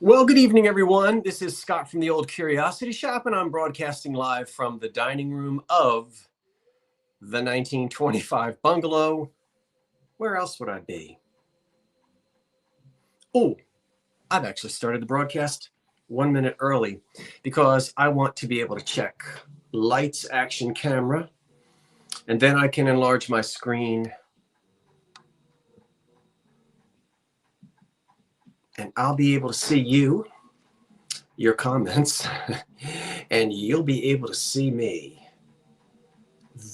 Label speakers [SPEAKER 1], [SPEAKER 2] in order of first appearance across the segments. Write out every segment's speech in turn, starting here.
[SPEAKER 1] Well, good evening, everyone. This is Scott from the Old Curiosity Shop, and I'm broadcasting live from the dining room of the 1925 bungalow. Where else would I be? Oh, I've actually started the broadcast 1 minute early because I want to be able to check lights, action, camera, and then I can enlarge my screen. And I'll be able to see you, your comments, and you'll be able to see me.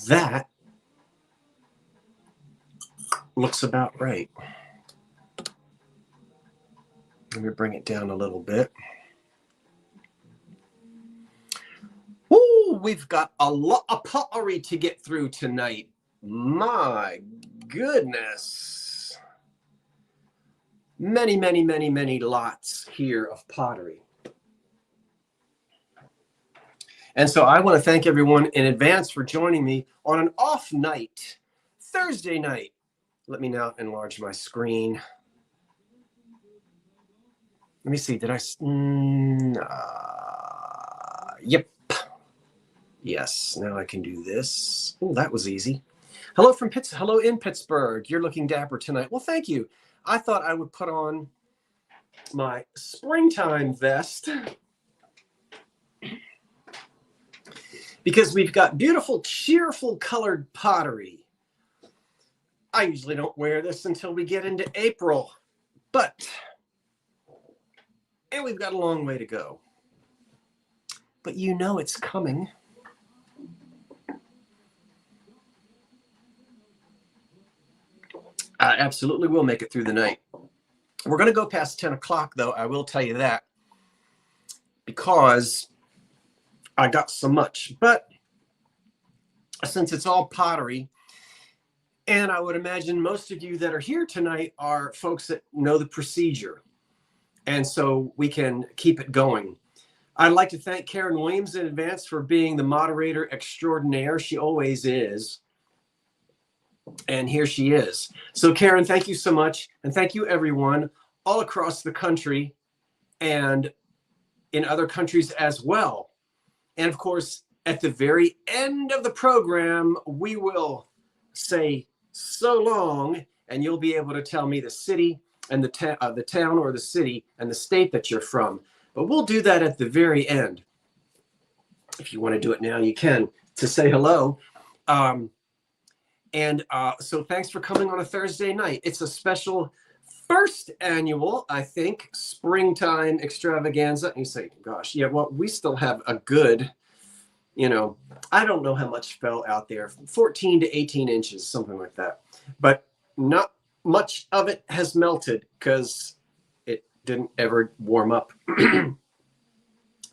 [SPEAKER 1] That looks about right. Let me bring it down a little bit. Ooh, we've got a lot of pottery to get through tonight. My goodness. Many lots here of pottery. And so I want to thank everyone in advance for joining me on an off night, Thursday night. Let me now enlarge my screen. Let me see, did I? Yep. Yes, now I can do this. Oh, that was easy. Hello from Hello in Pittsburgh. You're looking dapper tonight. Well, thank you. I thought I would put on my springtime vest because we've got beautiful, cheerful colored pottery. I usually don't wear this until we get into April, and we've got a long way to go. But you know it's coming. I absolutely will make it through the night. We're going to go past 10 o'clock, though. I will tell you that, because I got so much. But since it's all pottery, and I would imagine most of you that are here tonight are folks that know the procedure, and so we can keep it going. I'd like to thank Karen Williams in advance for being the moderator extraordinaire. She always is. And here she is. So Karen, thank you so much. And thank you everyone all across the country and in other countries as well. And of course, at the very end of the program, we will say so long, and you'll be able to tell me the city and the town or the city and the state that you're from. But we'll do that at the very end. If you want to do it now, you can, to say hello. So thanks for coming on a Thursday night. It's a special first annual, I think, springtime extravaganza. And you say, gosh, yeah, well, we still have a good, I don't know how much fell out there, 14 to 18 inches, something like that. But not much of it has melted because it didn't ever warm up.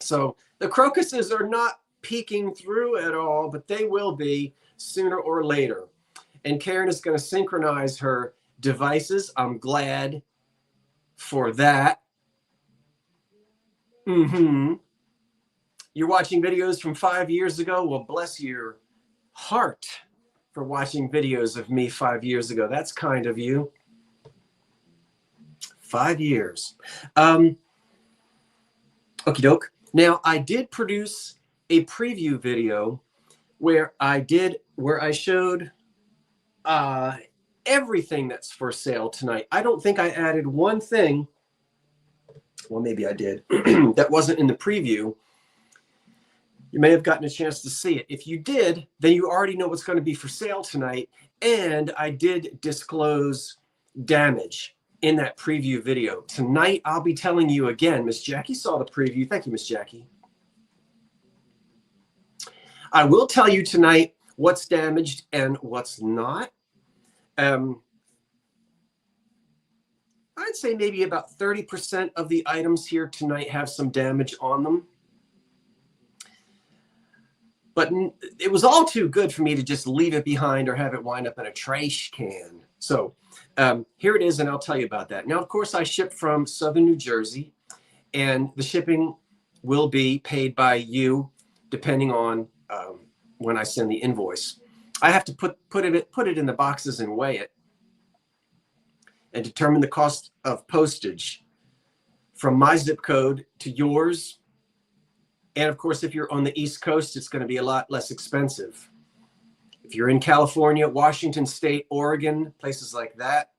[SPEAKER 1] So the crocuses are not peeking through at all, but they will be sooner or later. And Karen is going to synchronize her devices. I'm glad for that. You're watching videos from 5 years ago. Well, bless your heart for watching videos of me 5 years ago. That's kind of you. 5 years. Okie doke. Now, I did produce a preview video where I showed everything that's for sale tonight. I don't think I added one thing. Well, maybe I did. That wasn't in the preview. You may have gotten a chance to see it. If you did, then you already know what's going to be for sale tonight. And I did disclose damage in that preview video. Tonight, I'll be telling you again. Miss Jackie saw the preview. Thank you, Miss Jackie. I will tell you tonight what's damaged and what's not. I'd say maybe about 30% of the items here tonight have some damage on them. But it was all too good for me to just leave it behind or have it wind up in a trash can. So here it is, and I'll tell you about that. Now, of course, I ship from Southern New Jersey, and the shipping will be paid by you depending on when I send the invoice. I have to put it in the boxes and weigh it and determine the cost of postage from my zip code to yours. And of course, if you're on the East Coast, it's going to be a lot less expensive. If you're in California, Washington State, Oregon, places like that,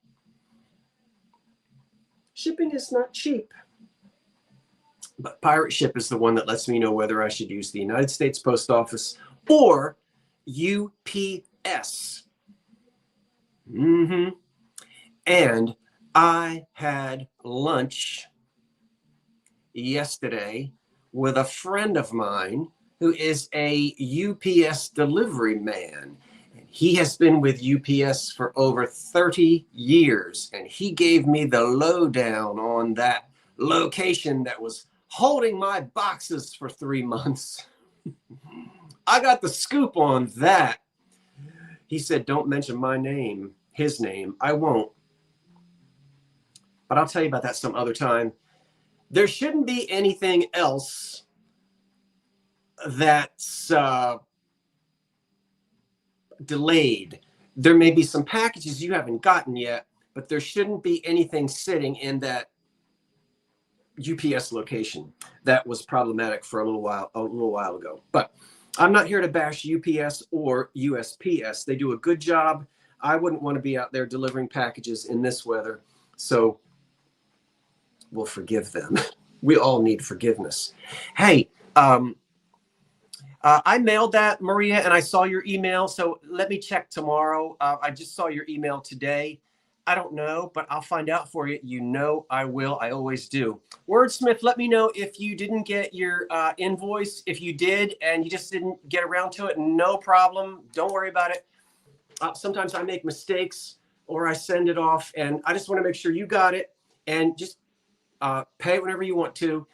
[SPEAKER 1] shipping is not cheap. But Pirate Ship is the one that lets me know whether I should use the United States Post Office or UPS. And I had lunch yesterday with a friend of mine who is a UPS delivery man. He has been with UPS for over 30 years, and he gave me the lowdown on that location that was holding my boxes for 3 months. I got the scoop on that. He said, don't mention my name, his name. I won't. But I'll tell you about that some other time. There shouldn't be anything else that's delayed. There may be some packages you haven't gotten yet, but there shouldn't be anything sitting in that UPS location. That was problematic for a little while ago. But I'm not here to bash UPS or USPS. They do a good job. I wouldn't want to be out there delivering packages in this weather. So we'll forgive them. We all need forgiveness. Hey, I mailed that, Maria, and I saw your email. So let me check tomorrow. I just saw your email today. I don't know, but I'll find out for you. You know I will. I always do. Wordsmith, let me know if you didn't get your invoice. If you did and you just didn't get around to it, no problem. Don't worry about it. Sometimes I make mistakes or I send it off, and I just want to make sure you got it, and just pay it whenever you want to.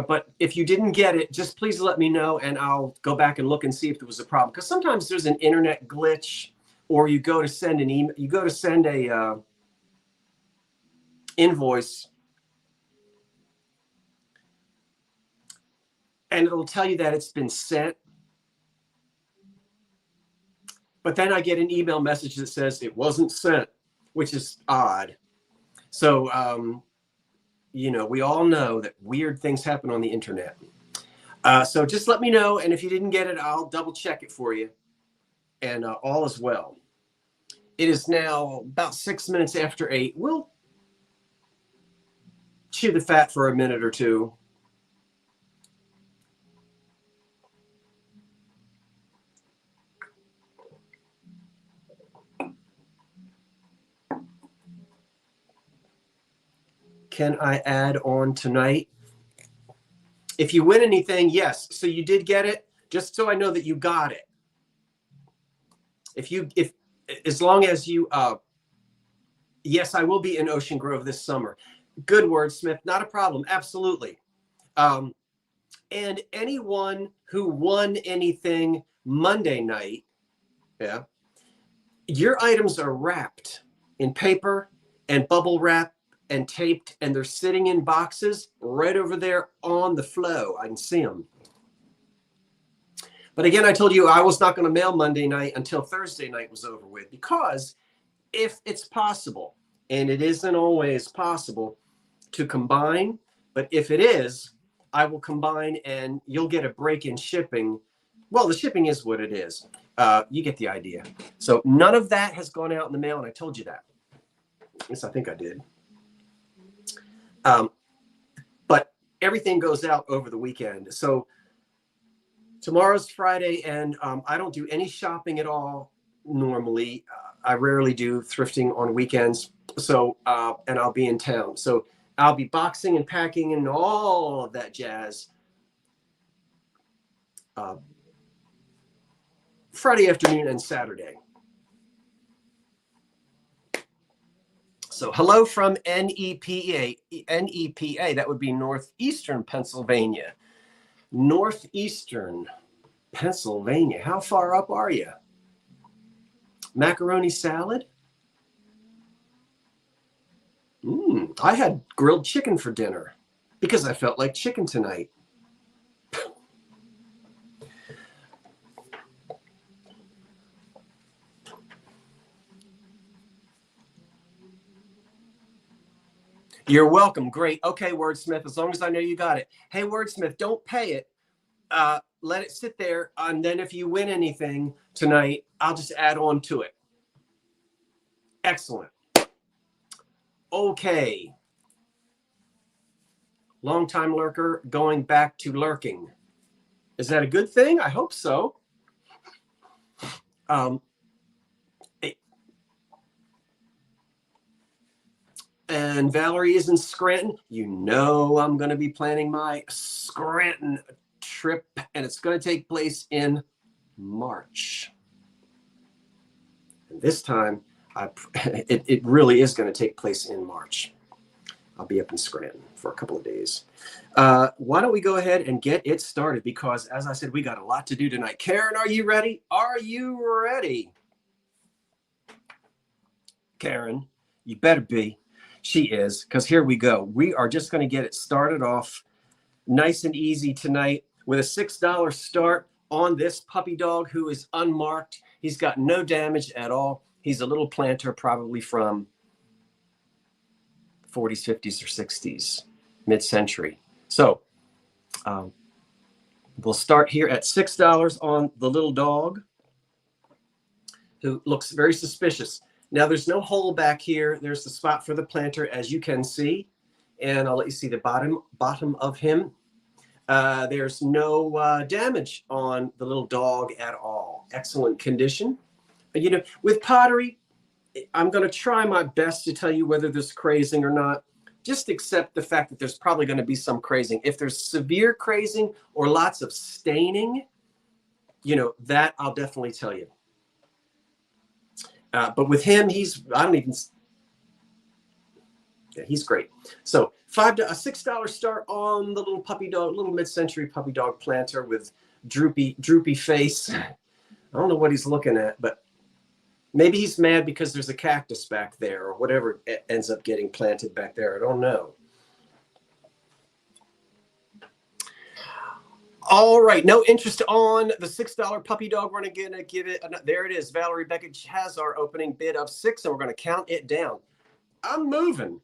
[SPEAKER 1] But if you didn't get it, just please let me know, and I'll go back and look and see if there was a problem. Because sometimes there's an internet glitch, or you go to send an email, you go to send a invoice, and it'll tell you that it's been sent. But then I get an email message that says it wasn't sent, which is odd. So, you know, we all know that weird things happen on the internet. So just let me know. And if you didn't get it, I'll double check it for you. And all is well. It is now about 6 minutes after 8. We'll chew the fat for a minute or two. Can I add on tonight? If you win anything, yes. So you did get it, just so I know that you got it. As long as you, yes, I will be in Ocean Grove this summer. Good, Wordsmith, not a problem. Absolutely. And anyone who won anything Monday night, yeah, your items are wrapped in paper and bubble wrap and taped, and they're sitting in boxes right over there on the flow. I can see them. But again, I told you I was not going to mail Monday night until Thursday night was over with, because if it's possible, and it isn't always possible to combine, but if it is, I will combine and you'll get a break in shipping. Well, the shipping is what it is. You get the idea. So none of that has gone out in the mail, and I told you that. Yes, I think I did. But everything goes out over the weekend. So tomorrow's Friday, and I don't do any shopping at all normally. I rarely do thrifting on weekends. So, and I'll be in town. So I'll be boxing and packing and all of that jazz Friday afternoon and Saturday. So hello from NEPA. NEPA, that would be Northeastern Pennsylvania. Northeastern Pennsylvania. How far up are you? Macaroni salad? I had grilled chicken for dinner because I felt like chicken tonight. You're welcome. Great. Okay, Wordsmith, as long as I know you got it. Hey, Wordsmith, don't pay it. Let it sit there. And then if you win anything tonight, I'll just add on to it. Excellent. Okay. Long-time lurker going back to lurking. Is that a good thing? I hope so. And Valerie is in Scranton. You know I'm going to be planning my Scranton trip, and it's going to take place in March. And this time, it really is going to take place in March. I'll be up in Scranton for a couple of days. Why don't we go ahead and get it started? Because, as I said, we got a lot to do tonight. Karen, are you ready? Are you ready? Karen, you better be. She is, because here we go. We are just going to get it started off nice and easy tonight with a $6 start on this puppy dog who is unmarked. He's got no damage at all. He's a little planter, probably from 40s, 50s, or 60s, mid-century. So we'll start here at $6 on the little dog who looks very suspicious. Now, there's no hole back here. There's the spot for the planter, as you can see. And I'll let you see the bottom of him. There's no damage on the little dog at all. Excellent condition. You know, with pottery, I'm going to try my best to tell you whether there's crazing or not. Just accept the fact that there's probably going to be some crazing. If there's severe crazing or lots of staining, you know, that I'll definitely tell you. But with him, he's great. So a $6 start on the little puppy dog, little mid-century puppy dog planter with droopy face. I don't know what he's looking at, but maybe he's mad because there's a cactus back there or whatever ends up getting planted back there. I don't know. All right, no interest on the $6 puppy dog. We're going to give it, there it is. Valerie Beckett has our opening bid of 6, and we're going to count it down. I'm moving.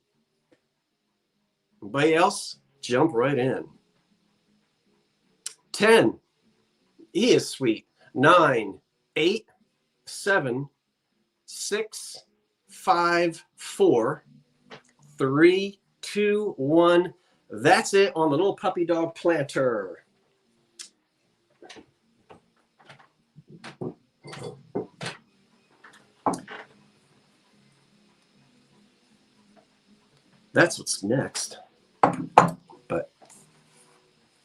[SPEAKER 1] Anybody else? Jump right in. 10. He is sweet. 9, 8, 7, 6, 5, 4, 3, 2, 1. That's it on the little puppy dog planter. That's what's next. But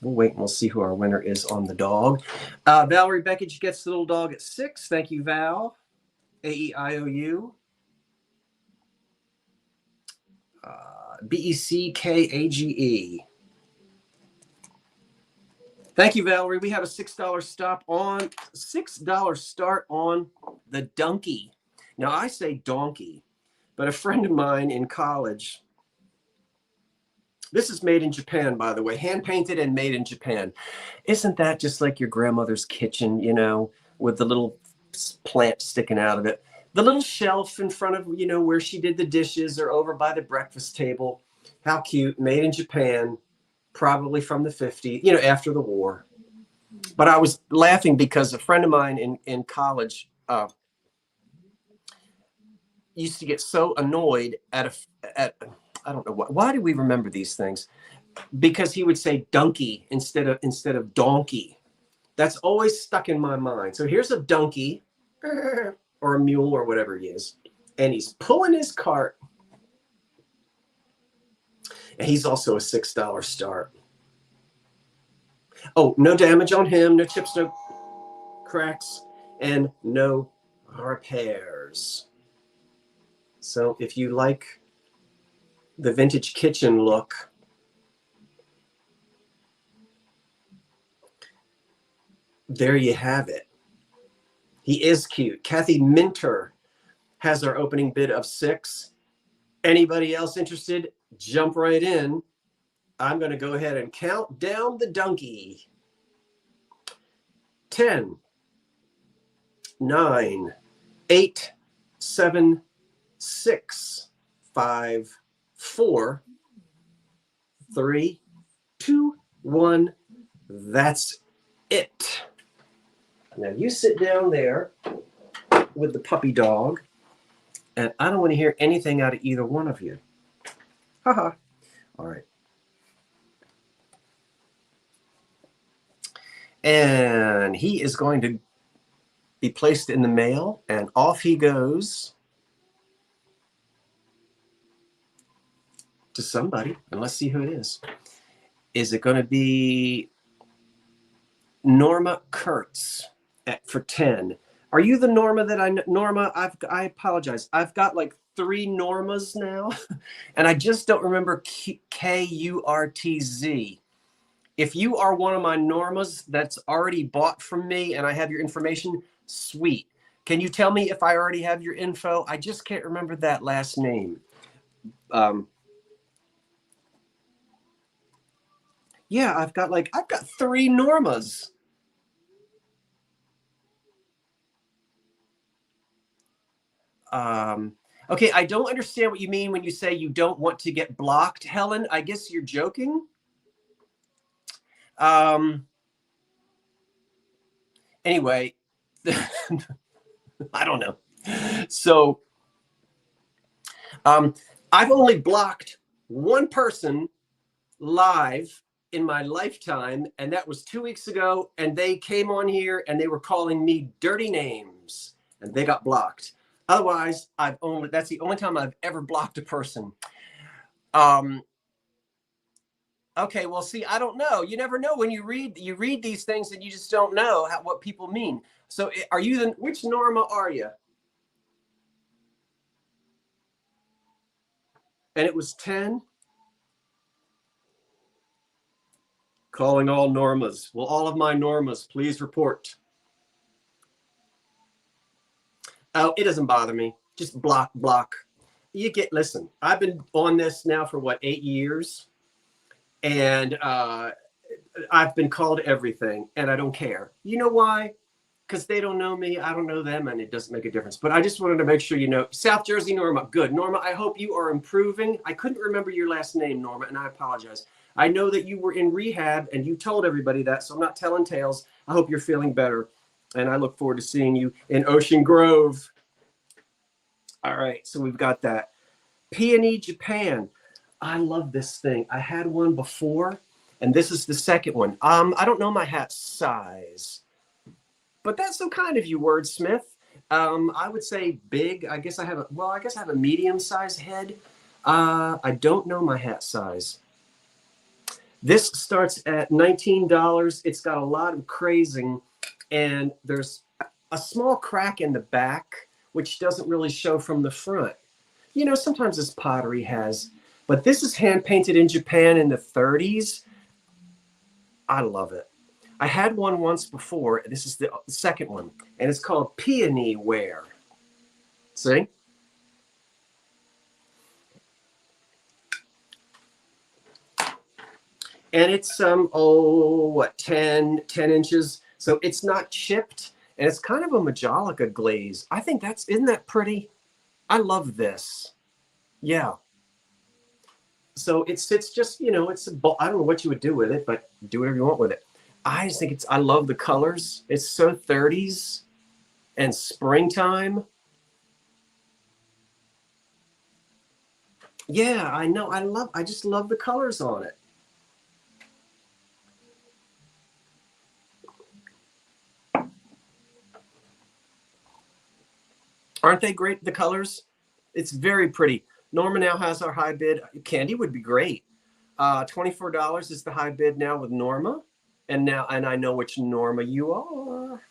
[SPEAKER 1] we'll wait and we'll see who our winner is on the dog. Valerie Beckett gets the little dog at 6. Thank you, Val. AEIOU. BECKAGE. Thank you, Valerie. We have a $6 start on the donkey. Now, I say donkey, but a friend of mine in college, this is made in Japan, by the way, hand painted and made in Japan. Isn't that just like your grandmother's kitchen, you know, with the little plant sticking out of it? The little shelf in front of, you know, where she did the dishes or over by the breakfast table. How cute. Made in Japan, probably from the 50s, you know, after the war. But I was laughing because a friend of mine in college used to get so annoyed at I don't know why do we remember these things? Because he would say donkey instead of donkey. That's always stuck in my mind. So here's a donkey or a mule or whatever he is, and he's pulling his cart. And he's also a $6 start. Oh, no damage on him, no chips, no cracks, and no repairs. So if you like the vintage kitchen look, there you have it. He is cute. Kathy Minter has our opening bid of 6. Anybody else interested? Jump right in. I'm going to go ahead and count down the donkey. 10, 9, 8, 7, 6, 5, 4, 3, 2, 1. That's it. Now you sit down there with the puppy dog, and I don't want to hear anything out of either one of you. Haha. All right. And he is going to be placed in the mail, and off he goes to somebody, and let's see who it is. Is it going to be Norma Kurtz for 10? Are you the Norma that I know? Norma, I apologize. I've got like 3 Normas now, and I just don't remember Kurtz. If you are one of my Normas that's already bought from me and I have your information, sweet. Can you tell me if I already have your info? I just can't remember that last name. Yeah, I've got 3 Normas. Okay, I don't understand what you mean when you say you don't want to get blocked, Helen. I guess you're joking. Anyway, I don't know. So I've only blocked one person live in my lifetime, and that was 2 weeks ago, and they came on here and they were calling me dirty names, and they got blocked. Otherwise, that's the only time I've ever blocked a person. Okay, well, see, I don't know. You never know when you read these things, and you just don't know what people mean. So are you which Norma are you? And it was 10? Calling all Normas. Well, all of my Normas, please report. Oh, it doesn't bother me. Just block. Listen, I've been on this now for 8 years, and I've been called everything, and I don't care. You know why? Because they don't know me, I don't know them, and it doesn't make a difference. But I just wanted to make sure you know. South Jersey Norma, good. Norma, I hope you are improving. I couldn't remember your last name, Norma, and I apologize. I know that you were in rehab, and you told everybody that, so I'm not telling tales. I hope you're feeling better, and I look forward to seeing you in Ocean Grove. All right, so we've got that. Peony, Japan. I love this thing. I had one before, and this is the second one. I don't know my hat size, but that's so kind of you, wordsmith. I would say big. I guess I have a medium-sized head. I don't know my hat size. This starts at $19. It's got a lot of crazing, and there's a small crack in the back, which doesn't really show from the front. You know, sometimes this pottery has, but this is hand painted in Japan in the 30s. I love it. I had one once before. This is the second one, and it's called Peony ware. See? And it's 10 inches. So it's not chipped, and it's kind of a Malica glaze. I think isn't that pretty? I love this. Yeah. So it sits just, I don't know what you would do with it, but do whatever you want with it. I just think I love the colors. It's so 30s and springtime. Yeah, I know. I just love the colors on it. Aren't they great, the colors? It's very pretty. Norma now has our high bid. Candy would be great. $24 is the high bid now with Norma. And I know which Norma you are.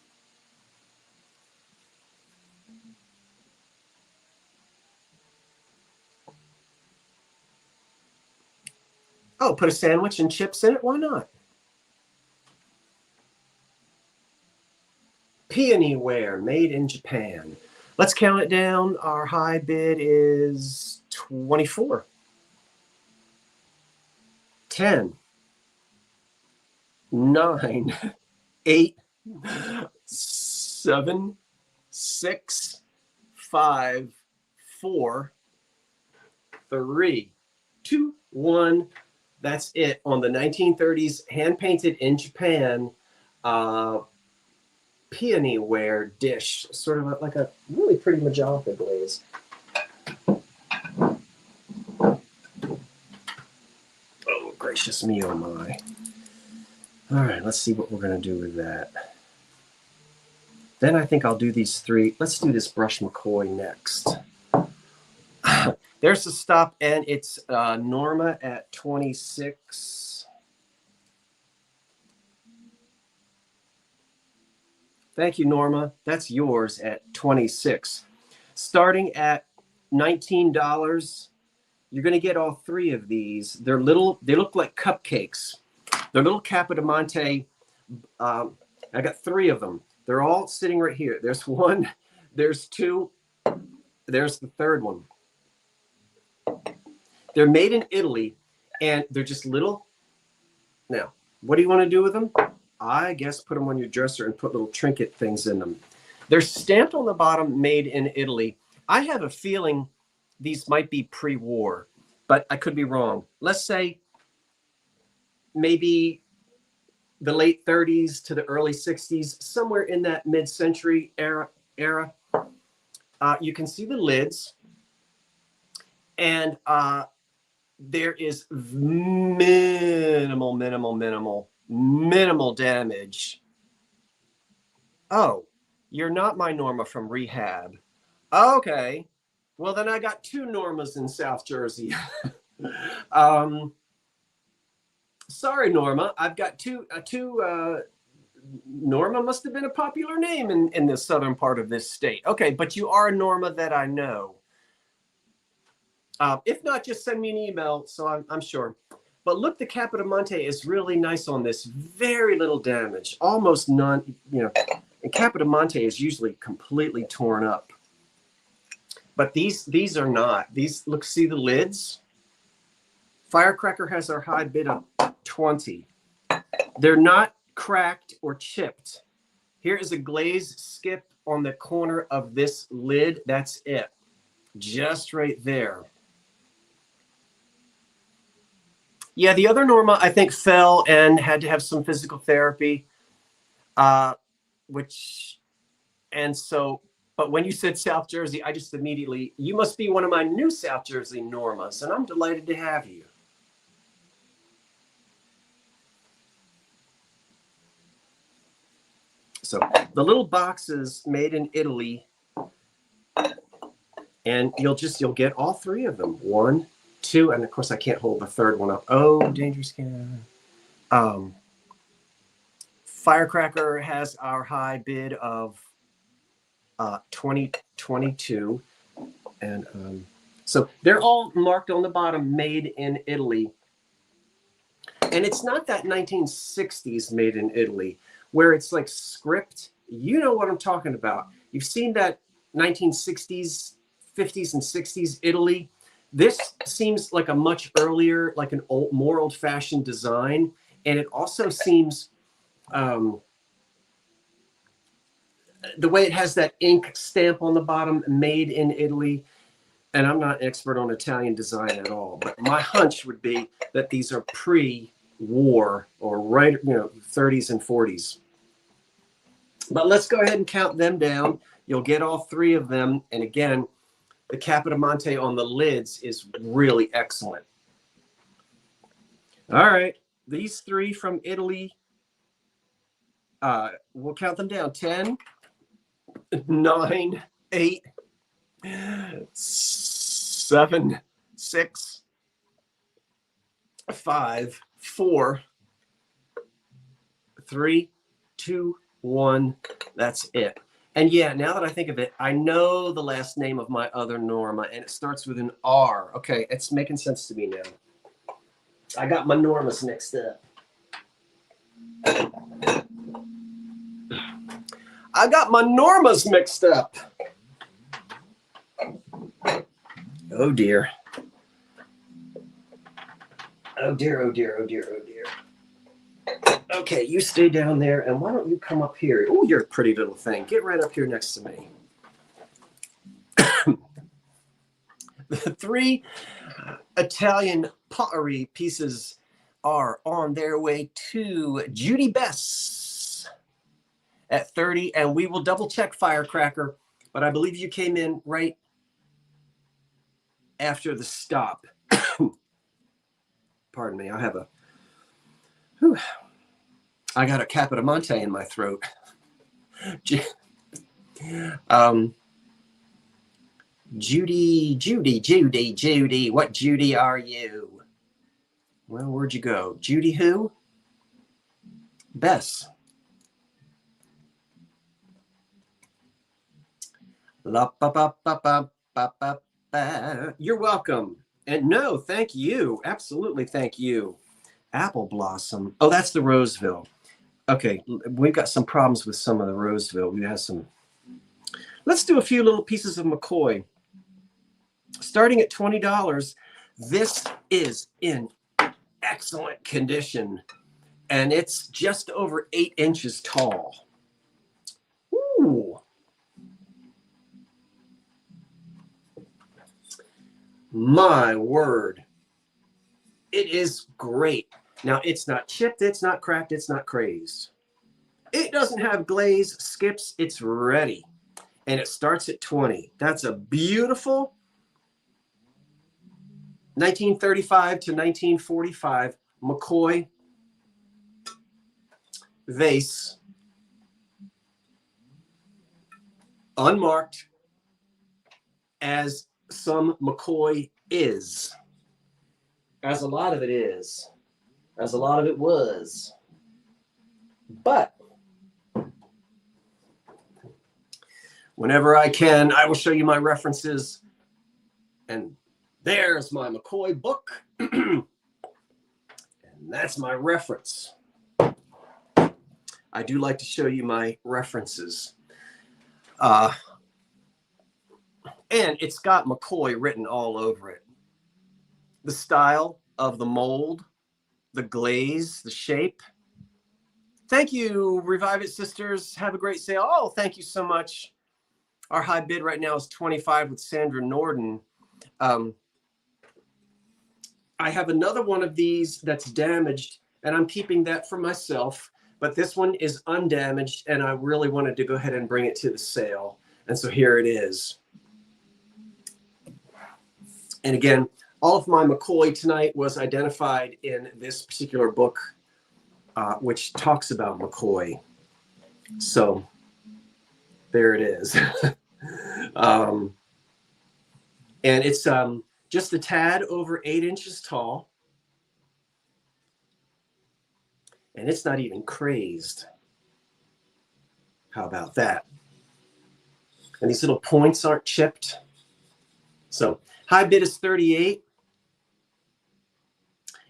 [SPEAKER 1] Oh, put a sandwich and chips in it? Why not? Peony ware, made in Japan. Let's count it down. Our high bid is 24. 10. 9. 8. 7. 6. 5. 4. 3. 2. 1. That's it on the 1930s, hand painted in Japan, peony ware dish, sort of like a really pretty Malica glaze. Oh, gracious me, oh my. All right, let's see what we're going to do with that. Then I think I'll do these three. Let's do this brush McCoy next. There's the stop, and it's Norma at 26. Thank you, Norma. That's yours at 26. Starting at $19, you're going to get all three of these. They're little. They look like cupcakes. They're little Capodimonte. I got three of them. They're all sitting right here. There's one. There's two. There's the third one. They're made in Italy, and they're just little. Now, what do you want to do with them? I guess put them on your dresser and put little trinket things in them. They're stamped on the bottom, made in Italy. I have a feeling these might be pre-war, but I could be wrong. Let's say maybe the late 30s to the early 60s, somewhere in that mid-century era. You can see the lids, and there is minimal damage. Oh, you're not my Norma from rehab. Okay. Well, then I got two Normas in South Jersey. Sorry, Norma. I've got two. Norma must have been a popular name in the southern part of this state. Okay, but you are a Norma that I know. If not, just send me an email, so I'm sure. But look, the Capodimonte is really nice on this. Very little damage, almost none. You know, and Capodimonte is usually completely torn up. But these are not. These, look, see the lids? Firecracker has our high bid of 20. They're not cracked or chipped. Here is a glaze skip on the corner of this lid. That's it. Just right there. Yeah, the other Norma, I think, fell and had to have some physical therapy, but when you said South Jersey, I just immediately, you must be one of my new South Jersey Normas, and I'm delighted to have you. So the little boxes made in Italy, and you'll get all three of them. 1, 2, and of course I can't hold the third one up. Oh, dangerous can. Firecracker has our high bid of 2022, and so they're all marked on the bottom, made in Italy. And it's not that 1960s made in Italy where it's like script. You know what I'm talking about. You've seen that 1960s, 50s, and 60s Italy. This seems like a much earlier, like an more old-fashioned design, and it also seems the way it has that ink stamp on the bottom, made in Italy. And I'm not an expert on Italian design at all, but my hunch would be that these are pre-war or right, 30s and 40s. But let's go ahead and count them down. You'll get all three of them. And again, the Capodimonte on the lids is really excellent. All right, these three from Italy, we'll count them down. 10, 9, 8, 7, 6, 5, 4, 3, 2, 1. That's it. And yeah, now that I think of it, I know the last name of my other Norma, and it starts with an R. Okay, it's making sense to me now. I got my Normas mixed up. I got my Normas mixed up. Oh dear. Oh dear, oh dear, oh dear, oh dear. Okay, you stay down there, and why don't you come up here? Oh, you're a pretty little thing. Get right up here next to me. The three Italian pottery pieces are on their way to Judy Bess at 30, and we will double check Firecracker, but I believe you came in right after the stop. Pardon me, I have a, whew, I got a Capitamonte in my throat. Judy, what Judy are you? Well, where'd you go? Judy who? Bess. La, ba, ba, ba, ba, ba, ba, ba. You're welcome. And no, thank you. Absolutely, thank you. Apple Blossom. Oh, that's the Roseville. Okay, we've got some problems with some of the Roseville. We have some. Let's do a few little pieces of McCoy. Starting at $20, this is in excellent condition, and it's just over 8 inches tall. Ooh. My word. It is great. Now, it's not chipped, it's not cracked, it's not crazed. It doesn't have glaze, skips, it's ready. And it starts at 20. That's a beautiful 1935 to 1945 McCoy vase, unmarked, as some McCoy is. As a lot of it is. As a lot of it was. But whenever I can, I will show you my references. And there's my McCoy book. And that's my reference. I do like to show you my references. And it's got McCoy written all over it. The style of the mold, the glaze, the shape. Thank you, Revive It Sisters. Have a great sale. Oh, thank you so much. Our high bid right now is 25 with Sandra Norden. I have another one of these that's damaged, and I'm keeping that for myself. But this one is undamaged, and I really wanted to go ahead and bring it to the sale. And so here it is. And again, all of my McCoy tonight was identified in this particular book, which talks about McCoy. So there it is. And it's just a tad over 8 inches tall. And it's not even crazed. How about that? And these little points aren't chipped. So high bid is 38.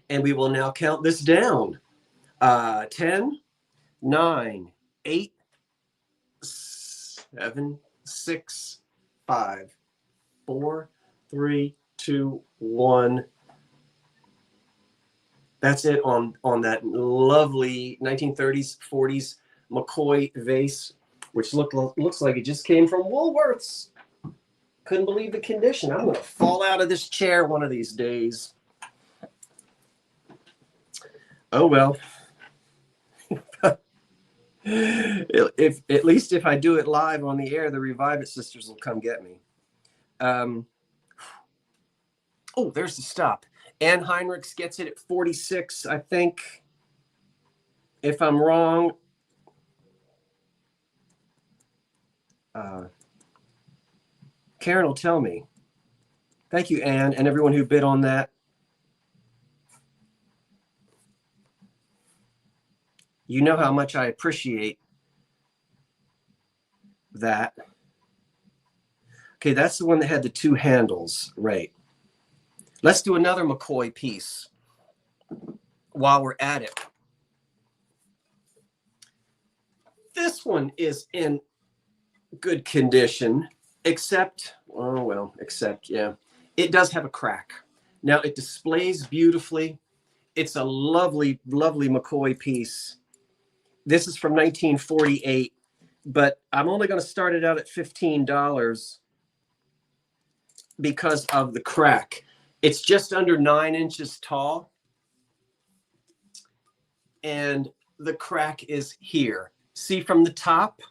[SPEAKER 1] And we will now count this down. 10, 9, 8, 7, 6, 5, 4, 3, 2, 1. That's it on that lovely 1930s, 40s McCoy vase, which looks like it just came from Woolworths. Couldn't believe the condition. I'm going to fall out of this chair one of these days. Oh, well. If at least if I do it live on the air, the Revive It Sisters will come get me. Oh, there's the stop. Ann Heinrichs gets it at 46, I think. If I'm wrong, Karen will tell me. Thank you, Ann, and everyone who bid on that. You know how much I appreciate that. Okay, that's the one that had the 2 handles, right? Let's do another McCoy piece while we're at it. This one is in good condition, except, oh, well, except, yeah, it does have a crack. Now, it displays beautifully. It's a lovely, lovely McCoy piece. This is from 1948, but I'm only going to start it out at $15 because of the crack. It's just under 9 inches tall. and the crack is here. See from the top?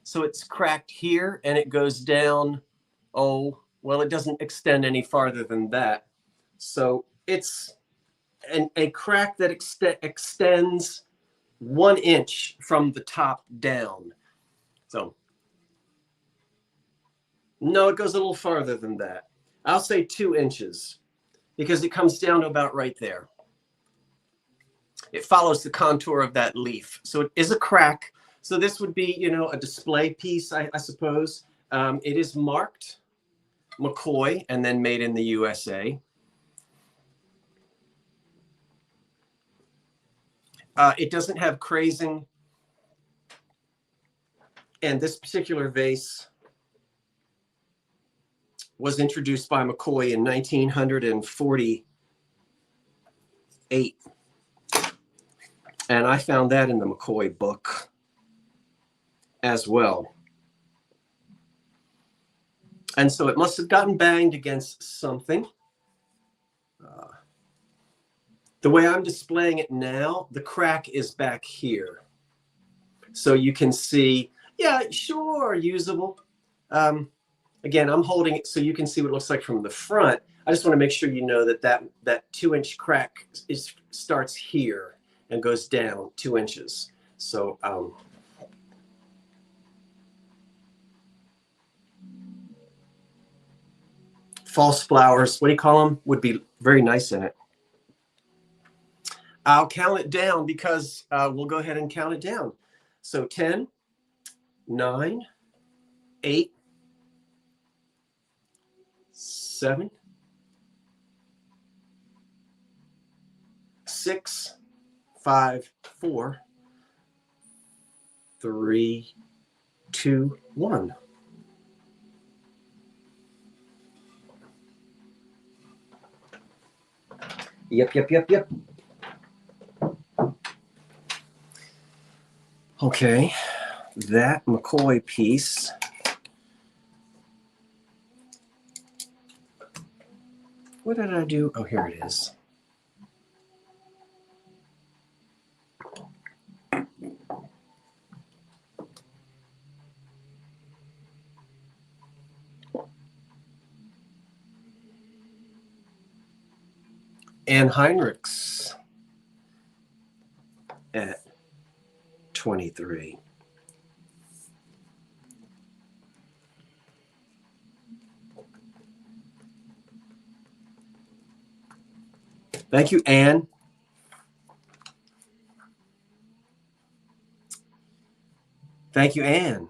[SPEAKER 1] So it's cracked here and it goes down. Oh, well, it doesn't extend any farther than that. So it's a crack that extends 1 inch from the top down. So no, it goes a little farther than that. I'll say 2 inches because it comes down to about right there. It follows the contour of that leaf. So it is a crack. So this would be, you know, a display piece, I suppose. It is marked McCoy and then made in the USA. It doesn't have crazing. And this particular vase was introduced by McCoy in 1948. And I found that in the McCoy book as well. And so it must have gotten banged against something. The way I'm displaying it now, the crack is back here. So you can see, yeah, sure, usable. Again, I'm holding it so you can see what it looks like from the front. I just want to make sure you know that that 2 inch crack starts here and goes down 2 inches. So false flowers, what do you call them, would be very nice in it. I'll count it down because we'll go ahead and count it down. So 10, 9, 8, 7, 6, 5, 4, 3, 2, 1. Yep. Okay, that McCoy piece. What did I do? Oh, here it is. And Heinrichs at 23. Thank you, Anne. Thank you, Anne.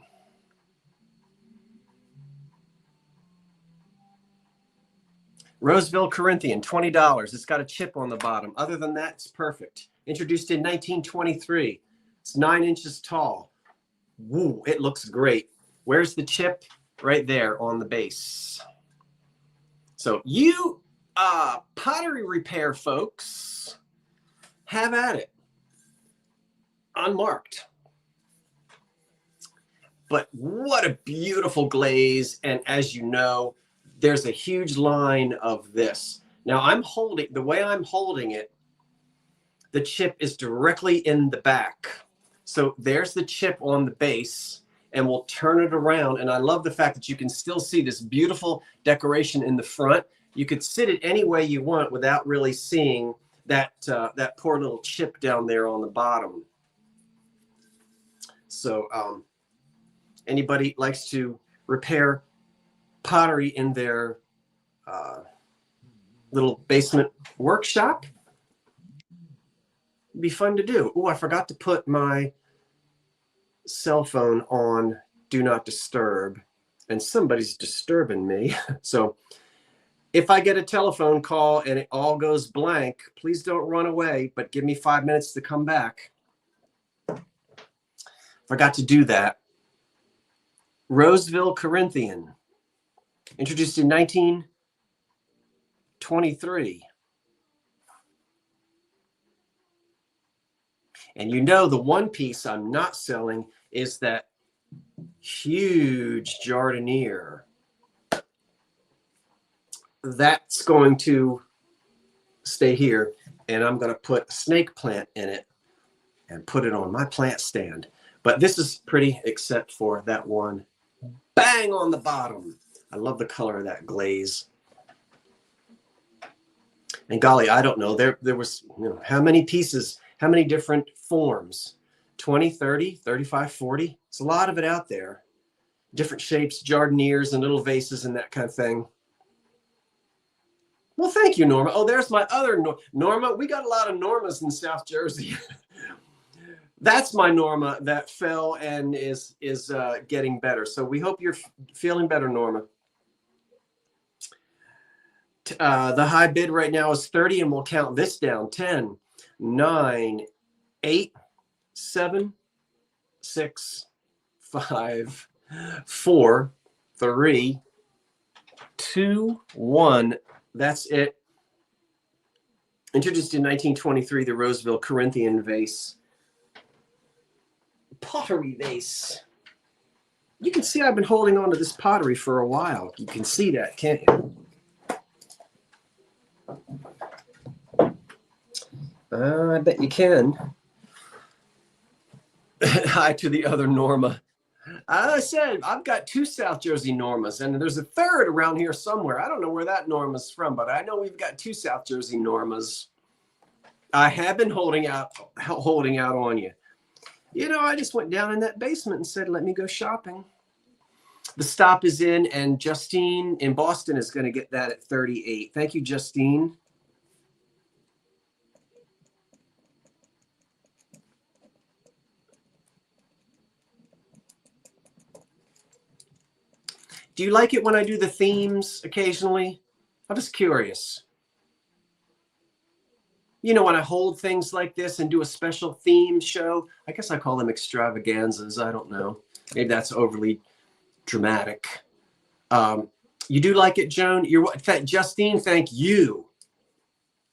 [SPEAKER 1] Roseville Corinthian, $20. It's got a chip on the bottom. Other than that, it's perfect. Introduced in 1923. It's 9 inches tall. Woo, it looks great. Where's the chip? Right there on the base. So you pottery repair folks, have at it. Unmarked. But what a beautiful glaze. And as you know, there's a huge line of this. Now the way I'm holding it, the chip is directly in the back. So there's the chip on the base, and we'll turn it around. And I love the fact that you can still see this beautiful decoration in the front. You could sit it any way you want without really seeing that poor little chip down there on the bottom. So anybody likes to repair pottery in their little basement workshop, it'd be fun to do. Oh, I forgot to put my cell phone on Do Not Disturb, and somebody's disturbing me. So if I get a telephone call and it all goes blank, please don't run away, but give me 5 minutes to come back. Forgot to do that. Roseville Corinthian, introduced in 1923. And you know, the one piece I'm not selling is that huge jardiniere. That's going to stay here, and I'm going to put a snake plant in it. and put it on my plant stand. But this is pretty, except for that one bang on the bottom. I love the color of that glaze. And golly, I don't know, there was, how many pieces, how many different forms? 20, 30, 35, 40. It's a lot of it out there. Different shapes, jardiniers and little vases and that kind of thing. Well, thank you, Norma. Oh, there's my other Norma. We got a lot of Normas in South Jersey. That's my Norma that fell and is getting better. So we hope you're feeling better, Norma. The high bid right now is 30, and we'll count this down. 10, 9, 8, 7, 6, 5, 4, 3, 2, 1. That's it. Introduced in 1923, the Roseville Corinthian vase. Pottery vase. You can see I've been holding on to this pottery for a while. You can see that, can't you? I bet you can. Hi to the other Norma. I said, I've got 2 South Jersey Normas, and there's a third around here somewhere. I don't know where that Norma's from, but I know we've got 2 South Jersey Normas. I have been holding out on you. I just went down in that basement and said, let me go shopping. The stop is in, and Justine in Boston is going to get that at 38. Thank you, Justine. Do you like it when I do the themes occasionally? I'm just curious. When I hold things like this and do a special theme show, I guess I call them extravaganzas. I don't know. Maybe that's overly dramatic. You do like it, Joan? Justine, thank you.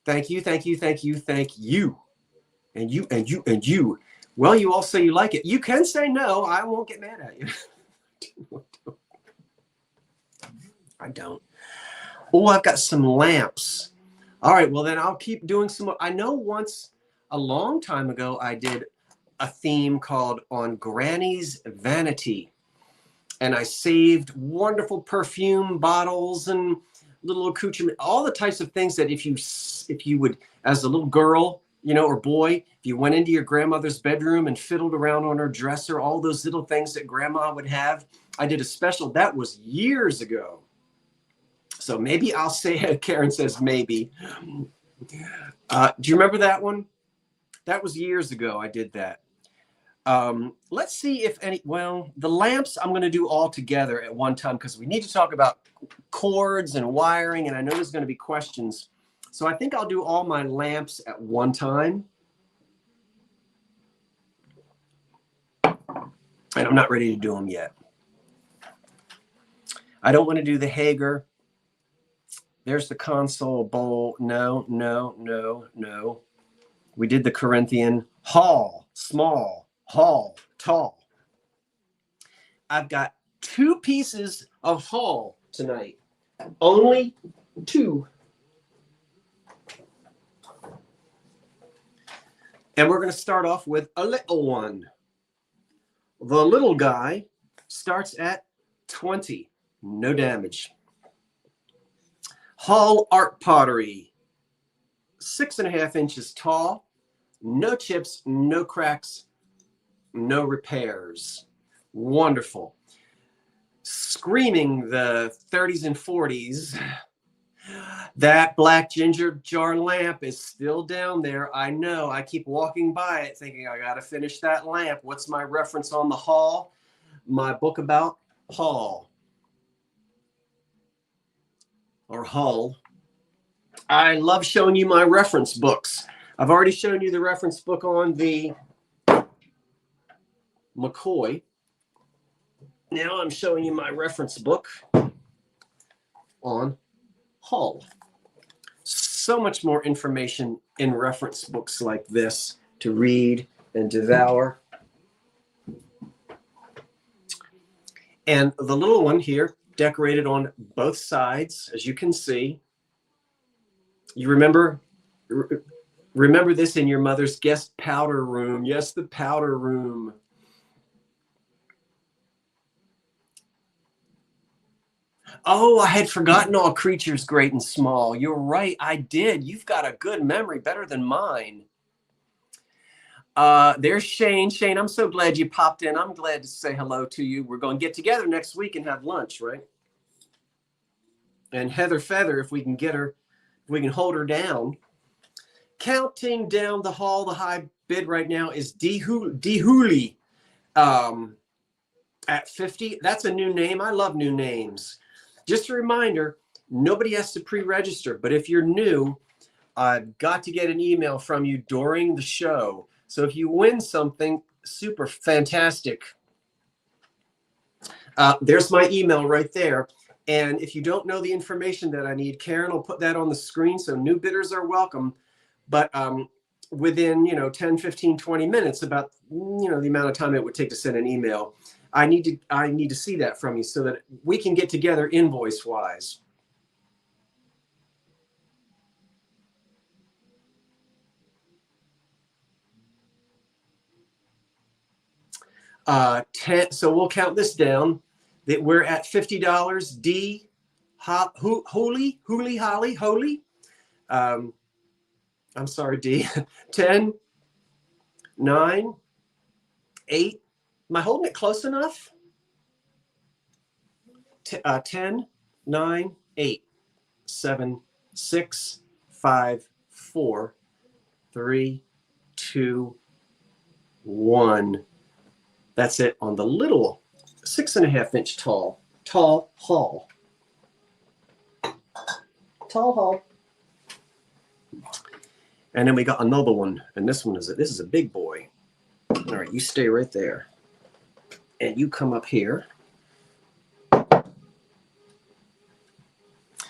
[SPEAKER 1] Thank you, thank you, thank you, thank you. And you, and you, and you. Well, you all say you like it. You can say no. I won't get mad at you. I don't. Oh, I've got some lamps. All right, well, then I'll keep doing some more. I know once, a long time ago, I did a theme called On Granny's Vanity. And I saved wonderful perfume bottles and little accoutrement, all the types of things that if you would, as a little girl, or boy, if you went into your grandmother's bedroom and fiddled around on her dresser, all those little things that grandma would have. I did a special, that was years ago. So maybe I'll say it. Karen says maybe. Do you remember that one? That was years ago I did that. Let's see if the lamps I'm going to do all together at one time because we need to talk about cords and wiring, and I know there's going to be questions. So I think I'll do all my lamps at one time. And I'm not ready to do them yet. I don't want to do the Hagar. There's the console bowl. No, no, no, no. We did the Corinthian. Hall, small. Hall, tall. I've got 2 pieces of hall tonight. Only 2. And we're going to start off with a little one. The little guy starts at 20. No damage. Hall art pottery. 6.5 inches tall. No chips, no cracks, no repairs. Wonderful. Screaming the 30s and 40s. That black ginger jar lamp is still down there. I know. I keep walking by it thinking I got to finish that lamp. What's my reference on the hall? My book about hall. Or hull. I love showing you my reference books. I've already shown you the reference book on the McCoy. Now I'm showing you my reference book on hull. So much more information in reference books like this to read and devour. And the little one here, decorated on both sides, as you can see. You remember Remember this in your mother's guest powder room. Yes, the powder room. Oh, I had forgotten all creatures great and small. You're right, I did. You've got a good memory, better than mine. There's Shane. Shane, I'm so glad you popped in. I'm glad to say hello to you. We're going to get together next week and have lunch, right? And Heather Feather, if we can get her, if we can hold her down. Counting down the hall, the high bid right now is D. Hooley at 50. That's a new name. I love new names. Just a reminder, nobody has to pre-register, but if you're new, I've got to get an email from you during the show. So if you win something super fantastic, there's my email right there. And if you don't know the information that I need, Karen will put that on the screen. So new bidders are welcome. But within, 10, 15, 20 minutes, about, the amount of time it would take to send an email, I need to see that from you so that we can get together invoice wise. So we'll count this down. That we're at $50. D, Holy. I'm sorry, D. 10, 9, 8. Am I holding it close enough? 10, 9, 8, 7, 6, 5, 4, 3, 2, 1. That's it on the little 6.5-inch tall hall. Tall hall. And then we got another one, and this is a big boy. All right, you stay right there, and you come up here.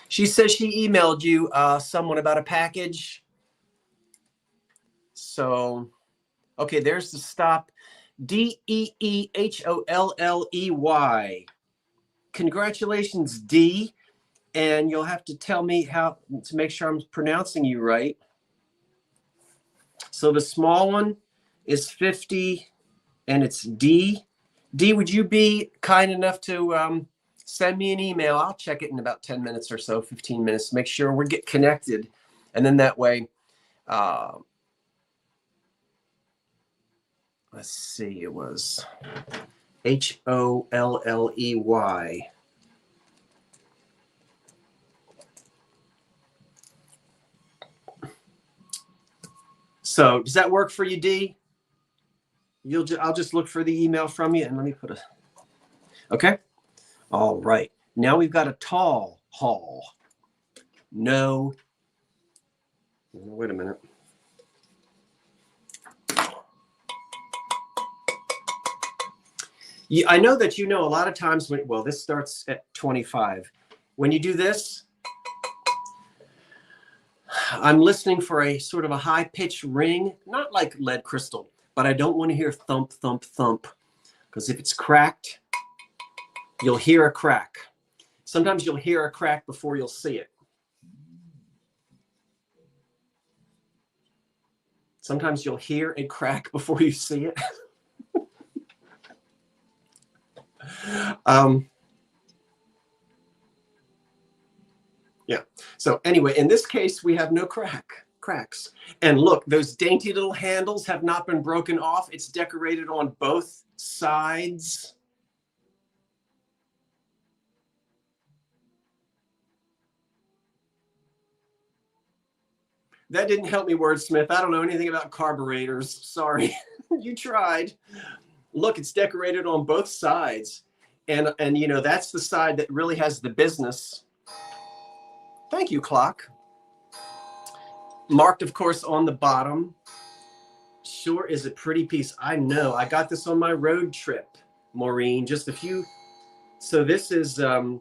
[SPEAKER 1] She says she emailed you someone about a package. So, okay, there's the stop. Deeholley. Congratulations, D. And you'll have to tell me how to make sure I'm pronouncing you right. So the small one is 50, and it's D. D, would you be kind enough to send me an email? I'll check it in about 10 minutes or so, 15 minutes, make sure we get connected. And then that way, let's see, it was Holley. So does that work for you, D? I'll just look for the email from you, and let me put a. Okay. All right. Now we've got a tall hall. No. Wait a minute. I know that a lot of times when this starts at 25. When you do this, I'm listening for a sort of a high-pitched ring, not like lead crystal, but I don't want to hear thump, thump, thump, because if it's cracked, you'll hear a crack. Sometimes you'll hear a crack before you'll see it. Sometimes you'll hear a crack before you see it. Yeah. So anyway, in this case, we have no cracks. And look, those dainty little handles have not been broken off. It's decorated on both sides. That didn't help me wordsmith. I don't know anything about carburetors. Sorry. You tried. Look, it's decorated on both sides. And that's the side that really has the business. Thank you, clock. Marked, of course, on the bottom. Sure is a pretty piece. I know. I got this on my road trip, Maureen. Just a few. So this is 8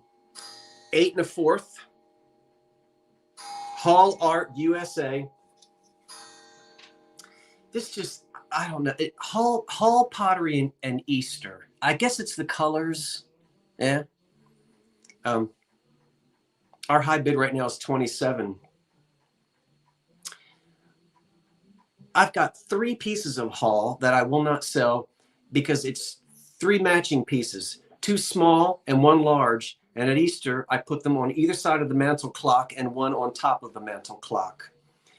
[SPEAKER 1] 1/4. Hall Art USA. This just, I don't know. Hall Pottery and Easter. I guess it's the colors. Yeah. Our high bid right now is 27. I've got 3 pieces of haul that I will not sell because it's 3 matching pieces, 2 small and 1 large. And at Easter, I put them on either side of the mantle clock and 1 on top of the mantle clock.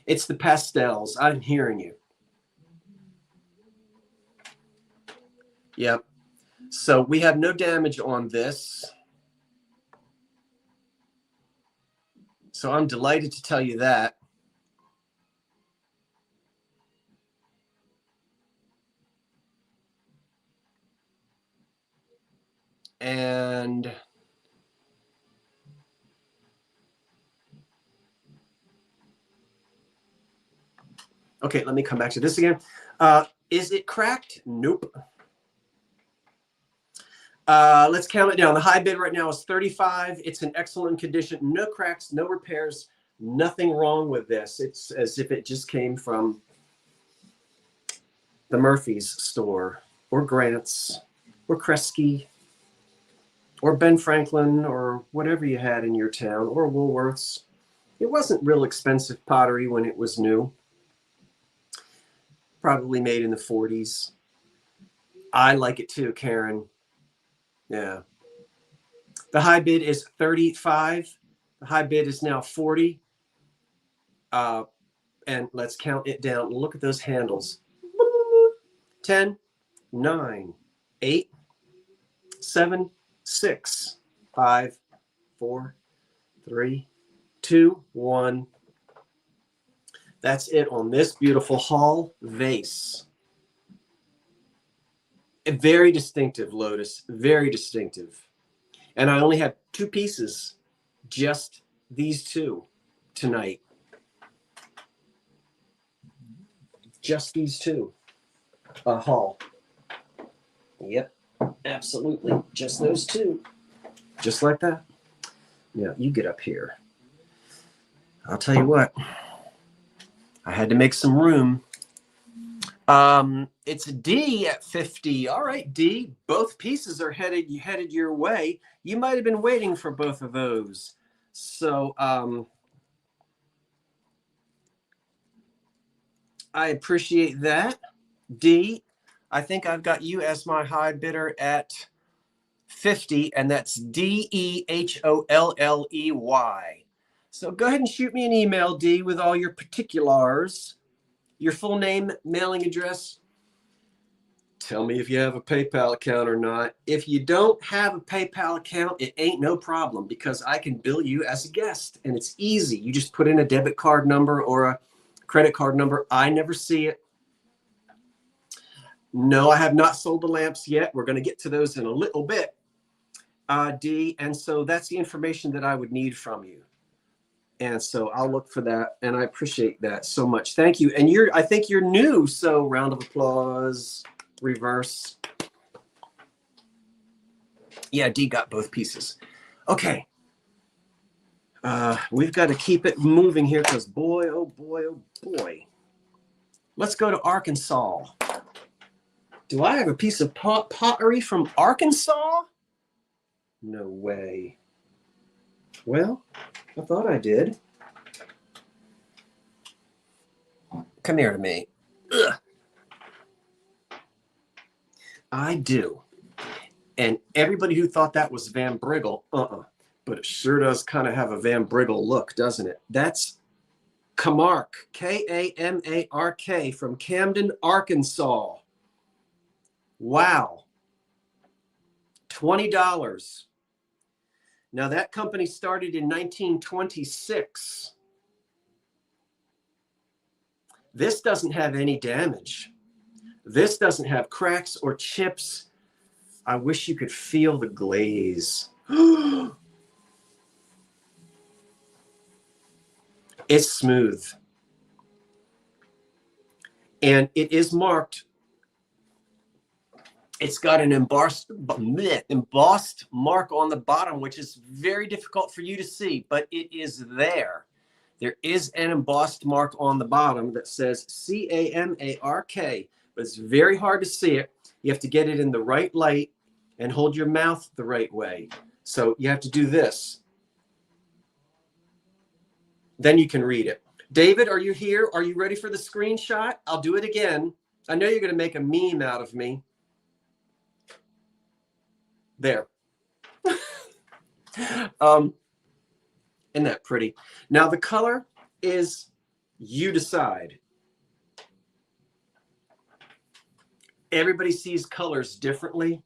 [SPEAKER 1] It's the pastels. I'm hearing you. Yep. So we have no damage on this. So I'm delighted to tell you that. And okay, let me come back to this again. Is it cracked? Nope. Let's count it down. The high bid right now is 35. It's in excellent condition. No cracks, no repairs, nothing wrong with this. It's as if it just came from the Murphy's store or Grant's or Kresge or Ben Franklin or whatever you had in your town or Woolworth's. It wasn't real expensive pottery when it was new. Probably made in the 40s. I like it too, Karen. Yeah. The high bid is 35. The high bid is now 40. And let's count it down. Look at those handles. 10, 9, 8, 7, 6, 5, 4, 3, 2, 1. That's it on this beautiful Hall vase. A very distinctive, Lotus, very distinctive. And I only have 2 pieces, just these 2 tonight. Just these 2. Hall. Yep, absolutely. Just those 2. Just like that. Now, you get up here. I'll tell you what. I had to make some room. It's D at 50. All right, D. Both pieces are headed your way. You might have been waiting for both of those. So I appreciate that. D, I think I've got you as my high bidder at 50, and that's DEHOLLEY. So go ahead and shoot me an email, D, with all your particulars. Your full name, mailing address. Tell me if you have a PayPal account or not. If you don't have a PayPal account, it ain't no problem because I can bill you as a guest and it's easy. You just put in a debit card number or a credit card number. I never see it. No, I have not sold the lamps yet. We're going to get to those in a little bit, D. And so that's the information that I would need from you. And so I'll look for that, and I appreciate that so much. Thank you. And I think you're new, so round of applause, reverse. Yeah, D got both pieces. Okay. We've got to keep it moving here because boy, oh boy, oh boy. Let's go to Arkansas. Do I have a piece of pottery from Arkansas? No way. Well, I thought I did. Come here to me. Ugh. I do. And everybody who thought that was Van Briggle, but it sure does kind of have a Van Briggle look, doesn't it? That's Kamark, Kamark from Camden, Arkansas. Wow. $20. Now, that company started in 1926. This doesn't have any damage. This doesn't have cracks or chips. I wish you could feel the glaze. It's smooth. And it is marked. It's got an embossed mark on the bottom, which is very difficult for you to see, but it is there. There is an embossed mark on the bottom that says CAMARK, but it's very hard to see it. You have to get it in the right light and hold your mouth the right way. So you have to do this. Then you can read it. David, are you here? Are you ready for the screenshot? I'll do it again. I know you're going to make a meme out of me. There. Isn't that pretty? Now the color is, you decide. Everybody sees colors differently.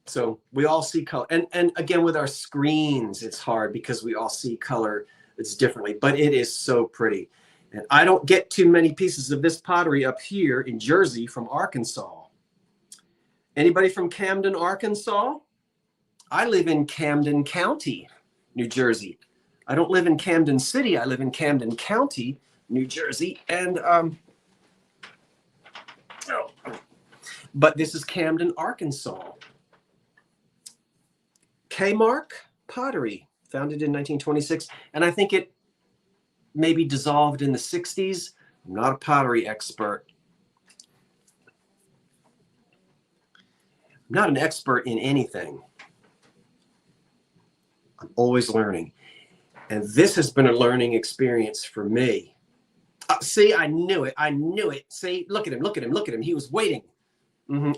[SPEAKER 1] So we all see color. And again, with our screens, it's hard because we all see color it's differently, but it is so pretty. And I don't get too many pieces of this pottery up here in Jersey from Arkansas. Anybody from Camden, Arkansas? I live in Camden County, New Jersey. I don't live in Camden City. I live in Camden County, New Jersey. And, but this is Camden, Arkansas. Kmark Pottery, founded in 1926. And I think it maybe dissolved in the 60s. I'm not a pottery expert. I'm not an expert in anything. I'm always learning. And this has been a learning experience for me. See, I knew it. I knew it. See, look at him. Look at him. Look at him. He was waiting.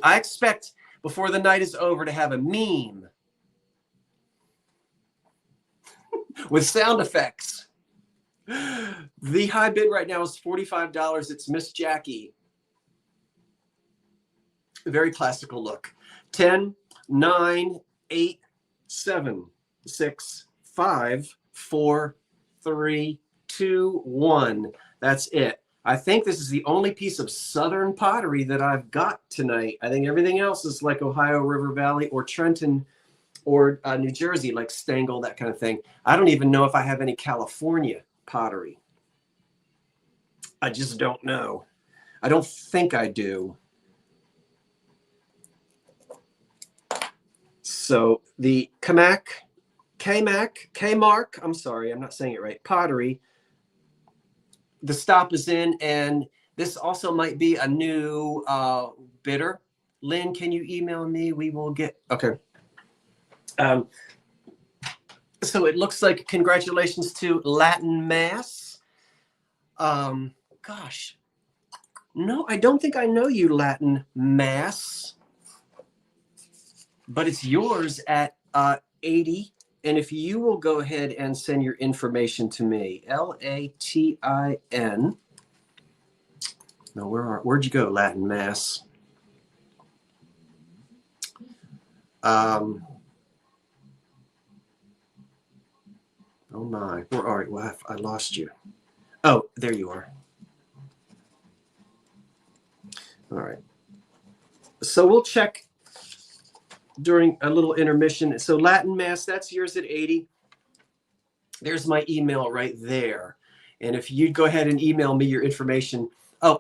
[SPEAKER 1] I expect before the night is over to have a meme with sound effects. The high bid right now is $45. It's Miss Jackie. Very classical look. 10, 9, 8, 7, 6, 5, 4, 3, 2, 1. That's it. I think this is the only piece of Southern pottery that I've got tonight. I think everything else is like Ohio River Valley or Trenton or New Jersey, like Stangle, that kind of thing. I don't even know if I have any California pottery. I just don't know. I don't think I do. So the Kmark, I'm sorry, I'm not saying it right, pottery. The stop is in, and this also might be a new bidder. Lynn, can you email me? We will get, okay. So it looks like congratulations to Latin Mass. Gosh, no, I don't think I know you, Latin Mass. But it's yours at 80. And if you will go ahead and send your information to me, Latin. No, where'd you go, Latin Mass? Oh my, where are you? Well, I lost you. Oh, there you are. All right. So we'll check during a little intermission. So Latin Mass, that's yours at 80. There's my email right there. And if you'd go ahead and email me your information. Oh,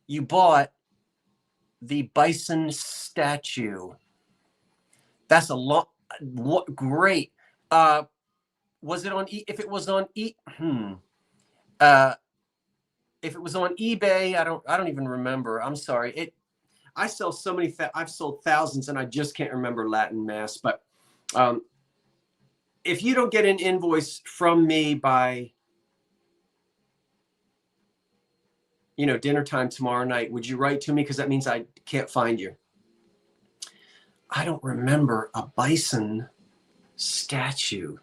[SPEAKER 1] you bought the bison statue. That's a lot. What great. Was it on if it was on if it was on eBay, I don't even remember. I'm sorry. I sell so many, I've sold thousands and I just can't remember Latin Mass. But if you don't get an invoice from me by, dinner time tomorrow night, would you write to me? Because that means I can't find you. I don't remember a bison statue.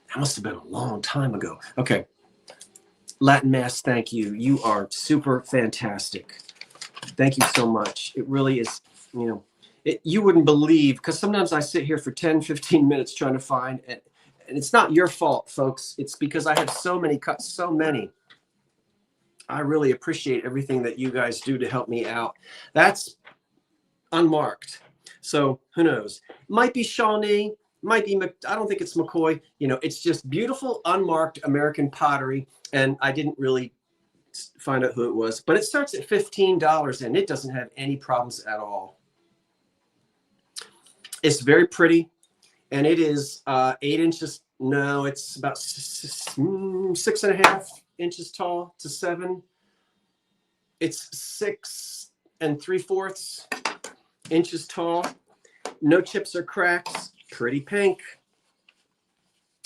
[SPEAKER 1] That must have been a long time ago. Okay. Latin Mass, thank you. You are super fantastic. Thank you so much. It really is, you wouldn't believe, because sometimes I sit here for 10, 15 minutes trying to find it. And it's not your fault, folks. It's because I have so many cuts, so many. I really appreciate everything that you guys do to help me out. That's unmarked. So who knows? Might be Shawnee, might be, I don't think it's McCoy. It's just beautiful, unmarked American pottery. And I didn't really find out who it was, but it starts at $15 and it doesn't have any problems at all. It's very pretty, and it is 8 inches. No, it's about 6.5 inches tall to 7. It's 6 3/4 inches tall. No chips or cracks. Pretty pink.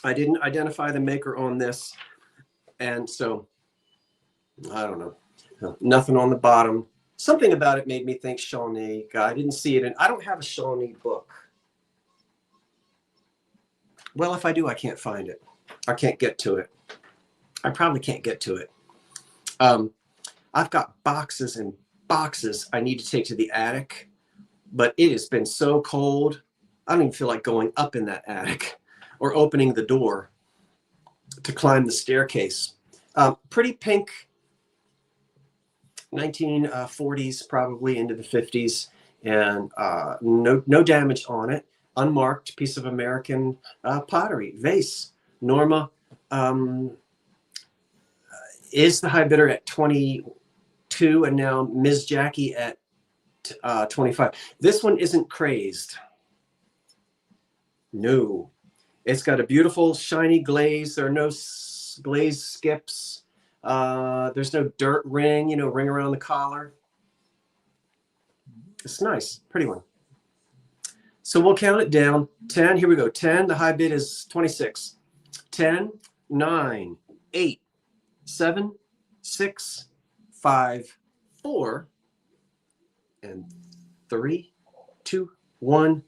[SPEAKER 1] I didn't identify the maker on this. And so, I don't know. Nothing on the bottom. Something about it made me think Shawnee. I didn't see it. And I don't have a Shawnee book. Well, if I do, I can't find it. I can't get to it. I probably can't get to it. I've got boxes and boxes I need to take to the attic, but it has been so cold. I don't even feel like going up in that attic or opening the door to climb the staircase. Pretty pink, 1940s, probably into the 50s, and no damage on it. Unmarked piece of American pottery vase. Norma is the high bidder at 22, and now Ms. Jackie at 25. This one isn't crazed. No, it's got a beautiful shiny glaze. There are no glaze skips. There's no dirt ring, ring around the collar. It's nice, pretty one. So we'll count it down. 10, here we go. 10, the high bid is 26. 10, 9, 8, 7, 6, 5, 4, and 3, 2, 1.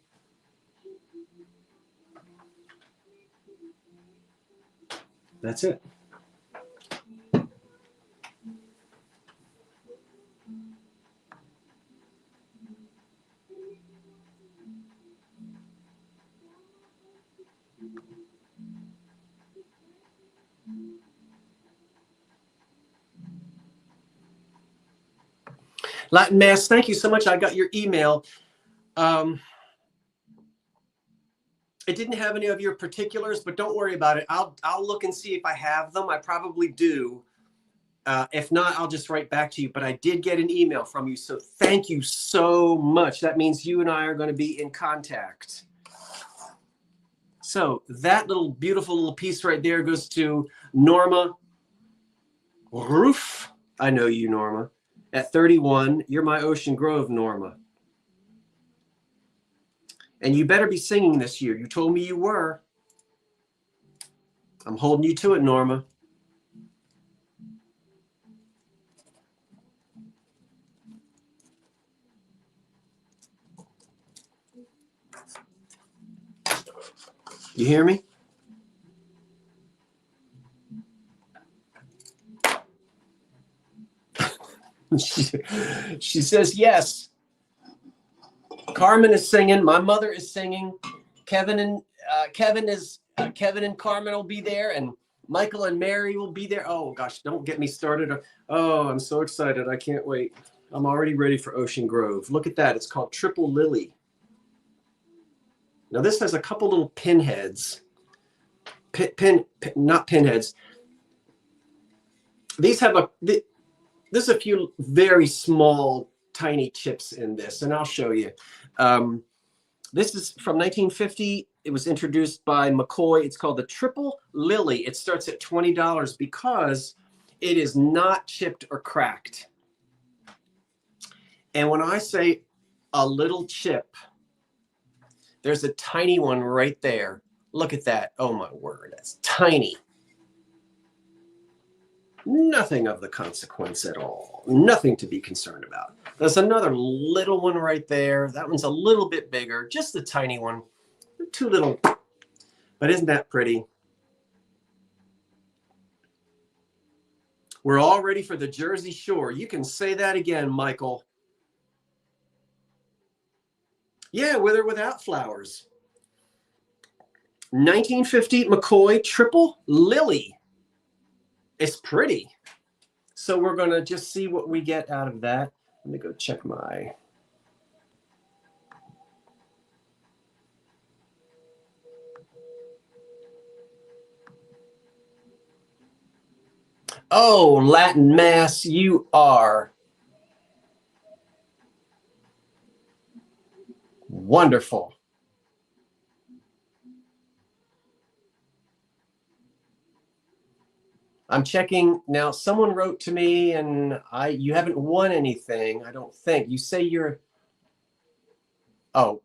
[SPEAKER 1] That's it. Latin Mass, thank you so much. I got your email. It didn't have any of your particulars, but don't worry about it. I'll look and see if I have them. I probably do. If not, I'll just write back to you. But I did get an email from you, so thank you so much. That means you and I are going to be in contact. So that little beautiful little piece right there goes to Norma Roof. I know you, Norma. At 31, you're my Ocean Grove, Norma. And you better be singing this year. You told me you were. I'm holding you to it, Norma. You hear me? She says yes. Carmen is singing. My mother is singing. Kevin and Carmen will be there, and Michael and Mary will be there. Oh gosh, don't get me started. Oh, I'm so excited. I can't wait. I'm already ready for Ocean Grove. Look at that. It's called Triple Lily. Now this has a couple little pinheads. Not pinheads. These have there's a few very small, tiny chips in this, and I'll show you. This is from 1950. It was introduced by McCoy. It's called the Triple Lily. It starts at $20 because it is not chipped or cracked. And when I say a little chip, there's a tiny one right there. Look at that. Oh my word, that's tiny. Nothing of the consequence at all. Nothing to be concerned about. There's another little one right there. That one's a little bit bigger, just a tiny one. Too little. But isn't that pretty? We're all ready for the Jersey Shore. You can say that again, Michael. Yeah, with or without flowers. 1950 McCoy Triple Lily. It's pretty. So we're going to just see what we get out of that. Let me go check my... Oh, Latin Mass, you are wonderful. I'm checking now. Someone wrote to me, and you haven't won anything, I don't think. You say you're... Oh,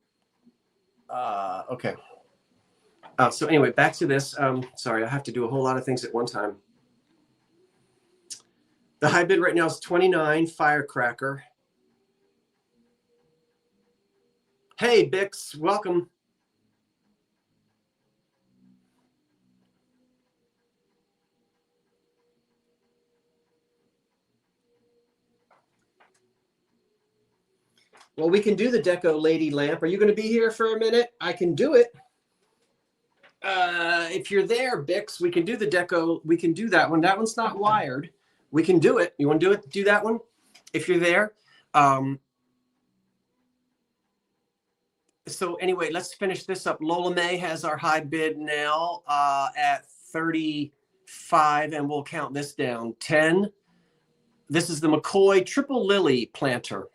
[SPEAKER 1] okay. So anyway, back to this. Sorry, I have to do a whole lot of things at one time. The high bid right now is 29, Firecracker. Hey, Bix, welcome. Well, we can do the deco lady lamp. Are you going to be here for a minute? I can do it. If you're there, Bix, we can do the deco. We can do that one. That one's not wired. We can do it. You want to do it? Do that one? If you're there. So anyway, let's finish this up. Lola May has our high bid now at 35, and we'll count this down. 10. This is the McCoy Triple Lily planter.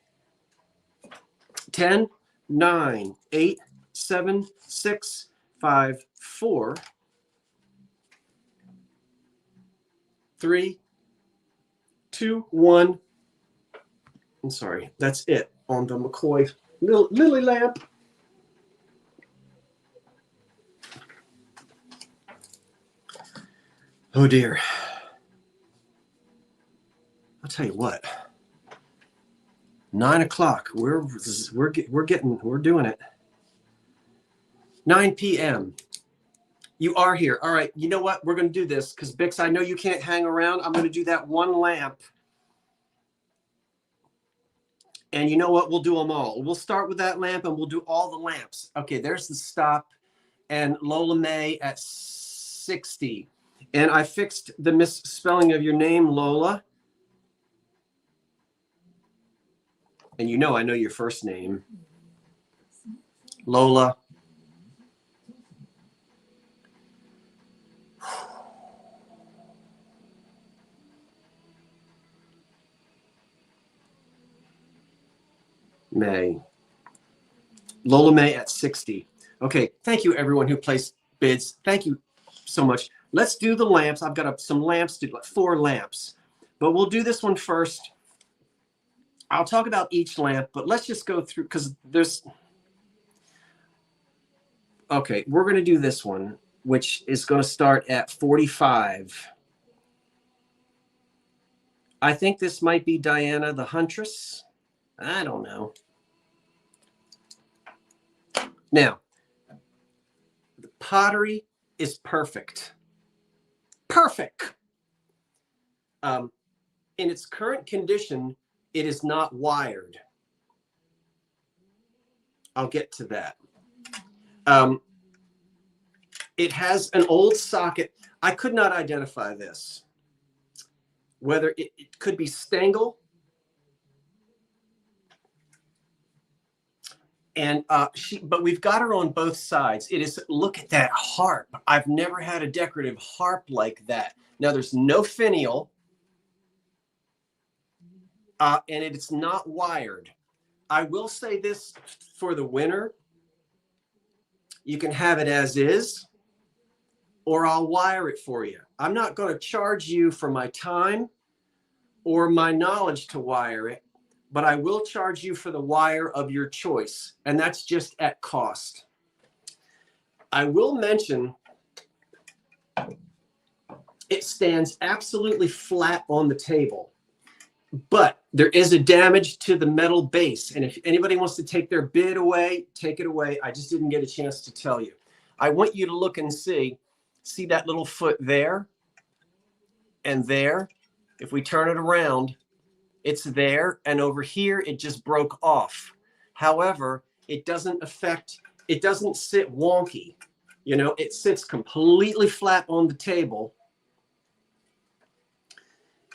[SPEAKER 1] 10, 9, 8, 7, 6, 5, 4, 3, 2, 1. I'm sorry, that's it on the McCoy lily lamp. Oh dear. I'll tell you what. 9 o'clock. We're doing it. 9 p.m. You are here. All right. You know what? We're going to do this because Bix, I know you can't hang around. I'm going to do that one lamp. And you know what? We'll do them all. We'll start with that lamp and we'll do all the lamps. Okay. There's the stop. And Lola May at 60. And I fixed the misspelling of your name, Lola. And you know I know your first name. Lola. May. Lola May at 60. Okay, thank you everyone who placed bids. Thank you so much. Let's do the lamps. I've got some lamps to do, like 4 lamps. But we'll do this one first. I'll talk about each lamp, but let's just go through because there's. Okay, we're going to do this one, which is going to start at 45. I think this might be Diana the Huntress. I don't know. Now, the pottery is perfect. Perfect. In its current condition, it is not wired. I'll get to that. It has an old socket. I could not identify this. Whether it could be Stangle. And but we've got her on both sides. It is, look at that harp. I've never had a decorative harp like that. Now there's no finial. And it's not wired. I will say this for the winner. You can have it as is, or I'll wire it for you. I'm not going to charge you for my time or my knowledge to wire it, but I will charge you for the wire of your choice, and that's just at cost. I will mention it stands absolutely flat on the table. But there is a damage to the metal base. And if anybody wants to take their bid away, take it away. I just didn't get a chance to tell you. I want you to look and see that little foot there and there. If we turn it around, it's there. And over here, it just broke off. However, it doesn't sit wonky. You know, it sits completely flat on the table.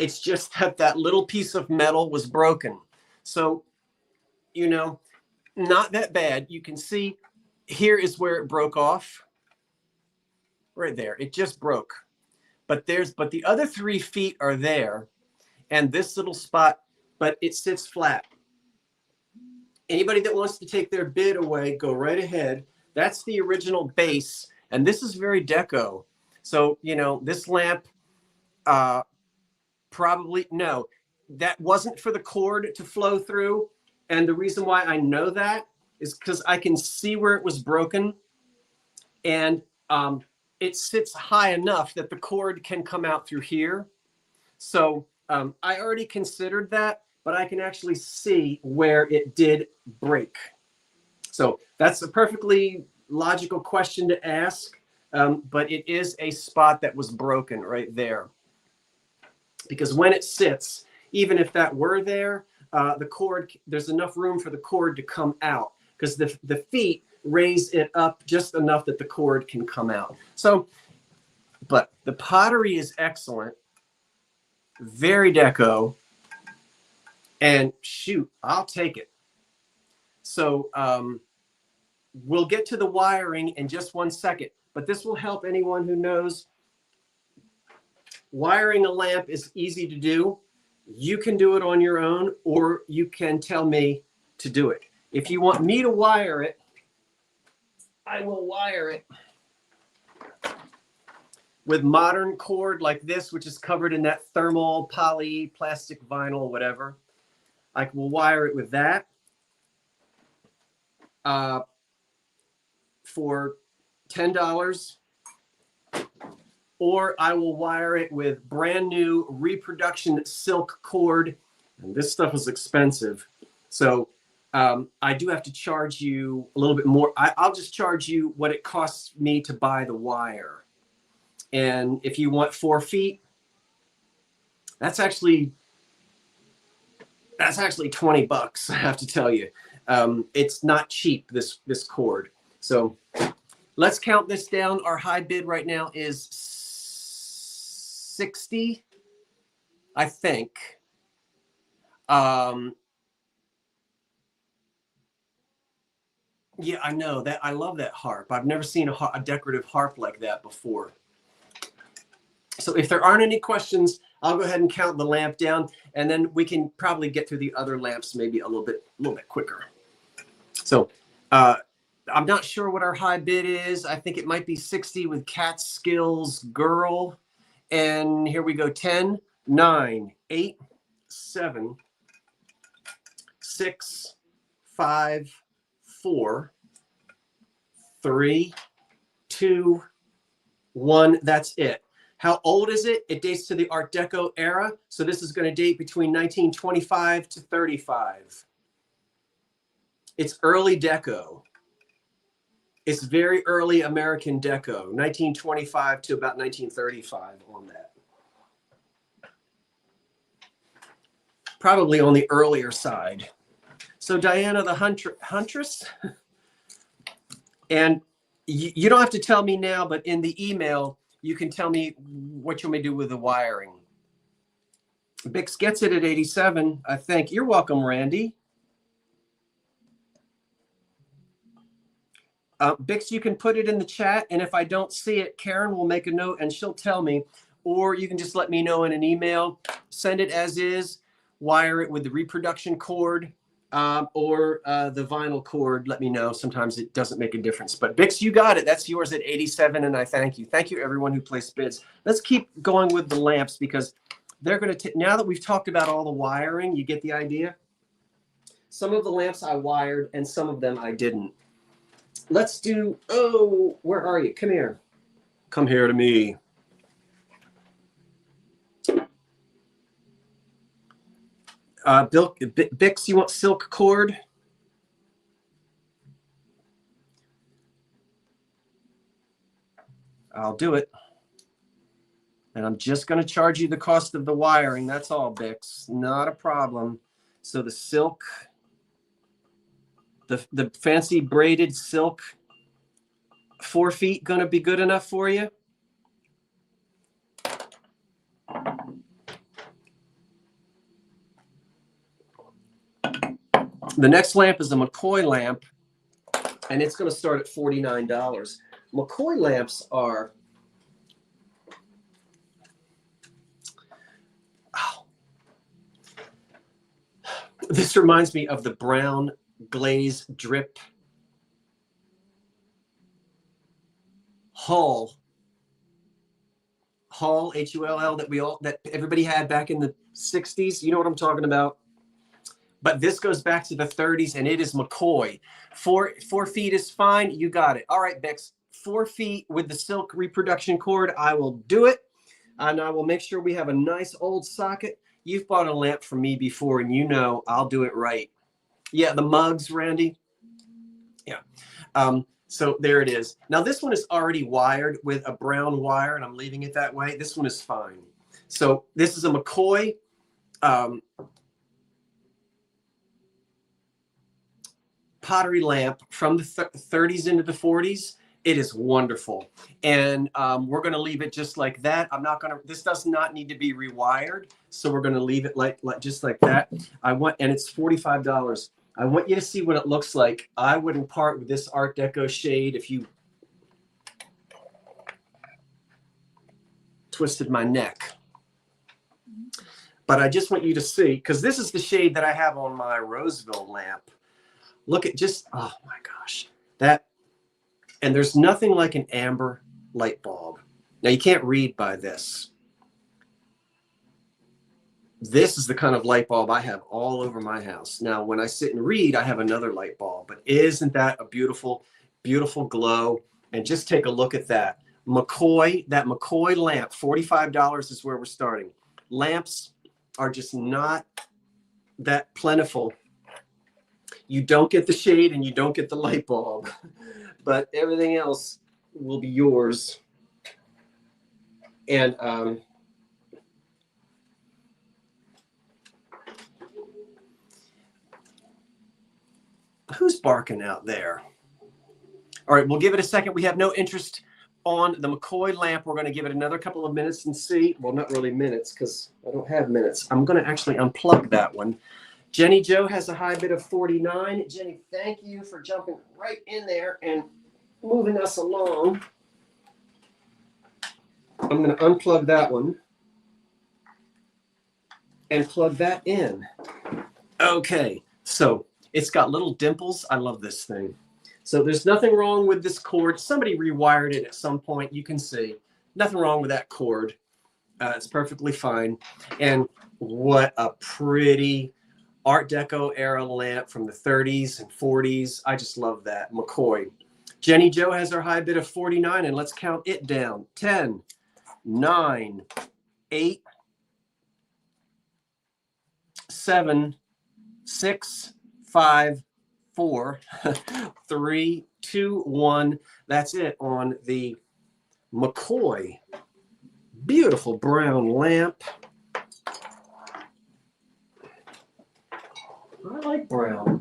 [SPEAKER 1] It's just that little piece of metal was broken. So, you know, not that bad. You can see here is where it broke off. Right there. It just broke. But the other 3 feet are there. And this little spot, but it sits flat. Anybody that wants to take their bid away, go right ahead. That's the original base. And this is very deco. So, you know, this lamp, probably, no, that wasn't for the cord to flow through. And the reason why I know that is because I can see where it was broken. And it sits high enough that the cord can come out through here. So I already considered that, but I can actually see where it did break. So that's a perfectly logical question to ask, but it is a spot that was broken right there. Because when it sits, even if that were there, the cord, there's enough room for the cord to come out, because the feet raise it up just enough that the cord can come out. So, but the pottery is excellent, very deco, and shoot, I'll take it. So we'll get to the wiring in just 1 second, but this will help anyone who knows wiring a lamp is easy to do. You can do it on your own, or you can tell me to do it. If you want me to wire it, I will wire it with modern cord like this, which is covered in that thermal, poly, plastic, vinyl, whatever. I will wire it with that for $10. Or I will wire it with brand new reproduction silk cord. And this stuff is expensive. So I do have to charge you a little bit more. I'll just charge you what it costs me to buy the wire. And if you want 4 feet, that's actually $20, I have to tell you. It's not cheap, this cord. So let's count this down. Our high bid right now is 60, I think. Yeah, I know that. I love that harp. I've never seen a decorative harp like that before. So if there aren't any questions, I'll go ahead and count the lamp down, and then we can probably get through the other lamps maybe a little bit quicker. So I'm not sure what our high bid is. I think it might be 60 with Catskills Girl. And here we go. 10, 9, 8, 7, 6, 5, 4, 3, 2, 1. That's it. How old is it? It dates to the Art Deco era. So this is going to date between 1925 to 35. It's early deco. It's very early American deco, 1925 to about 1935 on that. Probably on the earlier side. So Diana the Huntress, and you don't have to tell me now, but in the email, you can tell me what you may do with the wiring. Bix gets it at 87, I think. You're welcome, Randy. Bix, you can put it in the chat, and if I don't see it, Karen will make a note and she'll tell me, or you can just let me know in an email. Send it as is, wire it with the reproduction cord, or the vinyl cord. Let me know. Sometimes it doesn't make a difference. But Bix, you got it. That's yours at 87, and I thank you. Thank you, everyone who placed bids. Let's keep going with the lamps, because they're going to, now that we've talked about all the wiring, you get the idea. Some of the lamps I wired, and some of them I didn't. Let's do, oh, where are you? Come here. Come here to me. Bix, you want silk cord? I'll do it. And I'm just going to charge you the cost of the wiring. That's all, Bix. Not a problem. So the silk, the fancy braided silk, 4 feet going to be good enough for you? The next lamp is a McCoy lamp, and it's going to start at $49. McCoy lamps are, oh, this reminds me of the brown glaze drip Hull, Hull, that everybody had back in the 60s. You know what I'm talking about? But this goes back to the 30s, and it is McCoy. 4 feet is fine. You got it. All right, Bix. 4 feet with the silk reproduction cord, I will do it. And I will make sure we have a nice old socket. You've bought a lamp from me before, and you know I'll do it right. Yeah, the mugs, Randy. Yeah. So there it is. Now this one is already wired with a brown wire, and I'm leaving it that way. This one is fine. So this is a McCoy pottery lamp from the 30s into the 40s. It is wonderful. And we're going to leave it just like that. This does not need to be rewired. So we're going to leave it like just like that. And it's $45. I want you to see what it looks like. I wouldn't part with this Art Deco shade if you twisted my neck. But I just want you to see, because this is the shade that I have on my Roseville lamp. Look at oh my gosh, that. And there's nothing like an amber light bulb. Now you can't read by this. This is the kind of light bulb I have all over my house. Now, when I sit and read, I have another light bulb, but isn't that a beautiful, beautiful glow? And just take a look at that. That McCoy lamp, $45 is where we're starting. Lamps are just not that plentiful. You don't get the shade and you don't get the light bulb, but everything else will be yours. And who's barking out there? All right, we'll give it a second. We have no interest on the McCoy lamp. We're going to give it another couple of minutes and see. Well, not really minutes, because I don't have minutes. I'm going to actually unplug that one. Jenny Jo has a high bid of 49. Jenny, thank you for jumping right in there and moving us along. I'm going to unplug that one and plug that in. Okay, so it's got little dimples. I love this thing. So there's nothing wrong with this cord. Somebody rewired it at some point. You can see nothing wrong with that cord. It's perfectly fine. And what a pretty Art Deco era lamp from the 30s and 40s. I just love that. McCoy. Jenny Jo has her high bid of 49, and let's count it down. 10, 9, 8, 7, 6, 5, 4, 3, 2, 1. That's it on the McCoy. Beautiful brown lamp. I like brown.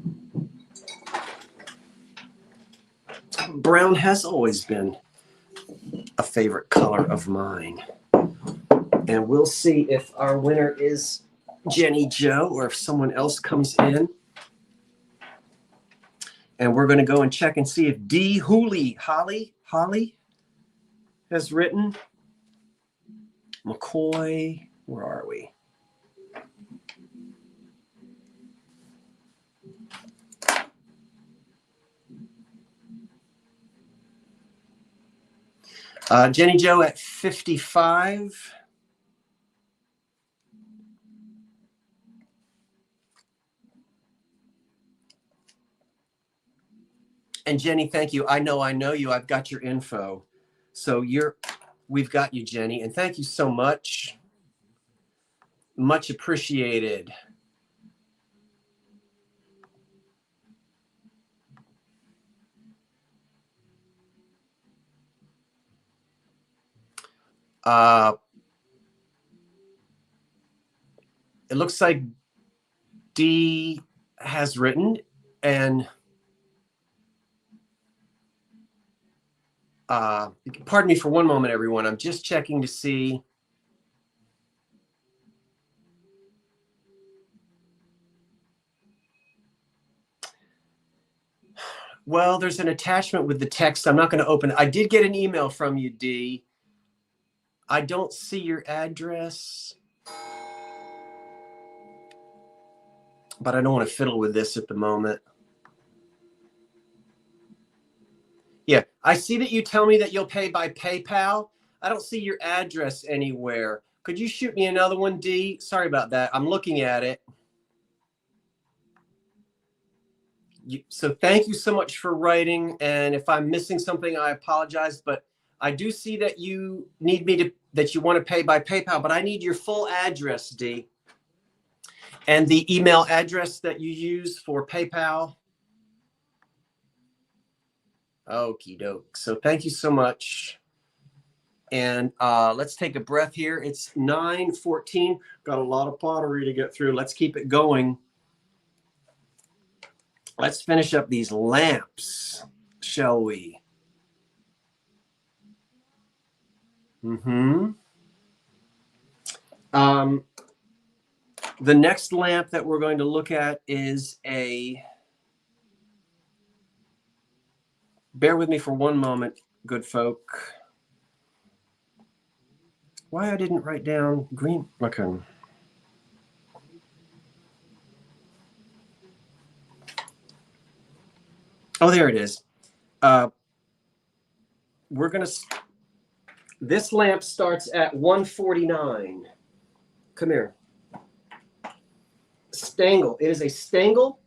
[SPEAKER 1] Brown has always been a favorite color of mine. And we'll see if our winner is Jenny Jo or if someone else comes in. And we're going to go and check and see if D. Holly has written. McCoy, where are we? Jenny Jo at 55. And Jenny, thank you. I know you. I've got your info. So we've got you, Jenny. And thank you so much. Much appreciated. It looks like D has written, and pardon me for one moment, everyone. I'm just checking to see. Well, there's an attachment with the text. I'm not going to open it. I did get an email from you, D. I don't see your address, but I don't want to fiddle with this at the moment. Yeah, I see that you tell me that you'll pay by PayPal. I don't see your address anywhere. Could you shoot me another one, D? Sorry about that. I'm looking at it. So thank you so much for writing. And if I'm missing something, I apologize. But I do see that you need me to, that you want to pay by PayPal, but I need your full address, D. And the email address that you use for PayPal. Okie doke. So thank you so much. And let's take a breath here. It's 9:14. Got a lot of pottery to get through. Let's keep it going. Let's finish up these lamps, shall we? Mm-hmm. The next lamp that we're going to look at is a, bear with me for one moment, good folk. Why I didn't write down green, okay. Oh, there it is. We're gonna, this lamp starts at $149. Come here. Stangle. It is a Stangle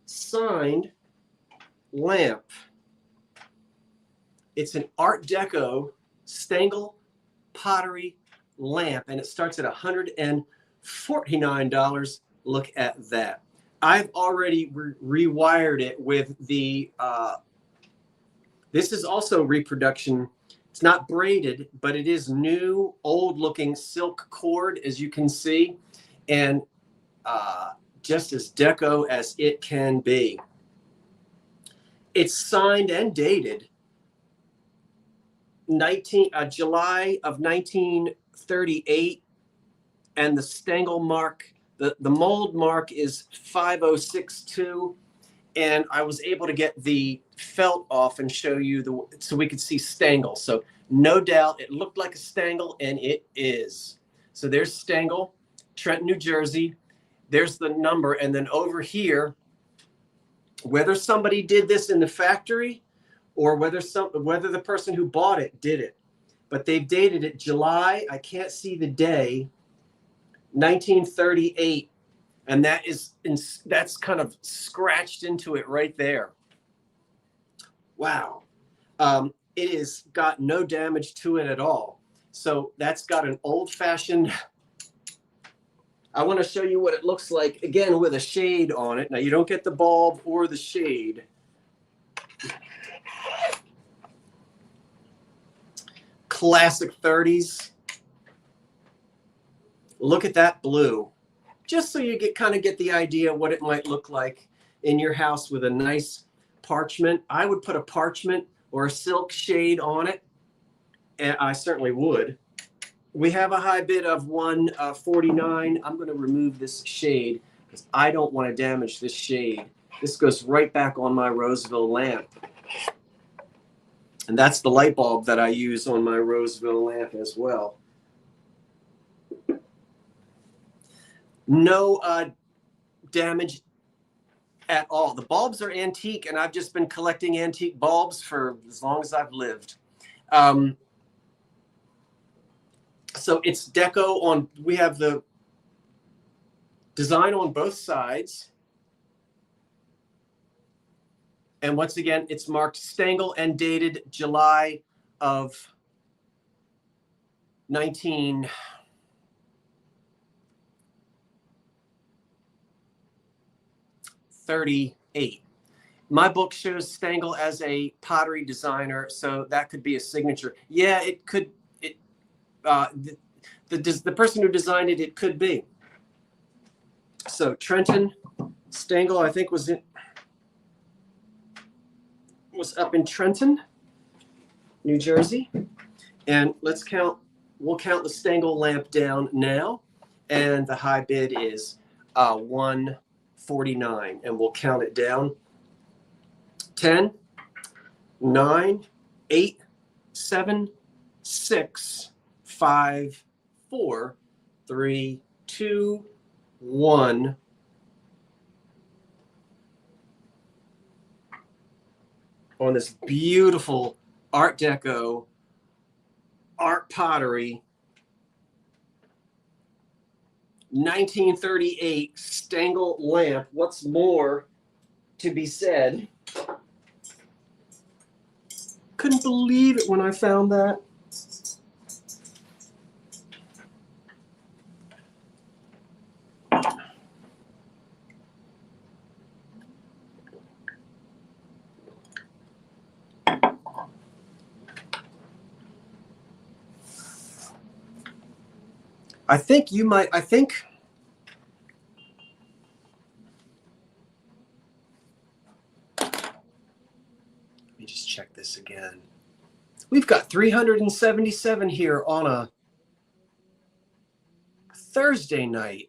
[SPEAKER 1] signed lamp. It's an Art Deco Stangle pottery lamp, and it starts at $149. Look at that. I've already rewired it with the, this is also reproduction. It's not braided, but it is new, old looking silk cord, as you can see. And just as deco as it can be. It's signed and dated July of 1938, and the Stangle mark, the mold mark is 5062, and I was able to get the felt off and show you so we could see Stangle. So no doubt it looked like a Stangle, and it is. So there's Stangle, Trenton, New Jersey. There's the number, and then over here, whether somebody did this in the factory or whether the person who bought it did it, but they've dated it July, I can't see the day, 1938, and that's kind of scratched into it right there. Wow. It has got no damage to it at all. So that's got an old-fashioned, I want to show you what it looks like, again, with a shade on it. Now, you don't get the bulb or the shade. Classic 30s. Look at that blue. Just so you kind of get the idea what it might look like in your house with a nice parchment. I would put a parchment or a silk shade on it, and I certainly would. We have a high bid of $149. I'm going to remove this shade because I don't want to damage this shade. This goes right back on my Roseville lamp. And that's the light bulb that I use on my Roseville lamp as well. No damage at all. The bulbs are antique, and I've just been collecting antique bulbs for as long as I've lived. So it's deco on, we have the design on both sides. And once again, it's marked Stangle and dated July of 1938. My book shows Stangle as a pottery designer, so that could be a signature. Yeah, it could. The person who designed it, it could be. So Trenton, Stangle, I think was up in Trenton, New Jersey. And we'll count the Stangle lamp down now. And the high bid is $149. And we'll count it down. 10, 9, 8, 7, 6, 5, 4, 3, 2, 1. On this beautiful Art Deco, art pottery, 1938 Stangle lamp. What's more, to be said. Couldn't believe it when I found that. I think you might, let me just check this again. We've got 377 here on a Thursday night.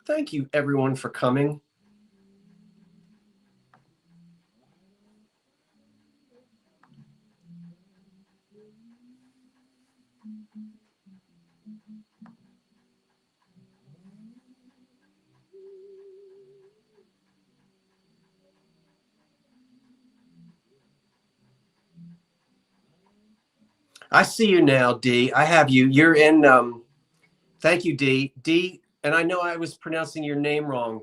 [SPEAKER 1] Thank you everyone for coming. I see you now, D. I have you. You're in, thank you, D. D, and I know I was pronouncing your name wrong,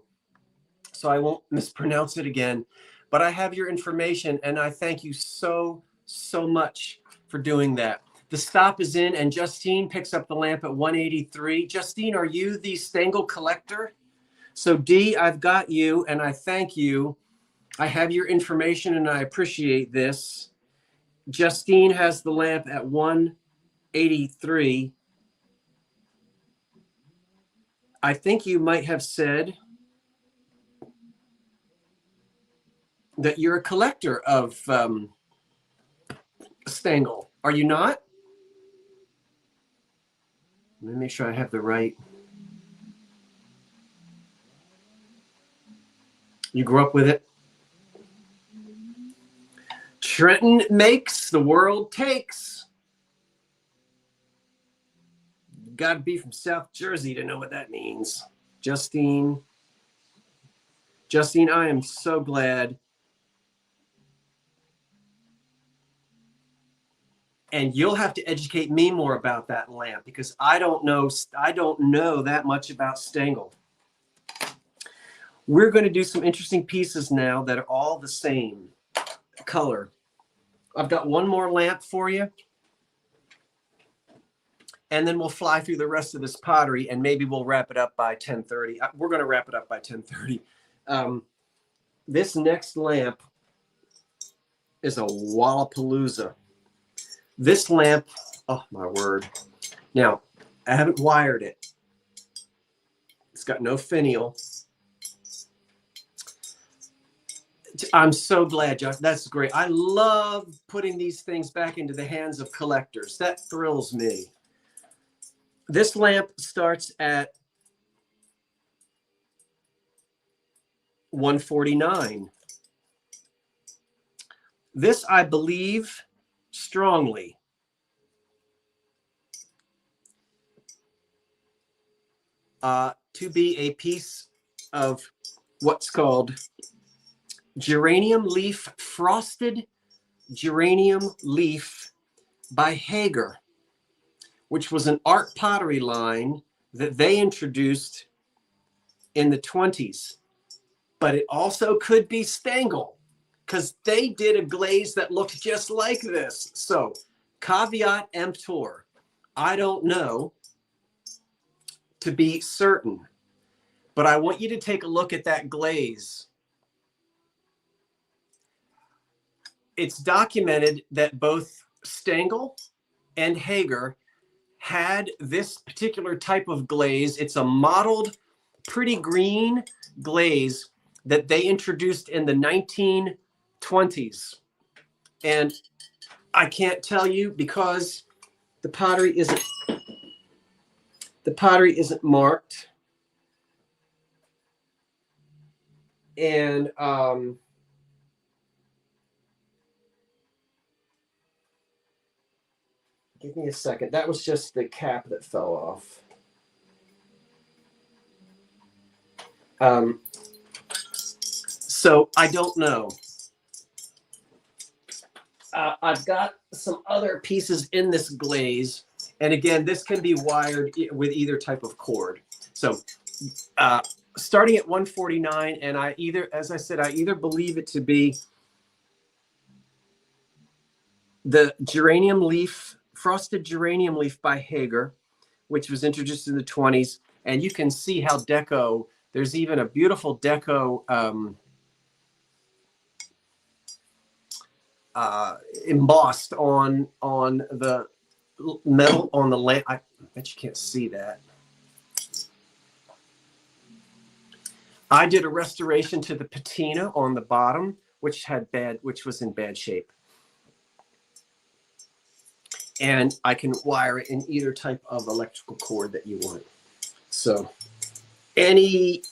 [SPEAKER 1] so I won't mispronounce it again, but I have your information, and I thank you so, so much for doing that. The stop is in, and Justine picks up the lamp at 183. Justine, are you the Stangle collector? So D, I've got you, and I thank you. I have your information, and I appreciate this. Justine has the lamp at 183. I think you might have said that you're a collector of Stangle. Are you not? Let me make sure I have the right. You grew up with it? Trenton makes, the world takes. You got to be from South Jersey to know what that means. Justine, I am so glad. And you'll have to educate me more about that lamp because I don't know that much about Stangle. We're going to do some interesting pieces now that are all the same color. I've got one more lamp for you. And then we'll fly through the rest of this pottery and maybe we'll wrap it up by 10:30. We're going to wrap it up by 10:30. This next lamp is a Wallapalooza. This lamp, oh my word. Now, I haven't wired it. It's got no finial. I'm so glad, Josh. That's great. I love putting these things back into the hands of collectors. That thrills me. This lamp starts at $149. This, I believe strongly, to be a piece of what's called geranium leaf, frosted geranium leaf by Hagar, which was an art pottery line that they introduced in the 20s. But it also could be Stangle because they did a glaze that looked just like this. So caveat emptor, I don't know to be certain, but I want you to take a look at that glaze. It's documented that both Stangle and Hagar had this particular type of glaze. It's a mottled, pretty green glaze that they introduced in the 1920s. And I can't tell you because the pottery isn't marked. And give me a second. That was just the cap that fell off. So I don't know. I've got some other pieces in this glaze. And again, this can be wired with either type of cord. So starting at 149, and I either, as I said, I either believe it to be the geranium leaf, frosted geranium leaf by Hagar, which was introduced in the 20s. And you can see how deco, there's even a beautiful deco embossed on the metal on the lamp. I bet you can't see that. I did a restoration to the patina on the bottom, which was in bad shape. And I can wire it in either type of electrical cord that you want. So any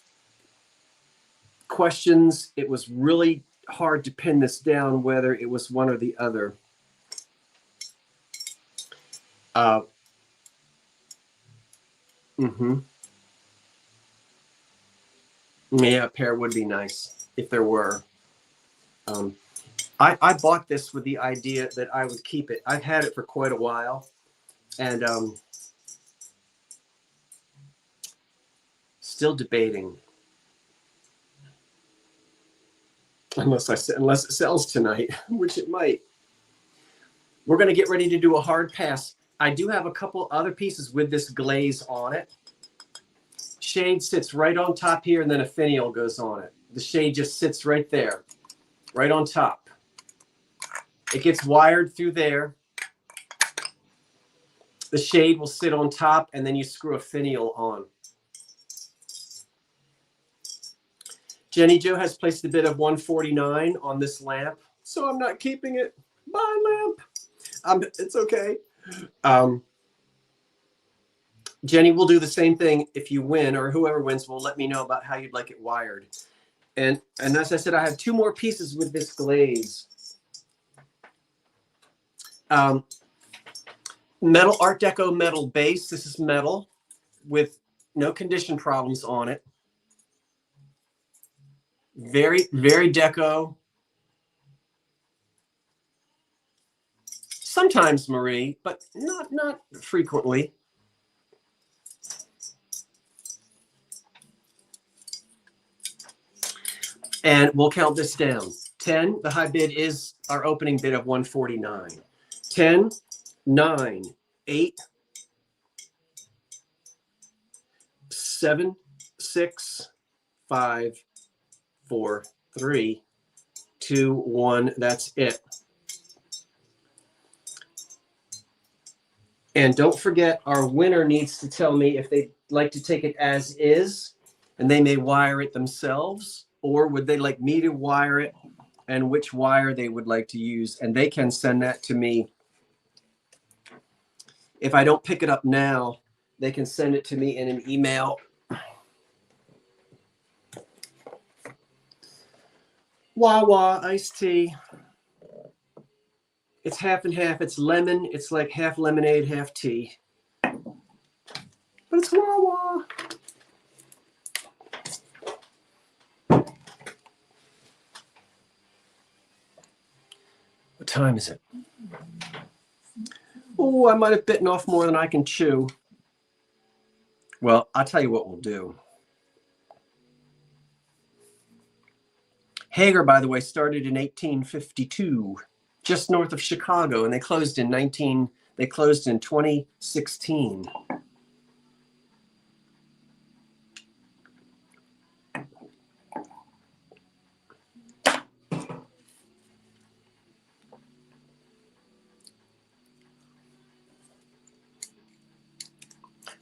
[SPEAKER 1] questions? It was really hard to pin this down, whether it was one or the other. Yeah, a pair would be nice if there were. I bought this with the idea that I would keep it. I've had it for quite a while, and still debating. Unless it sells tonight, which it might. We're going to get ready to do a hard pass. I do have a couple other pieces with this glaze on it. Shade sits right on top here, and then a finial goes on it. The shade just sits right there, right on top. It gets wired through there. The shade will sit on top, and then you screw a finial on. Jenny Jo has placed a bid of 149 on this lamp, so I'm not keeping it. Bye, lamp. It's okay. Jenny will do the same thing if you win, or whoever wins will let me know about how you'd like it wired. And as I said, I have two more pieces with this glaze. Metal Art Deco metal base. This is metal with no condition problems on it. Very, very deco. Sometimes Marie, but not frequently. And we'll count this down. 10, the high bid is our opening bid of 149. 10, 9, 8, 7, 6, 5, 4, 3, 2, 1. That's it. And don't forget, our winner needs to tell me if they'd like to take it as is, and they may wire it themselves, or would they like me to wire it, and which wire they would like to use. And they can send that to me. If I don't pick it up now, they can send it to me in an email. Wawa iced tea. It's half and half. It's lemon. It's like half lemonade, half tea. But it's Wawa. What time is it? Oh, I might have bitten off more than I can chew. Well, I'll tell you what we'll do. Hagar, by the way, started in 1852, just north of Chicago, and they closed in 2016.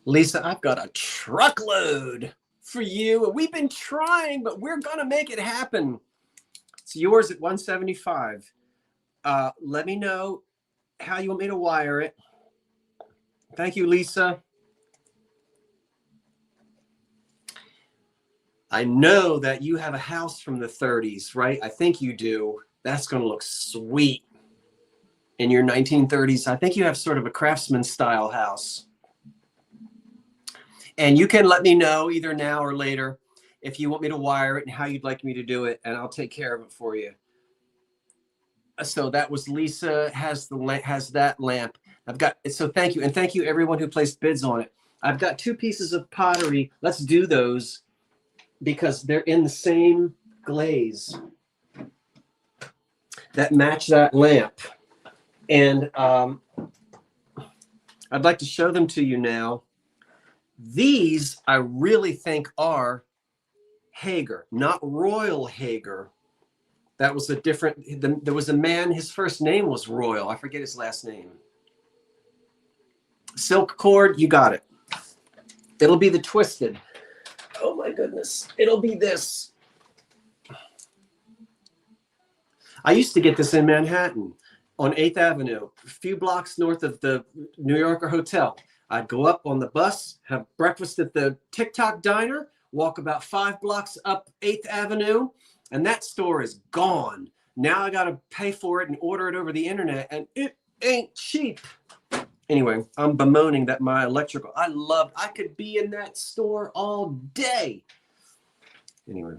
[SPEAKER 1] Lisa, I've got a truckload for you. We've been trying, but we're going to make it happen. It's yours at 175. Let me know how you want me to wire it. Thank you, Lisa. I know that you have a house from the 30s, right? I think you do. That's going to look sweet in your 1930s. I think you have sort of a craftsman style house. And you can let me know either now or later if you want me to wire it and how you'd like me to do it, and I'll take care of it for you. So that was Lisa has that lamp. So thank you. And thank you everyone who placed bids on it. I've got two pieces of pottery. Let's do those. because they're in the same glaze that match that lamp. And I'd like to show them to you now. These I really think are Hagar, not Royal Hagar. That was a different, there was a man, his first name was Royal. I forget his last name. Silk cord, you got it. It'll be the twisted. Oh my goodness. It'll be this. I used to get this in Manhattan on 8th Avenue, a few blocks north of the New Yorker Hotel. I'd go up on the bus, have breakfast at the TikTok Diner, walk about 5 blocks up 8th Avenue, and that store is gone. Now I got to pay for it and order it over the internet, and it ain't cheap. Anyway, I'm bemoaning that my electrical, I could be in that store all day. Anyway.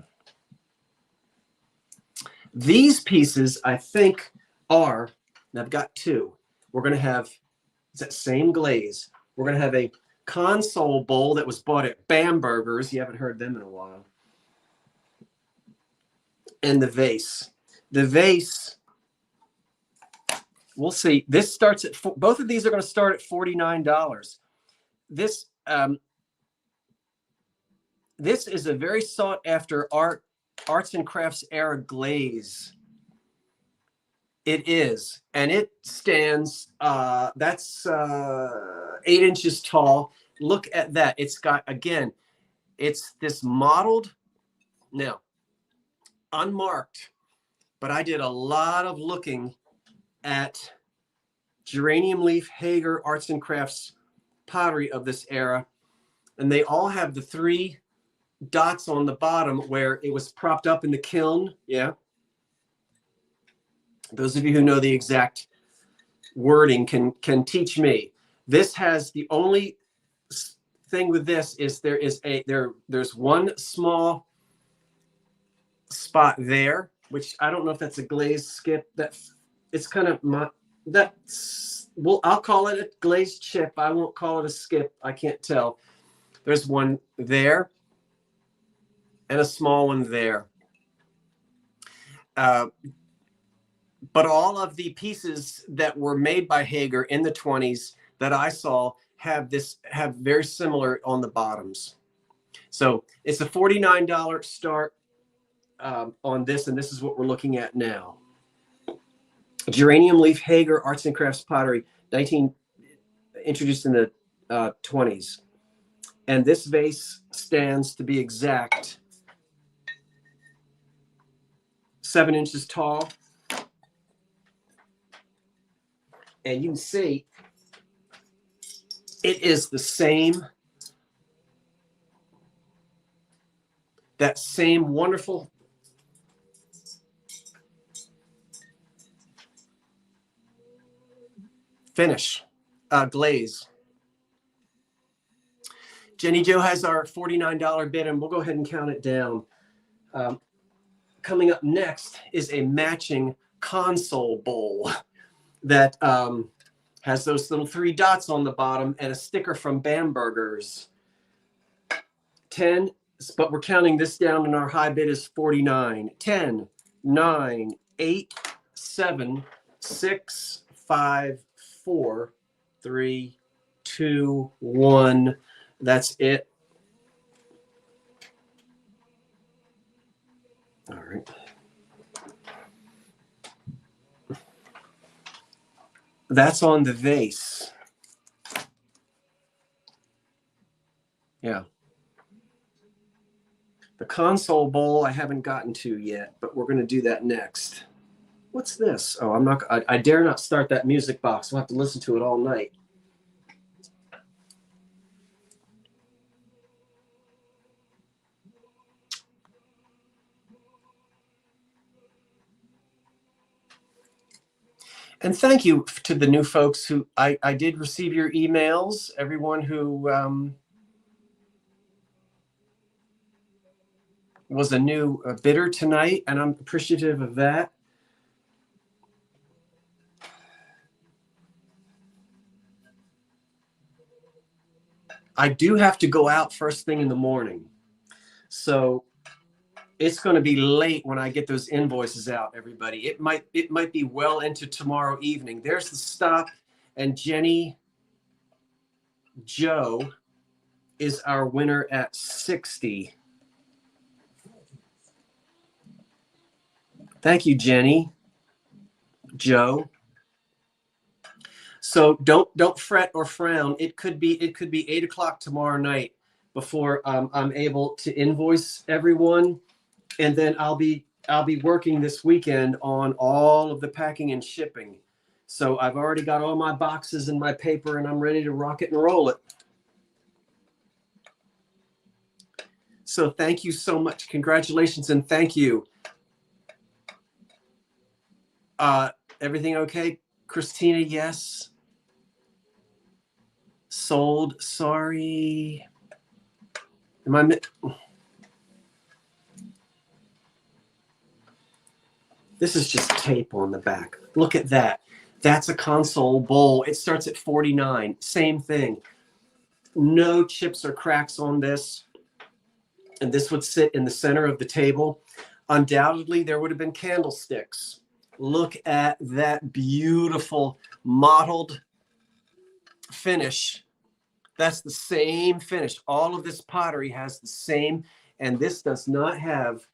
[SPEAKER 1] These pieces, I think, are, and I've got 2. We're going to have, it's that same glaze. We're going to have a console bowl that was bought at Bamberger's. You haven't heard them in a while. And the vase. The vase, we'll see. This starts at, both of these are going to start at $49. This is a very sought after arts and crafts era glaze. It is, and it stands, that's 8 inches tall. Look at that. It's got, again, it's this mottled, now, unmarked, but I did a lot of looking at geranium leaf Hagar arts and crafts pottery of this era, and they all have the 3 dots on the bottom where it was propped up in the kiln. Yeah. Those of you who know the exact wording can teach me. This has, the only thing with this is there's one small spot there, which I don't know if that's a glazed skip. That it's kind of I'll call it a glazed chip. I won't call it a skip. I can't tell. There's one there and a small one there. But all of the pieces that were made by Hagar in the 20s that I saw have very similar on the bottoms. So it's a $49 start on this, and this is what we're looking at now. Geranium leaf Hagar arts and crafts pottery, introduced in the 20s. And this vase stands, to be exact, 7 inches tall. And you can see it is the same, that same wonderful finish, glaze. Jenny Jo has our $49 bid, and we'll go ahead and count it down. Coming up next is a matching console bowl that has those little 3 dots on the bottom and a sticker from Bamberger's. 10, but we're counting this down, and our high bid is 49. 10, 9, 8, 7, 6, 5, 4, 3, 2, 1. That's it. All right. That's on the vase. Yeah. The console bowl I haven't gotten to yet, but we're going to do that next. What's this? Oh, I dare not start that music box. We'll have to listen to it all night. And thank you to the new folks who I did receive your emails, everyone who was a new bidder tonight, and I'm appreciative of that. I do have to go out first thing in the morning. So It's going to be late when I get those invoices out, everybody. It might be well into tomorrow evening. There's the stop, and Jenny Joe is our winner at 60. Thank you, Jenny Joe. So don't fret or frown. It could be 8 o'clock tomorrow night before I'm able to invoice everyone, and then I'll be working this weekend on all of the packing and shipping. So I've already got all my boxes and my paper, and I'm ready to rock it and roll it. So thank you so much. Congratulations and thank you. Everything okay? Christina, yes. Sold, sorry. Am I... This is just tape on the back. Look at that. That's a console bowl. It starts at 49. Same thing. No chips or cracks on this. And this would sit in the center of the table. Undoubtedly, there would have been candlesticks. Look at that beautiful mottled finish. That's the same finish. All of this pottery has the same, and this does not have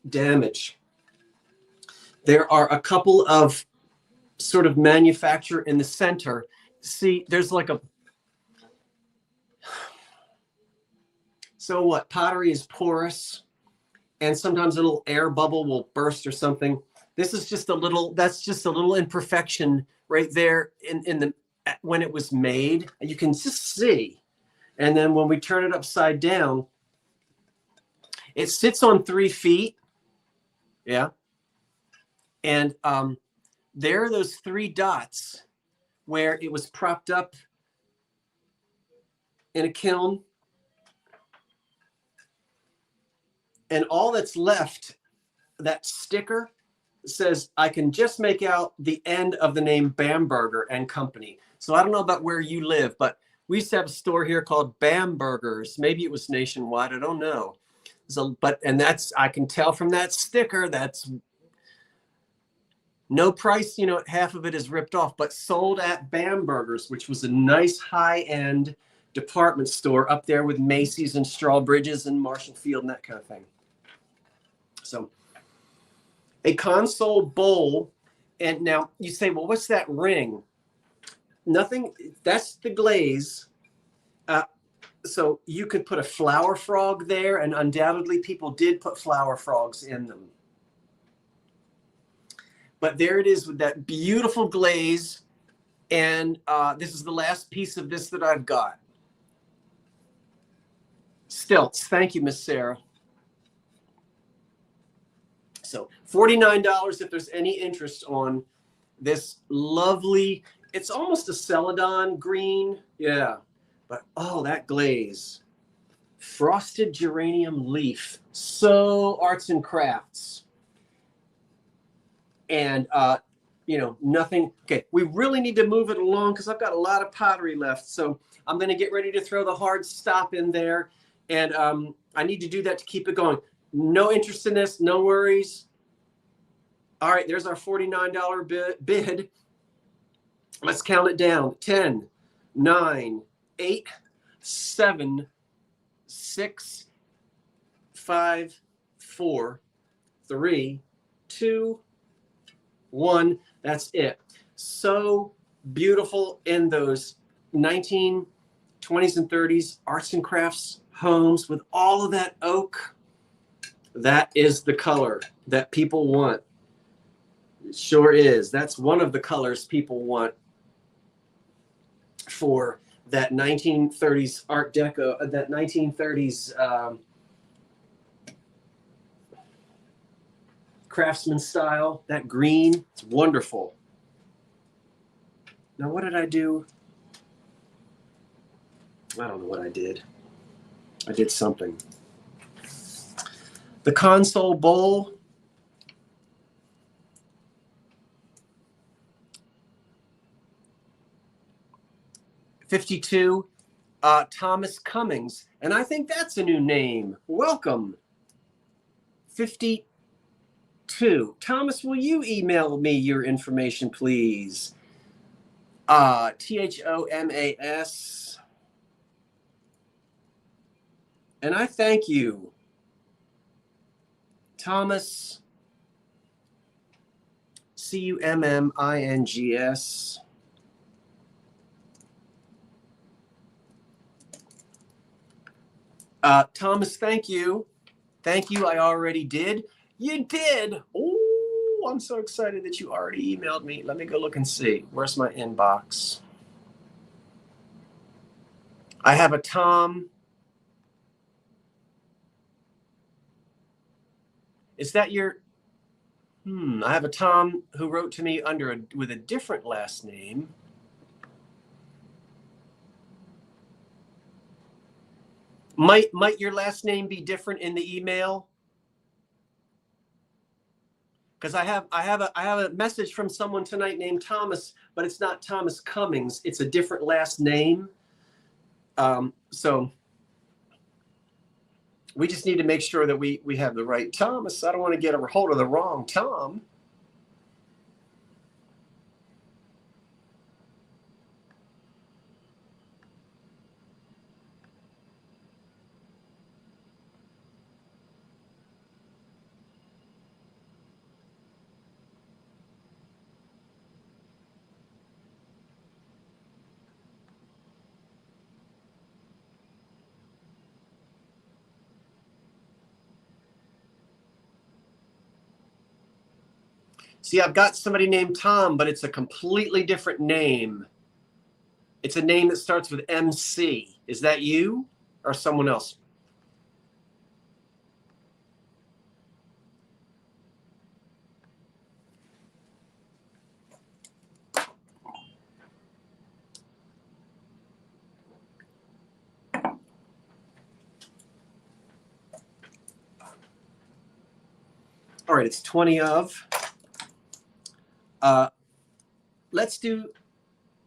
[SPEAKER 1] damage. There are a couple of sort of manufacture in the center. See, there's like a... So what? Pottery is porous, and sometimes a little air bubble will burst or something. This is just a little, that's just a little imperfection right there in the, when it was made. You can just see. And then when we turn it upside down, it sits on 3 feet. Yeah. And there are those 3 dots where it was propped up in a kiln. And all that's left, that sticker says, I can just make out the end of the name Bamberger and Company. So I don't know about where you live, but we used to have a store here called Bambergers. Maybe it was nationwide. I don't know. So, and that's, I can tell from that sticker, that's no price, you know, half of it is ripped off, but sold at Bambergers, which was a nice high-end department store up there with Macy's and Strawbridge's and Marshall Field and that kind of thing. So a console bowl. And now you say, well, what's that ring? Nothing. That's the glaze. So you could put a flower frog there, and undoubtedly people did put flower frogs in them. But there it is with that beautiful glaze. And this is the last piece of this that I've got. Stilts. Thank you, Miss Sarah. So $49 if there's any interest on this lovely, it's almost a celadon green. Yeah. But oh, that glaze. Frosted geranium leaf. So arts and crafts. And, you know, nothing. Okay, we really need to move it along because I've got a lot of pottery left. So I'm going to get ready to throw the hard stop in there. And I need to do that to keep it going. No interest in this. No worries. All right, there's our $49 bid. Let's count it down. 10, 9, 8, 7, 6, 5, 4, 3, 2, 1. That's it. So beautiful in those 1920s and 30s arts and crafts homes with all of that oak. That is the color that people want. It sure is. That's one of the colors people want for that 1930s Art Deco, that 1930s craftsman style, that green. It's wonderful. Now, what did I do? I don't know what I did. I did something. The console bowl. $52, Thomas Cummings. And I think that's a new name. Welcome. 52. Thomas, will you email me your information, please? THOMAS. And I thank you, Thomas, CUMMINGS. Thomas, thank you. Thank you. I already did. You did. Oh, I'm so excited that you already emailed me. Let me go look and see. Where's my inbox? I have a Tom. Is that your? I have a Tom who wrote to me with a different last name. Might your last name be different in the email? Because I have a message from someone tonight named Thomas, but it's not Thomas Cummings. It's a different last name. So we just need to make sure that we have the right Thomas. I don't want to get a hold of the wrong Tom. See, I've got somebody named Tom, but it's a completely different name. It's a name that starts with MC. Is that you or someone else? All right, it's 20 of. Let's do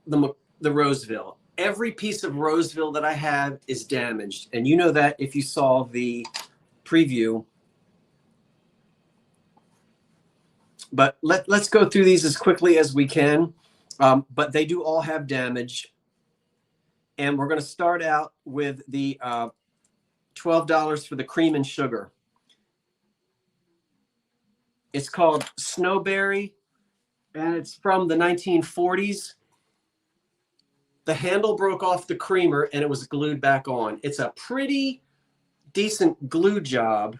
[SPEAKER 1] the Roseville. Every piece of Roseville that I have is damaged. And you know that if you saw the preview. But let's go through these as quickly as we can. But they do all have damage. And we're going to start out with the $12 for the cream and sugar. It's called Snowberry, and it's from the 1940s. The handle broke off the creamer, and it was glued back on. It's a pretty decent glue job.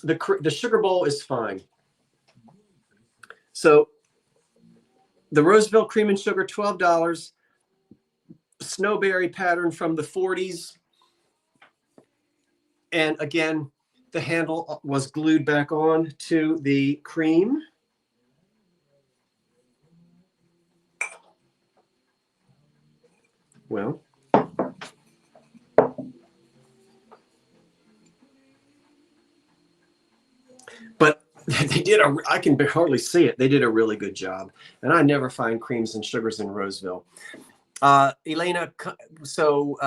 [SPEAKER 1] The sugar bowl is fine. So the Roseville cream and sugar, $12. Snowberry pattern from the 40s. And again, the handle was glued back on to the cream. Well, but they did I can hardly see it. They did a really good job. And I never find creams and sugars in Roseville. Elena, so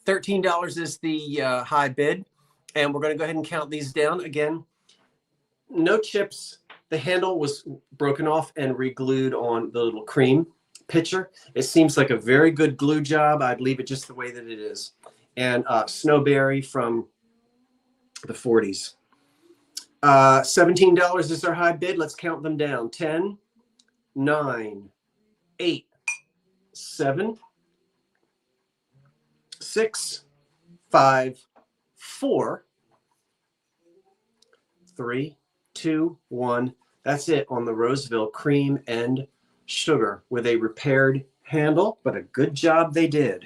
[SPEAKER 1] $13 is the high bid. And we're going to go ahead and count these down. Again, no chips. The handle was broken off and re-glued on the little cream pitcher. It seems like a very good glue job. I'd leave it just the way that it is. And Snowberry from the 40s. $17 is our high bid. Let's count them down. 10, 9, 8, 7, 6, 5, 4, 3, 2, 1. That's it on the Roseville cream and sugar with a repaired handle, but a good job they did.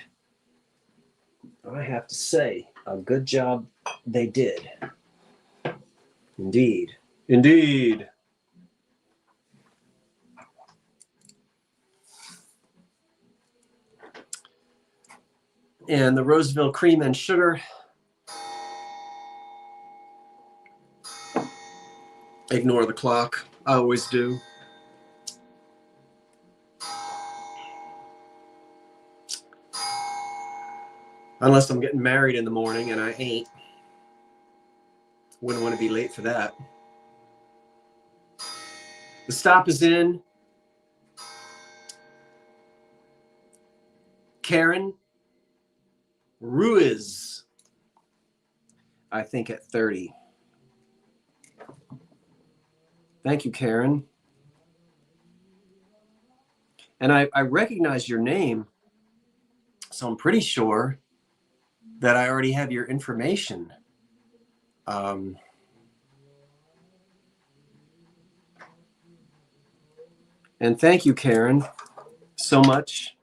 [SPEAKER 1] I have to say, a good job they did. Indeed. Indeed. And the Roseville cream and sugar. Ignore the clock. I always do. Unless I'm getting married in the morning, and I ain't. Wouldn't want to be late for that. The stop is in. Karen Ruiz, I think at 30. Thank you, Karen. And I recognize your name, so I'm pretty sure that I already have your information. And thank you, Karen, so much.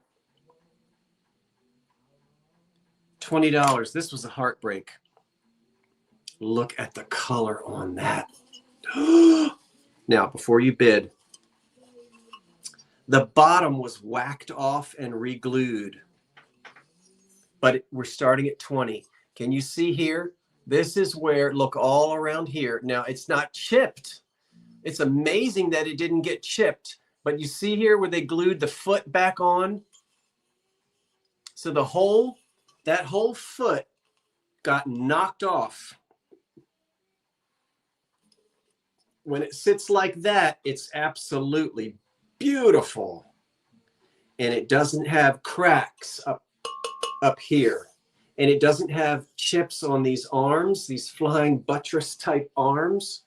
[SPEAKER 1] $20. This was a heartbreak. Look at the color on that. Now, before you bid, the bottom was whacked off and re-glued, but we're starting at 20. Can you see here? This is where, look all around here. Now, it's not chipped. It's amazing that it didn't get chipped, but you see here where they glued the foot back on? So that whole foot got knocked off. When it sits like that, it's absolutely beautiful. And it doesn't have cracks up here. And it doesn't have chips on these arms, these flying buttress type arms.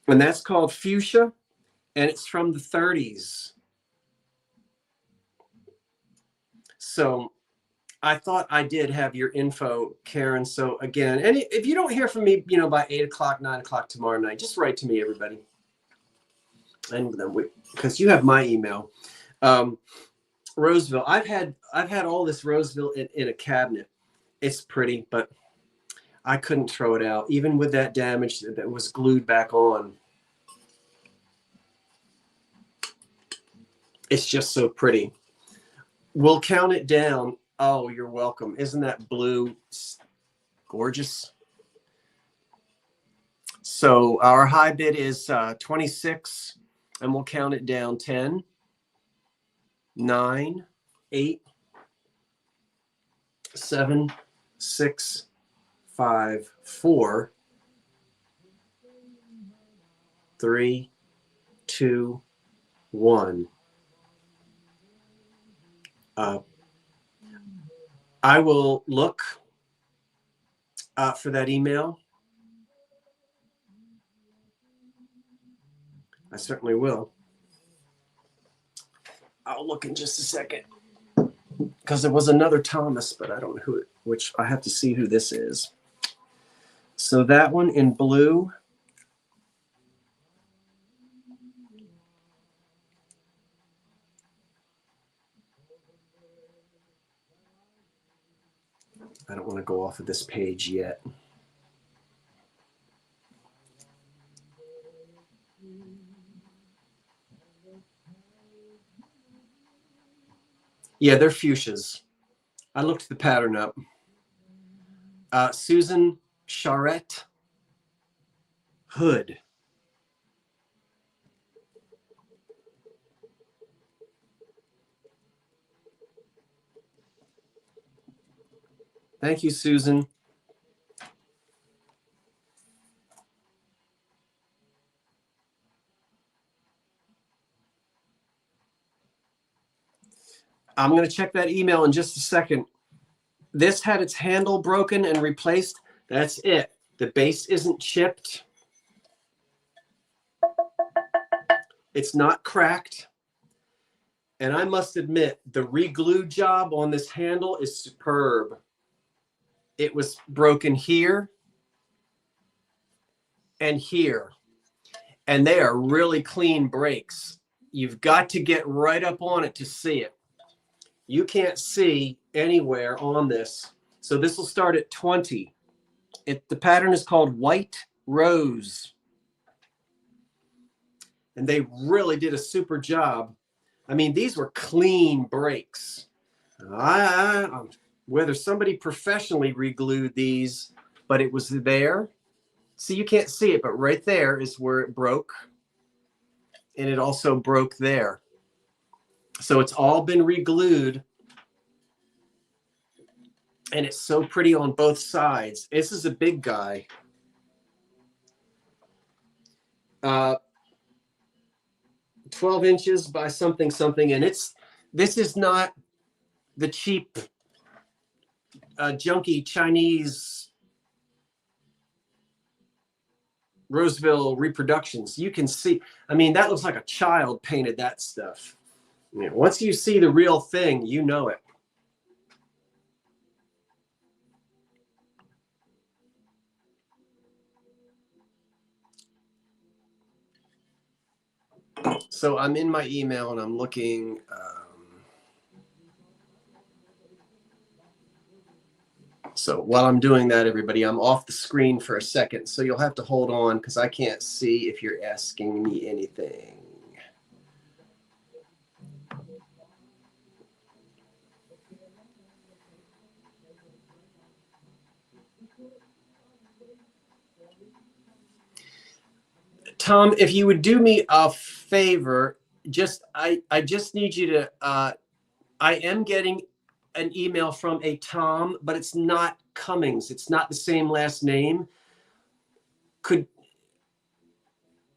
[SPEAKER 1] And that's called fuchsia. And it's from the 30s. So I thought I did have your info, Karen. So again, and if you don't hear from me, by 8 o'clock, 9 o'clock tomorrow night, just write to me, everybody. And then because you have my email. Roseville, I've had all this Roseville in a cabinet. It's pretty, but I couldn't throw it out, even with that damage that was glued back on. It's just so pretty. We'll count it down. Oh, you're welcome. Isn't that blue gorgeous? So our high bid is 26, and we'll count it down. 10, 9, 8, 7, 6, 5, 4, 3, 2, 1. I will look for that email. I certainly will. I'll look in just a second because there was another Thomas, but I don't know who which I have to see who this is. So that one in blue. I don't want to go off of this page yet. Yeah, they're fuchsias. I looked the pattern up. Susan Charette Hood. Thank you, Susan. I'm going to check that email in just a second. This had its handle broken and replaced. That's it. The base isn't chipped. It's not cracked. And I must admit, the re-glue job on this handle is superb. It was broken here and here. And they are really clean breaks. You've got to get right up on it to see it. You can't see anywhere on this. So this will start at 20. The pattern is called White Rose. And they really did a super job. I mean, these were clean breaks. Whether somebody professionally re-glued these, but it was there. See, you can't see it, but right there is where it broke. And it also broke there. So it's all been re-glued. And it's so pretty on both sides. This is a big guy. 12 inches by something. And this is not the cheap junky Chinese Roseville reproductions. You can see, I mean, that looks like a child painted that stuff. I mean, once you see the real thing, you know it. So I'm in my email and I'm looking. So while I'm doing that, everybody, I'm off the screen for a second. So you'll have to hold on because I can't see if you're asking me anything. Tom, if you would do me a favor, I just need you to, I am getting an email from a Tom, but it's not Cummings. It's not the same last name.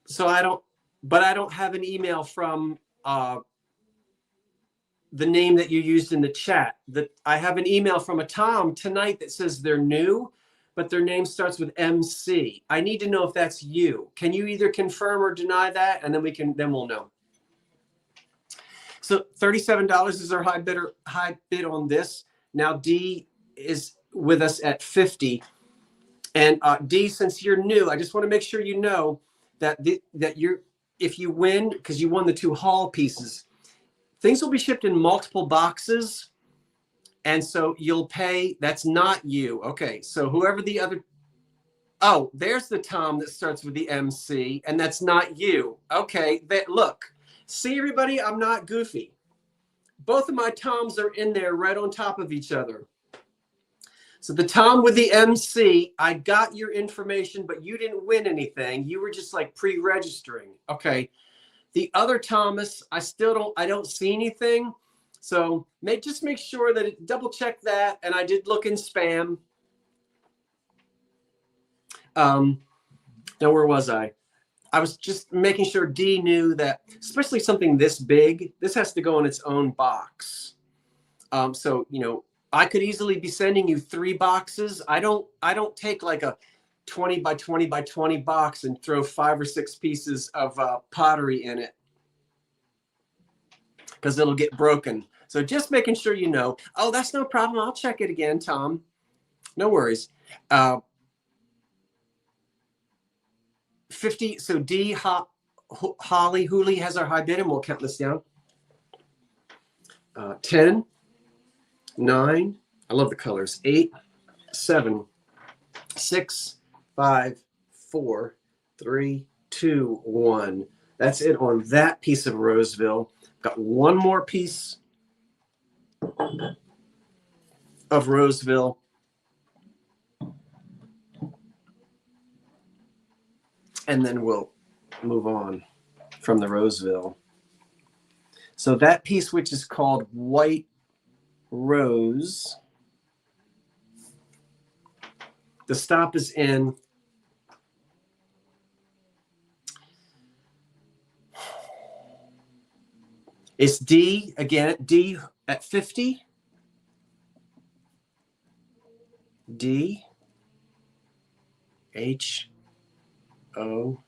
[SPEAKER 1] So I don't have an email from the name that you used in the chat. That I have an email from a Tom tonight that says they're new, but their name starts with MC. I need to know if that's you. Can you either confirm or deny that? And then we'll know. So $37 is our high bid on this. Now D is with us at 50. And D, since you're new, I just want to make sure you know that if you win, because you won the 2 haul pieces, things will be shipped in multiple boxes. And so you'll pay, that's not you. Okay, so whoever the other, oh, there's the Tom that starts with the MC, and that's not you. Okay, look, see everybody, I'm not goofy. Both of my Toms are in there right on top of each other. So the Tom with the MC, I got your information, but you didn't win anything. You were just like pre-registering. Okay. The other Thomas, I don't see anything. So just make sure that double check that. And I did look in spam. Now where was I? I was just making sure D knew that, especially something this big, this has to go in its own box. So, you know, I could easily be sending you 3 boxes. I don't take like a 20 by 20 by 20 box and throw 5 or 6 pieces of pottery in it because it'll get broken. So just making sure you know. Oh, that's no problem. I'll check it again, Tom. No worries. 50. So D, Holly Hooley has our high bid, and we'll count this down. 10, 9. I love the colors. 8, 7, 6, 5, 4, 3, 2, 1. That's it on that piece of Roseville. Got one more piece of Roseville. And then we'll move on from the Roseville. So that piece, which is called White Rose, the stop is in it's D again, D at 50. D H O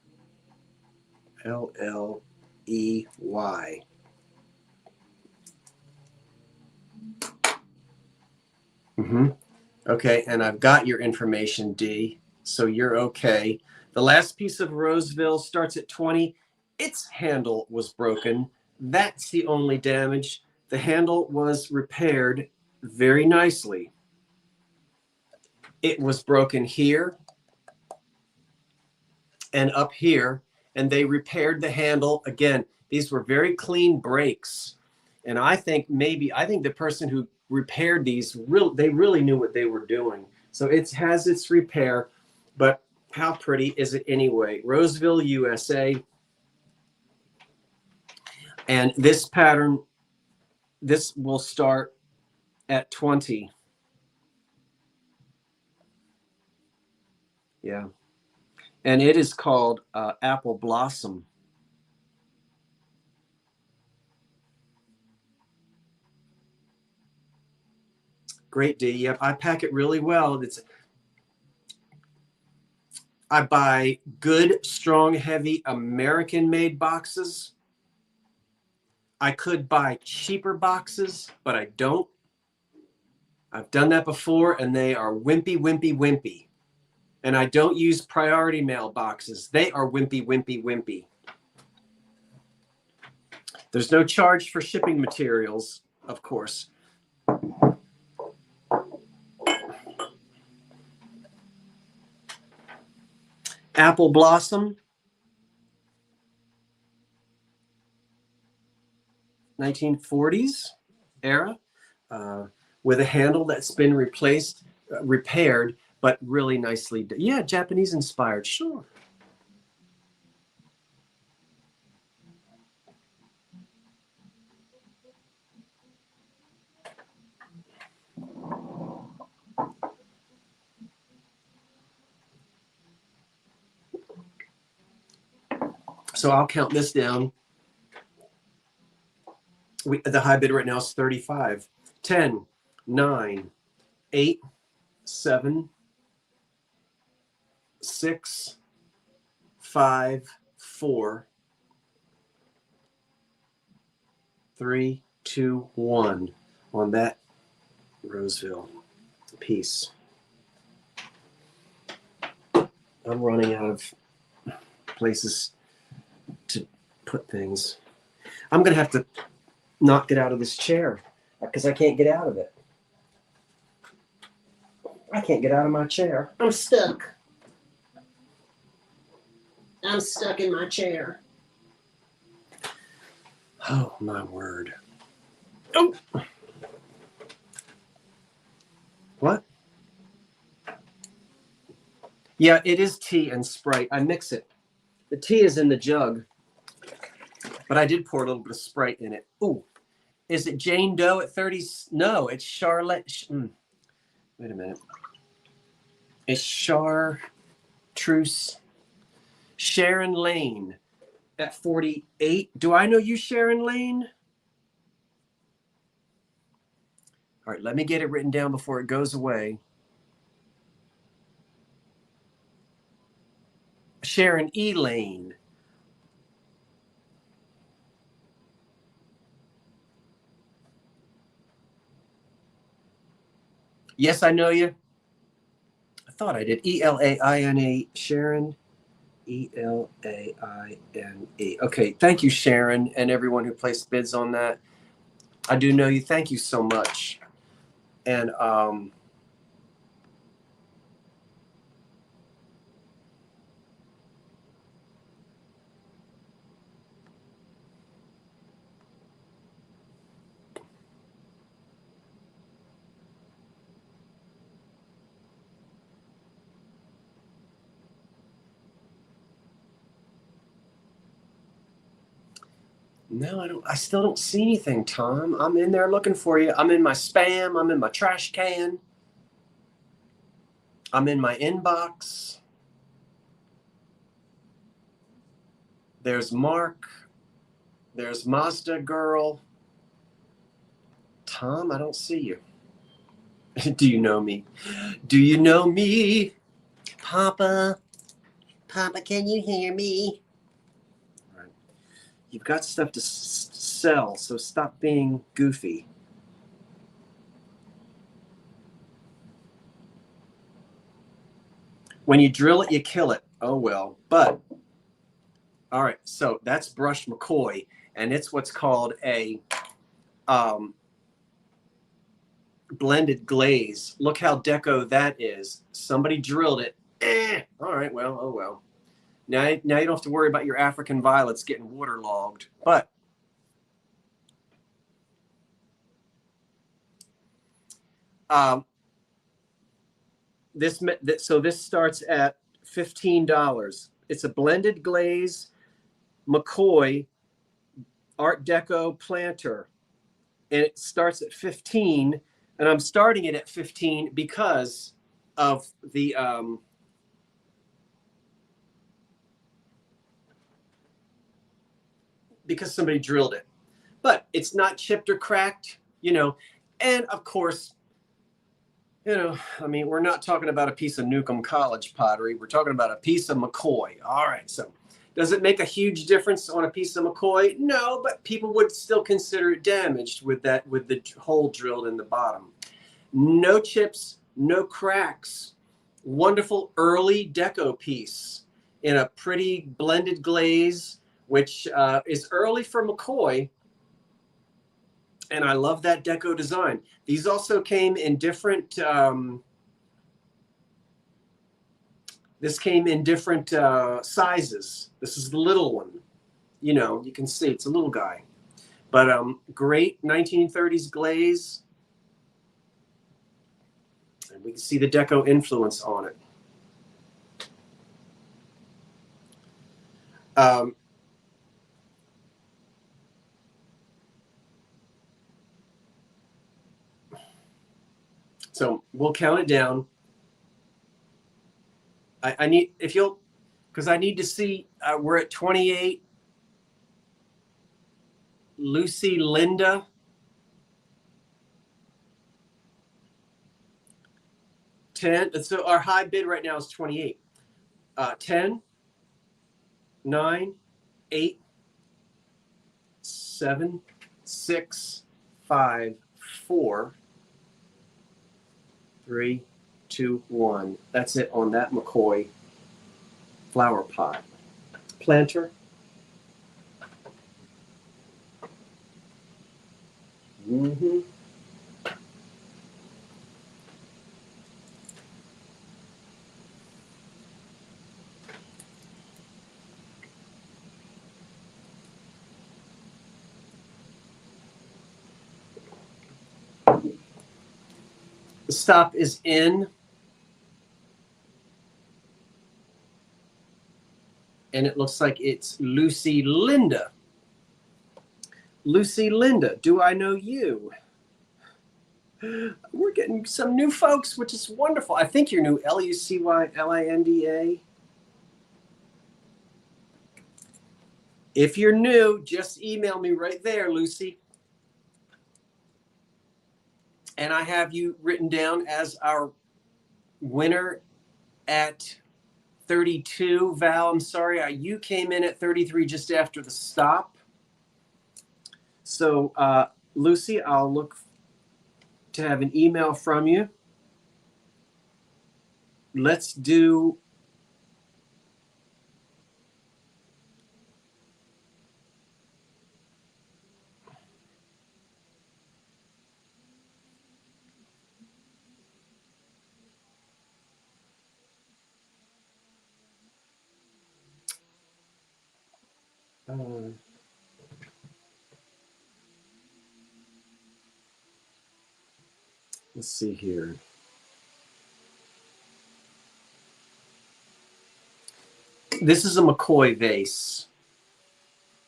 [SPEAKER 1] L L E Y. Okay, and I've got your information, D, so you're okay. The last piece of Roseville starts at 20. Its handle was broken. That's the only damage. The handle was repaired very nicely. It was broken here and up here, and they repaired the handle. Again, these were very clean breaks. And I think the person who repaired these, they really knew what they were doing. So it has its repair, but how pretty is it anyway? Roseville, USA. And this pattern, this will start at 20. Yeah. And it is called Apple Blossom. Great D. Yep, I pack it really well. I buy good, strong, heavy American-made boxes. I could buy cheaper boxes, but I don't. I've done that before, and they are wimpy, wimpy, wimpy. And I don't use priority mail boxes. They are wimpy, wimpy, wimpy. There's no charge for shipping materials, of course. Apple Blossom, 1940s era, with a handle that's been repaired, but really nicely done. Yeah, Japanese inspired, sure. So I'll count this down. The high bid right now is 35. 10, 9, 8, 7, 6, 5, 4, 3, 2, 1 on that Roseville piece. I'm running out of places to put things. I'm going to have to not get out of this chair because I can't get out of it. I can't get out of my chair. I'm stuck. I'm stuck in my chair. Oh, my word. Oh! What? Yeah, it is tea and Sprite. I mix it. The tea is in the jug, but I did pour a little bit of Sprite in it. Ooh. Is it Jane Doe at 30? No, it's Charlotte. Wait a minute. It's Chartreuse. Sharon Lane at 48. Do I know you, Sharon Lane? All right, let me get it written down before it goes away. Sharon E. Lane. Yes, I know you. I thought I did. E-L-A-I-N-E. Sharon. E-L-A-I-N-E. Okay, thank you, Sharon, and everyone who placed bids on that. I do know you. Thank you so much. And no, I still don't see anything, Tom. I'm in there looking for you. I'm in my spam. I'm in my trash can. I'm in my inbox. There's Mark. There's Mazda Girl. Tom, I don't see you. Do you know me? Do you know me? Papa? Papa, can you hear me? All right. You've got stuff to sell, so stop being goofy. When you drill it, you kill it. Oh, well. But, all right, so that's brushed McCoy, and it's what's called a blended glaze. Look how deco that is. Somebody drilled it. All right, well, oh well. Now you don't have to worry about your African violets getting waterlogged. But this starts at $15. It's a blended glaze McCoy Art Deco planter, and it starts at 15. And I'm starting it at 15 because of the because somebody drilled it. But it's not chipped or cracked, you know. And of course, you know, I mean, we're not talking about a piece of Newcomb College pottery. We're talking about a piece of McCoy. All right, so does it make a huge difference on a piece of McCoy? No, but people would still consider it damaged with the hole drilled in the bottom. No chips, no cracks. Wonderful early deco piece in a pretty blended glaze, which is early for McCoy. And I love that deco design. These also came in different, this came in different sizes. This is the little one. You know, you can see it's a little guy. But great 1930s glaze. And we can see the deco influence on it. So we'll count it down. I need, if you'll, because I need to see, we're at 28. Lucy, Linda. 10. So our high bid right now is 28. 10, 9, 8, 7, 6, 5, 4, 3, 2, 1. That's it on that McCoy flower pot. Planter. Mm-hmm. The stop is in. And it looks like it's Lucy Linda. Lucy Linda, do I know you? We're getting some new folks, which is wonderful. I think you're new, Lucylinda. If you're new, just email me right there, Lucy. And I have you written down as our winner at 32. Val, I'm sorry, you came in at 33 just after the stop. So, Lucy, I'll look to have an email from you. Let's do let's see here. This is a McCoy vase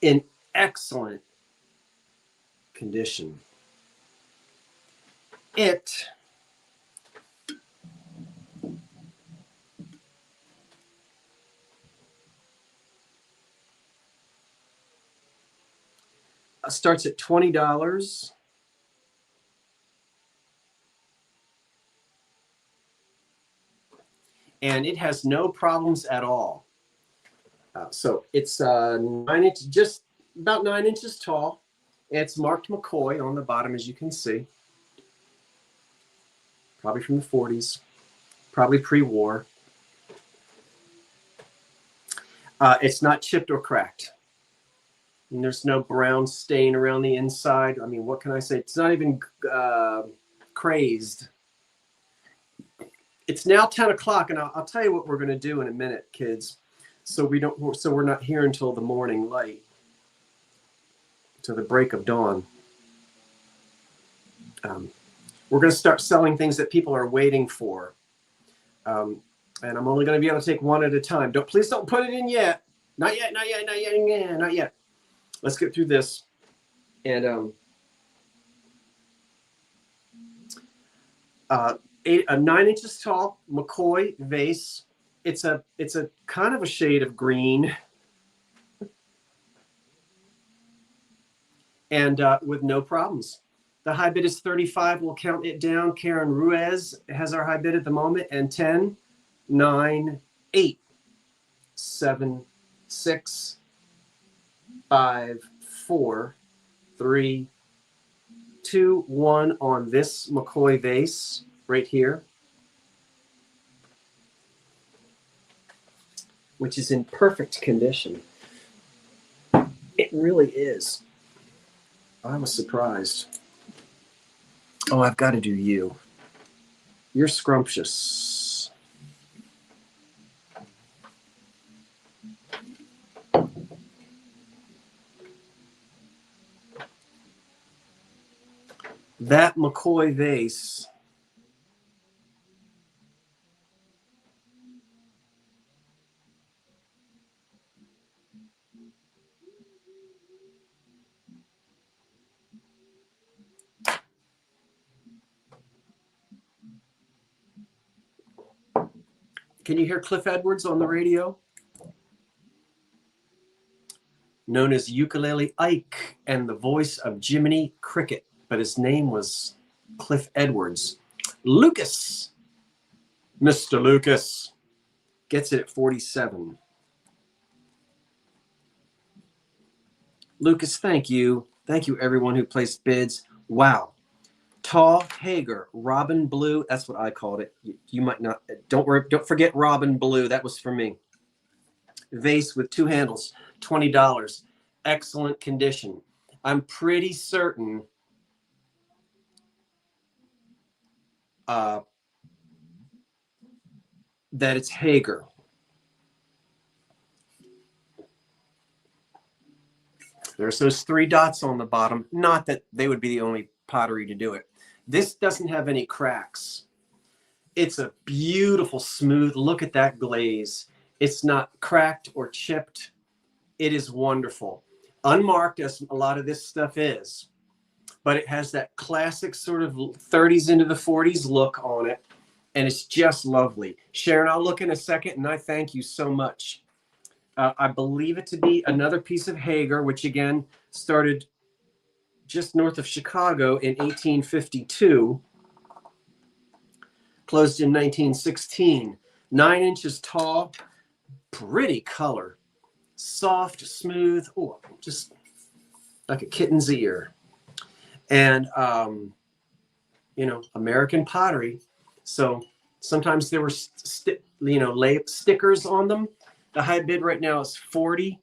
[SPEAKER 1] in excellent condition. It starts at $20. And it has no problems at all. So it's 9 inches, just about 9 inches tall. It's marked McCoy on the bottom, as you can see. Probably from the 40s, probably pre-war. It's not chipped or cracked. And there's no brown stain around the inside. I mean, what can I say? It's not even crazed. It's now 10 o'clock, and I'll tell you what we're going to do in a minute, kids. So we're not here until the morning light, to the break of dawn. We're going to start selling things that people are waiting for. And I'm only going to be able to take one at a time. Please don't put it in yet. Not yet, not yet, not yet, not yet. Let's get through this. And a 9 inches tall McCoy vase. It's a kind of a shade of green. and with no problems. The high bid is 35. We'll count it down. Karen Ruiz has our high bid at the moment, and 10, 9, 8, 7, 6, 5, 4, 3, 2, 1 on this McCoy vase right here, which is in perfect condition. It really is. I was surprised. Oh, I've got to do you. You're scrumptious. That McCoy vase Can you hear Cliff Edwards on the radio? Known as Ukulele Ike and the voice of Jiminy Cricket, but his name was Cliff Edwards. Lucas, Mr. Lucas, gets it at 47. Lucas, thank you. Thank you, everyone who placed bids. Wow. Tall Hagar, Robin Blue. That's what I called it. You might not. Don't worry. Don't forget Robin Blue. That was for me. Vase with 2 handles, $20. Excellent condition. I'm pretty certain that it's Hagar. There's those 3 dots on the bottom. Not that they would be the only pottery to do it. This doesn't have any cracks. It's a beautiful, smooth, look at that glaze. It's not cracked or chipped. It is wonderful. Unmarked, as a lot of this stuff is, but it has that classic sort of 30s into the 40s look on it, and it's just lovely. Sharon, I'll look in a second, and I thank you so much. I believe it to be another piece of Hagar, which again started just north of Chicago in 1852, closed in 1916. 9 inches tall, pretty color, soft, smooth, oh, just like a kitten's ear. And, you know, American pottery. So sometimes there were, stickers on them. The high bid right now is 40.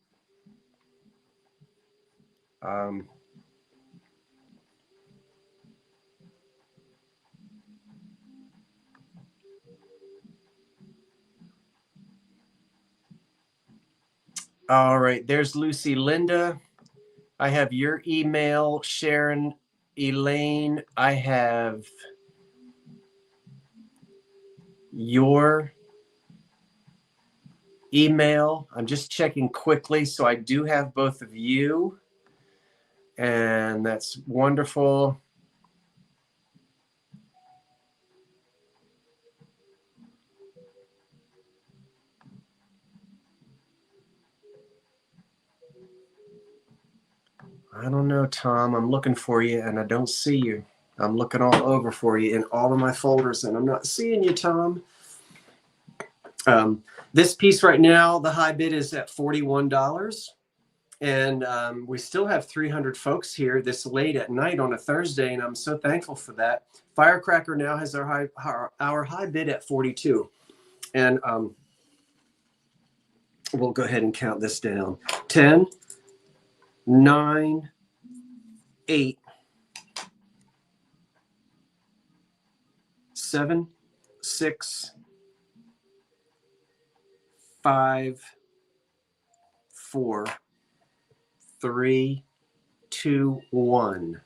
[SPEAKER 1] All right, there's Lucy Linda. I have your email, Sharon, Elaine. I have your email. I'm just checking quickly, so I do have both of you, and that's wonderful. I don't know, Tom. I'm looking for you, and I don't see you. I'm looking all over for you in all of my folders, and I'm not seeing you, Tom. This piece right now, the high bid is at $41. And we still have 300 folks here this late at night on a Thursday, and I'm so thankful for that. Firecracker now has our high bid at 42. And we'll go ahead and count this down. 10, 9, 8, 7, 6, 5, 4, 3, 2, 1.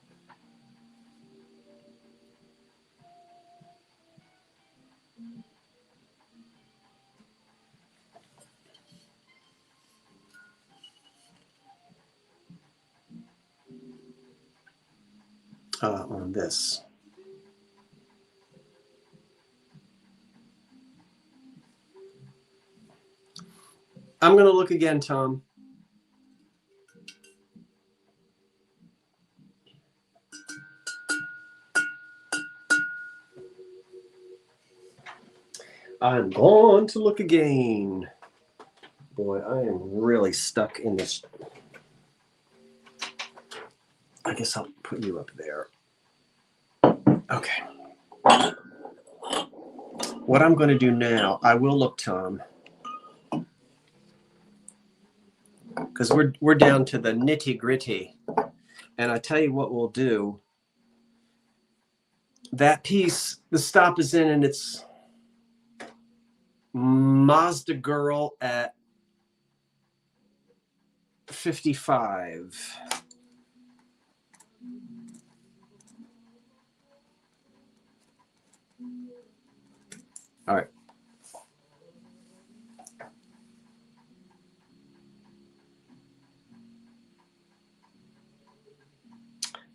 [SPEAKER 1] On this. I'm going to look again, Tom. I'm going to look again. Boy, I am really stuck in this. I guess I'll put you up there. Okay. What I'm going to do now, I will look, Tom, because we're down to the nitty gritty. And I tell you what we'll do. That piece, the stop is in, and it's Mazda Girl at 55. All right.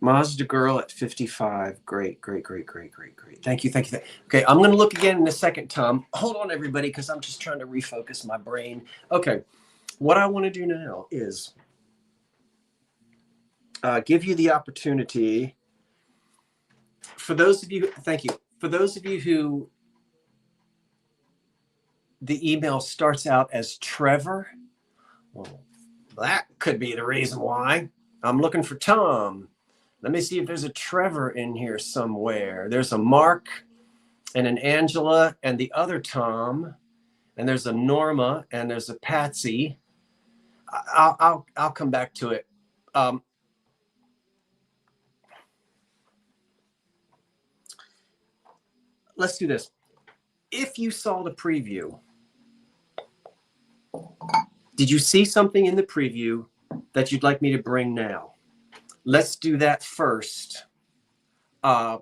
[SPEAKER 1] Mazda Girl at 55. Great, great, great, great, great, great. Thank you, thank you. Okay, I'm going to look again in a second, Tom. Hold on, everybody, because I'm just trying to refocus my brain. Okay, what I want to do now is give you the opportunity. For those of you, thank you. For those of you who the email starts out as Trevor, well, that could be the reason why. I'm looking for Tom. Let me see if there's a Trevor in here somewhere. There's a Mark and an Angela and the other Tom, and there's a Norma and there's a Patsy. I'll come back to it. Let's do this. If you saw the preview, did you see something in the preview that you'd like me to bring now? Let's do that first. Did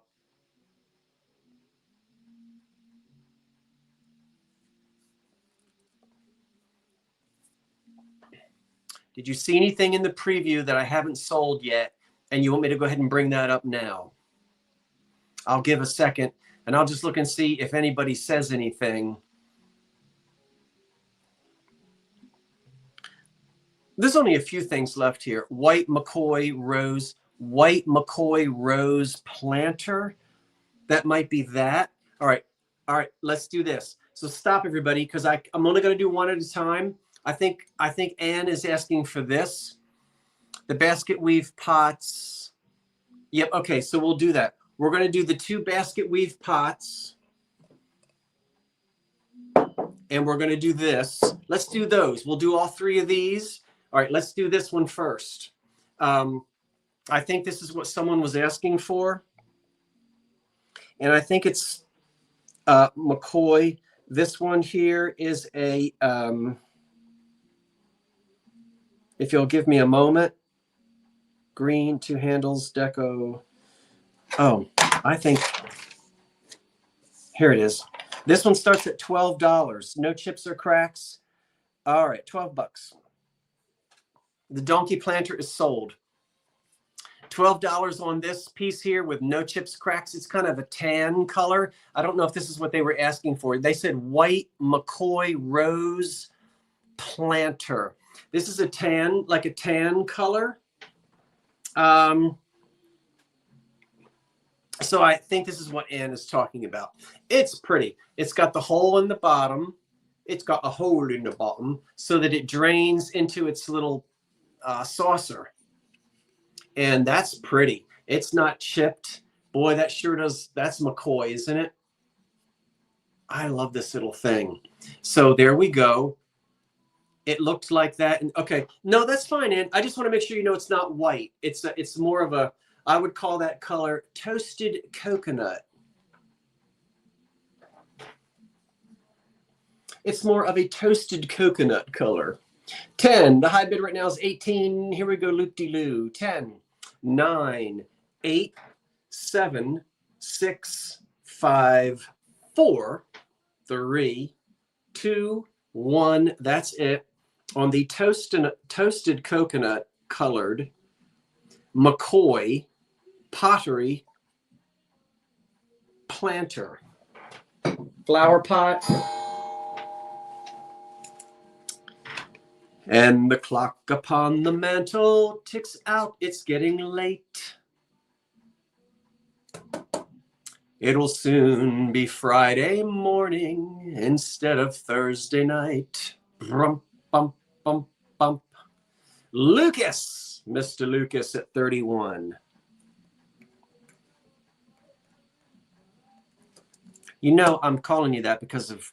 [SPEAKER 1] you see anything in the preview that I haven't sold yet, and you want me to go ahead and bring that up now? I'll give a second, and I'll just look and see if anybody says anything. There's only a few things left here. White McCoy Rose planter. That might be that. All right, let's do this. So stop, everybody, because I'm only going to do one at a time. I think Anne is asking for this. The basket weave pots. Yep, okay, so we'll do that. We're going to do the 2 basket weave pots. And we're going to do this. Let's do those. We'll do all 3 of these. All right, let's do this one first. I think this is what someone was asking for. And I think it's McCoy. This one here is a, if you'll give me a moment, green, 2 handles, deco. Oh, I think, here it is. This one starts at $12. No chips or cracks. All right, 12 bucks. The donkey planter is sold. $12 on this piece here with no chips, cracks. It's kind of a tan color. I don't know if this is what they were asking for. They said white McCoy Rose planter. This is a tan, like a tan color. So I think this is what Ann is talking about. It's pretty. It's got the hole in the bottom. It's got a hole in the bottom so that it drains into its little saucer. And that's pretty. It's not chipped. Boy, that sure does. That's McCoy, isn't it? I love this little thing. So there we go. It looked like that. And okay, no, that's fine, Ann. I just want to make sure you know it's not white. It's more of a, I would call that color toasted coconut. It's more of a toasted coconut color. 10. The high bid right now is 18. Here we go, loop-de-loo. 10, 9, 8, 7, 6, 5, 4, 3, 2, 1. That's it. On the toasted coconut colored McCoy Pottery planter. Flower pot. And the clock upon the mantle ticks out. It's getting late. It'll soon be Friday morning instead of Thursday night. Brum, bump, bump, bump. Lucas, Mr. Lucas at 31. You know, I'm calling you that because of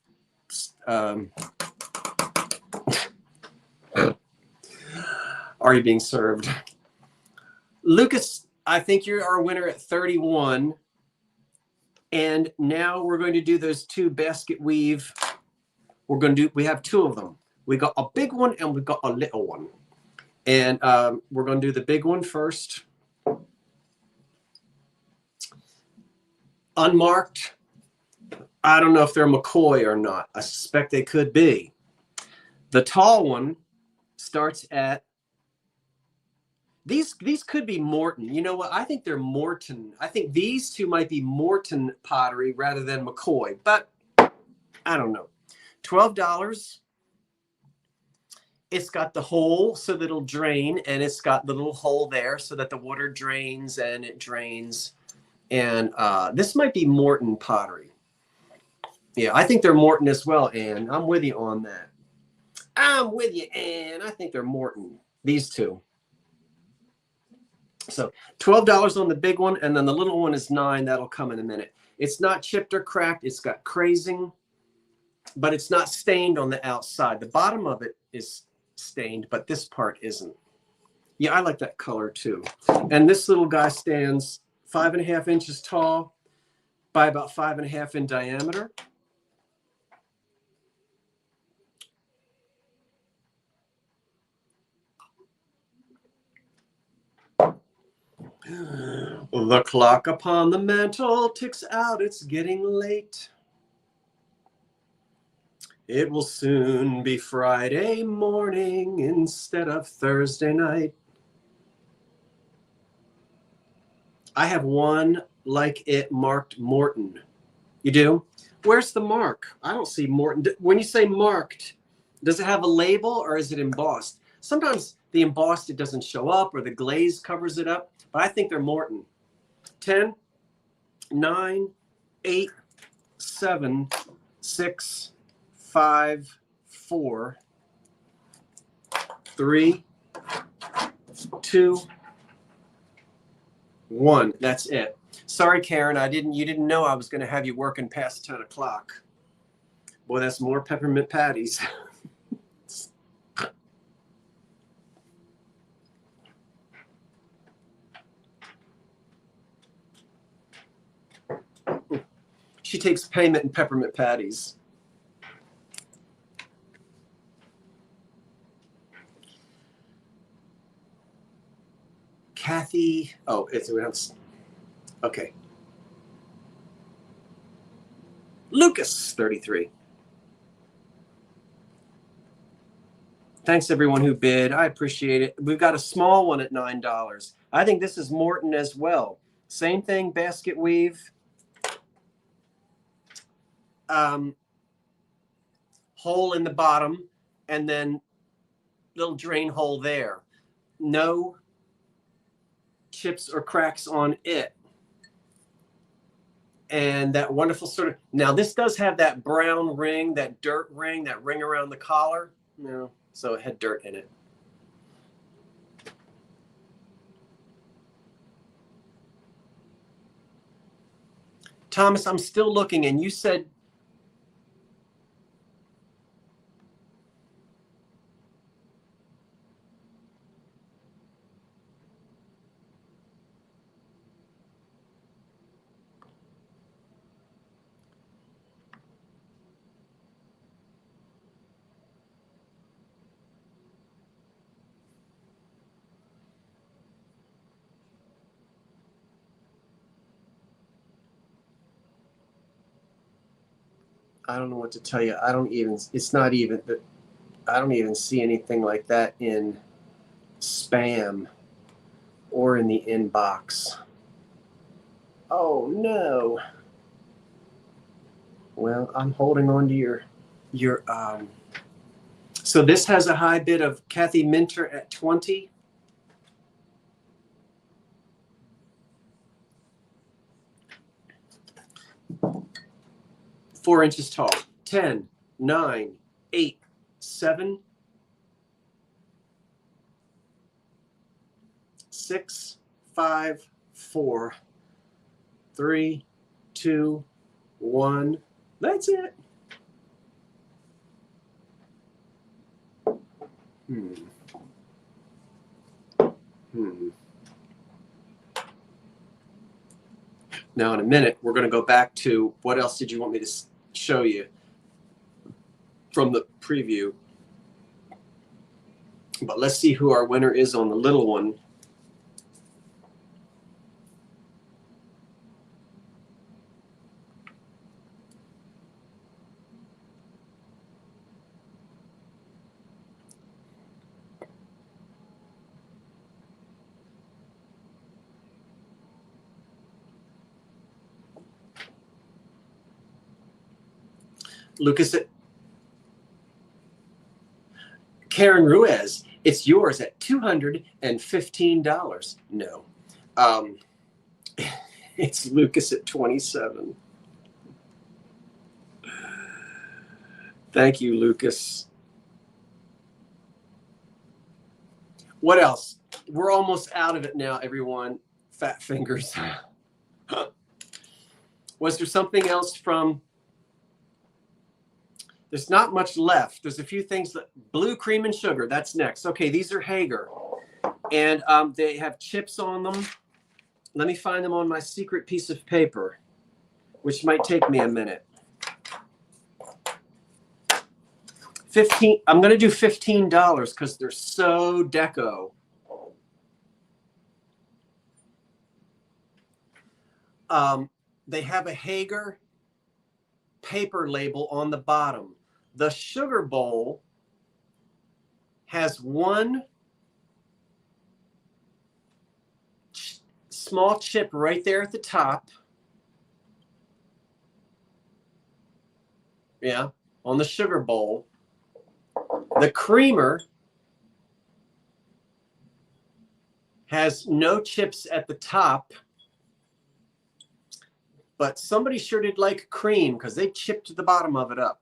[SPEAKER 1] are you being served? Lucas, I think you're our winner at 31. And now we're going to do those two basket weave. We have two of them. We got a big one and we got a little one. And we're going to do the big one first. Unmarked. I don't know if they're McCoy or not. I suspect they could be. The tall one starts at, these could be Morton. You know what? I think they're Morton. I think these two might be Morton pottery rather than McCoy, but I don't know. $12. It's got the hole so that it'll drain, and it's got the little hole there so that the water drains and it drains. And this might be Morton pottery. Yeah, I think they're Morton as well, Ann. I'm with you on that. I'm with you, Ann. I think they're Morton, these two. So $12 on the big one, and then the little one is $9. That'll come in a minute. It's not chipped or cracked. It's got crazing, but it's not stained on the outside. The bottom of it is stained, but this part isn't. Yeah, I like that color too. And this little guy stands 5.5 inches tall by about 5.5 in diameter. The clock upon the mantle ticks out. It's getting late. It will soon be Friday morning instead of Thursday night. I have one like it marked Morton. You do? Where's the mark? I don't see Morton. When you say marked, does it have a label or is it embossed? Sometimes the embossed, it doesn't show up, or the glaze covers it up, but I think they're Morton. 10, 9, 8, 7, 6, 5, 4, 3, 2, 1. That's it. Sorry, Karen. You didn't know I was going to have you working past 10 o'clock. Boy, that's more peppermint patties. She takes payment in peppermint patties. Kathy. Oh, it's okay. Lucas, 33. Thanks everyone who bid. I appreciate it. We've got a small one at $9. I think this is Morton as well. Same thing, basket weave. Hole in the bottom, and then little drain hole there. No chips or cracks on it. And that wonderful sort of, now this does have that brown ring, that dirt ring, that ring around the collar. No, so it had dirt in it. Thomas, I'm still looking, and you said I don't know what to tell you. I don't even see anything like that in spam or in the inbox. Oh no. Well, I'm holding on to your so this has a high bid of Kathy Minter at 20. 4 inches tall. 10, 9, 8, 7, 6, 5, 4, 3, 2, 1. That's it. Now, in a minute, we're going to go back to what else did you want me to show you from the preview. But let's see who our winner is on the little one. Lucas, Karen Ruiz, it's yours at $215. No. It's Lucas at 27. Thank you, Lucas. What else? We're almost out of it now, everyone. Fat fingers. Was there something else from... There's not much left. There's a few things that blue cream and sugar. That's next. Okay, these are Hagar, and they have chips on them. Let me find them on my secret piece of paper, which might take me a minute. 15. I'm going to do $15 because they're so deco. They have a Hagar paper label on the bottom. The sugar bowl has one small chip right there at the top. Yeah, on the sugar bowl. The creamer has no chips at the top, but somebody sure did like cream because they chipped the bottom of it up.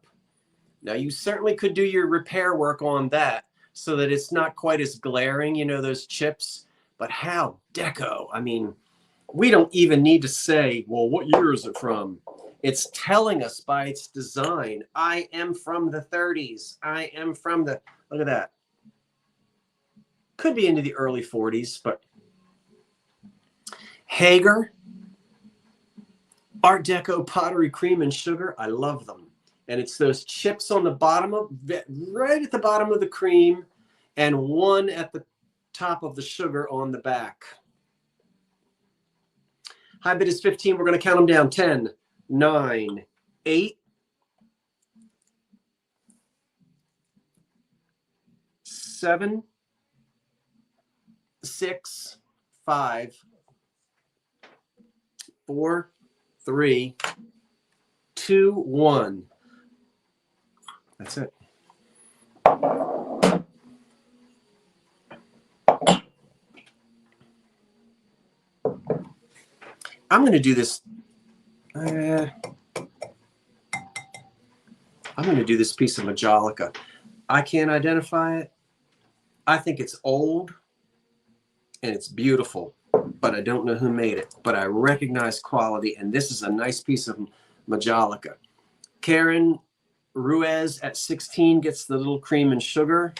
[SPEAKER 1] Now, you certainly could do your repair work on that so that it's not quite as glaring, you know, those chips. But how deco? I mean, we don't even need to say, well, what year is it from? It's telling us by its design. I am from the 30s. I am from the, look at that. Could be into the early 40s, but Hagar, Art Deco pottery cream and sugar. I love them. And it's those chips on the bottom of, right at the bottom of the cream, and one at the top of the sugar on the back. High bid is 15. We're going to count them down. 10, 9, 8, 7, 6, 5, 4, 3, 2, 1. That's it. I'm going to do this. I'm going to do this piece of Malica. I can't identify it. I think it's old and it's beautiful, but I don't know who made it. But I recognize quality, and this is a nice piece of Malica. Karen Ruiz at 16 gets the little cream and sugar.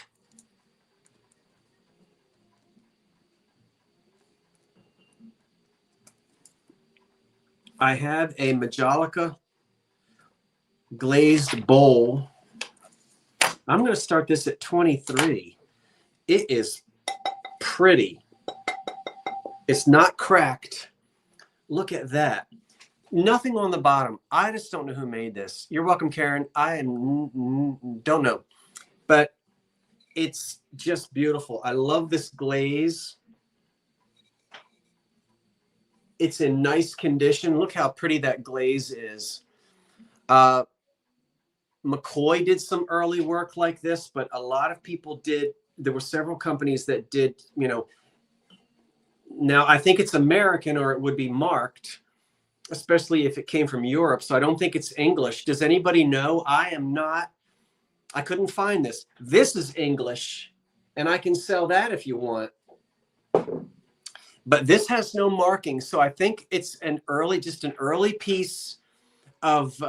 [SPEAKER 1] I have a Malica glazed bowl. I'm going to start this at 23. It is pretty. It's not cracked. Look at that. Nothing on the bottom. I just don't know who made this. You're welcome, Karen. I don't know. But it's just beautiful. I love this glaze. It's in nice condition. Look how pretty that glaze is. McCoy did some early work like this, but a lot of people did. There were several companies that did, you know. Now, I think it's American, or it would be marked. especially if it came from Europe. So I don't think it's English. Does anybody know? I couldn't find this. This is English, and I can sell that if you want. But this has no marking, so I think it's just an early piece of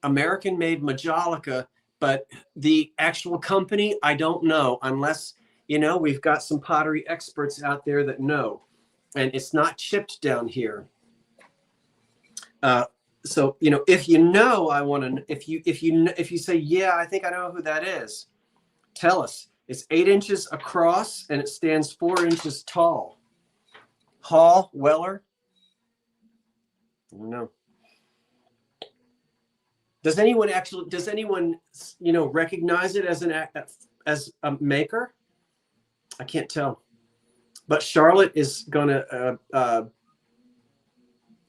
[SPEAKER 1] American-made Malica. But the actual company, I don't know, unless, we've got some pottery experts out there that know. And it's not chipped down here. So, if you know, if you say, yeah, I think I know who that is, tell us. It's 8 inches across and it stands 4 inches tall. Hall, Weller? No. Does anyone recognize it as a maker? I can't tell. But Charlotte is going to,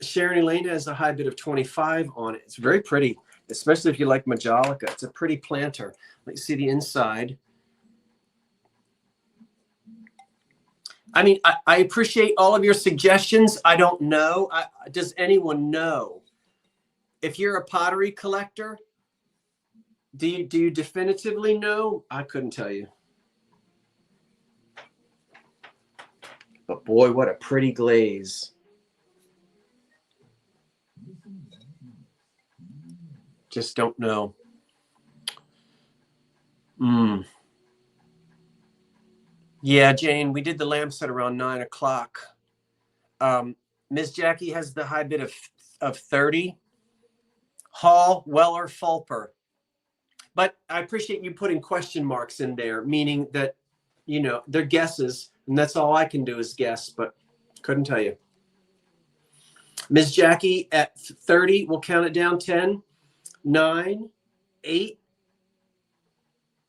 [SPEAKER 1] Sharon Elaine has a high bid of 25 on it. It's very pretty, especially if you like Malica. It's a pretty planter. Let me see the inside. I mean, I appreciate all of your suggestions. I don't know. Does anyone know? If you're a pottery collector, do you definitively know? I couldn't tell you. But boy, what a pretty glaze. Just don't know. Yeah, Jane, we did the lamp set around 9 o'clock. Ms. Jackie has the high bid of 30. Hall, Weller, Fulper. But I appreciate you putting question marks in there, meaning that, they're guesses, and that's all I can do is guess, but couldn't tell you. Ms. Jackie at 30, we'll count it down. 10, 9, 8,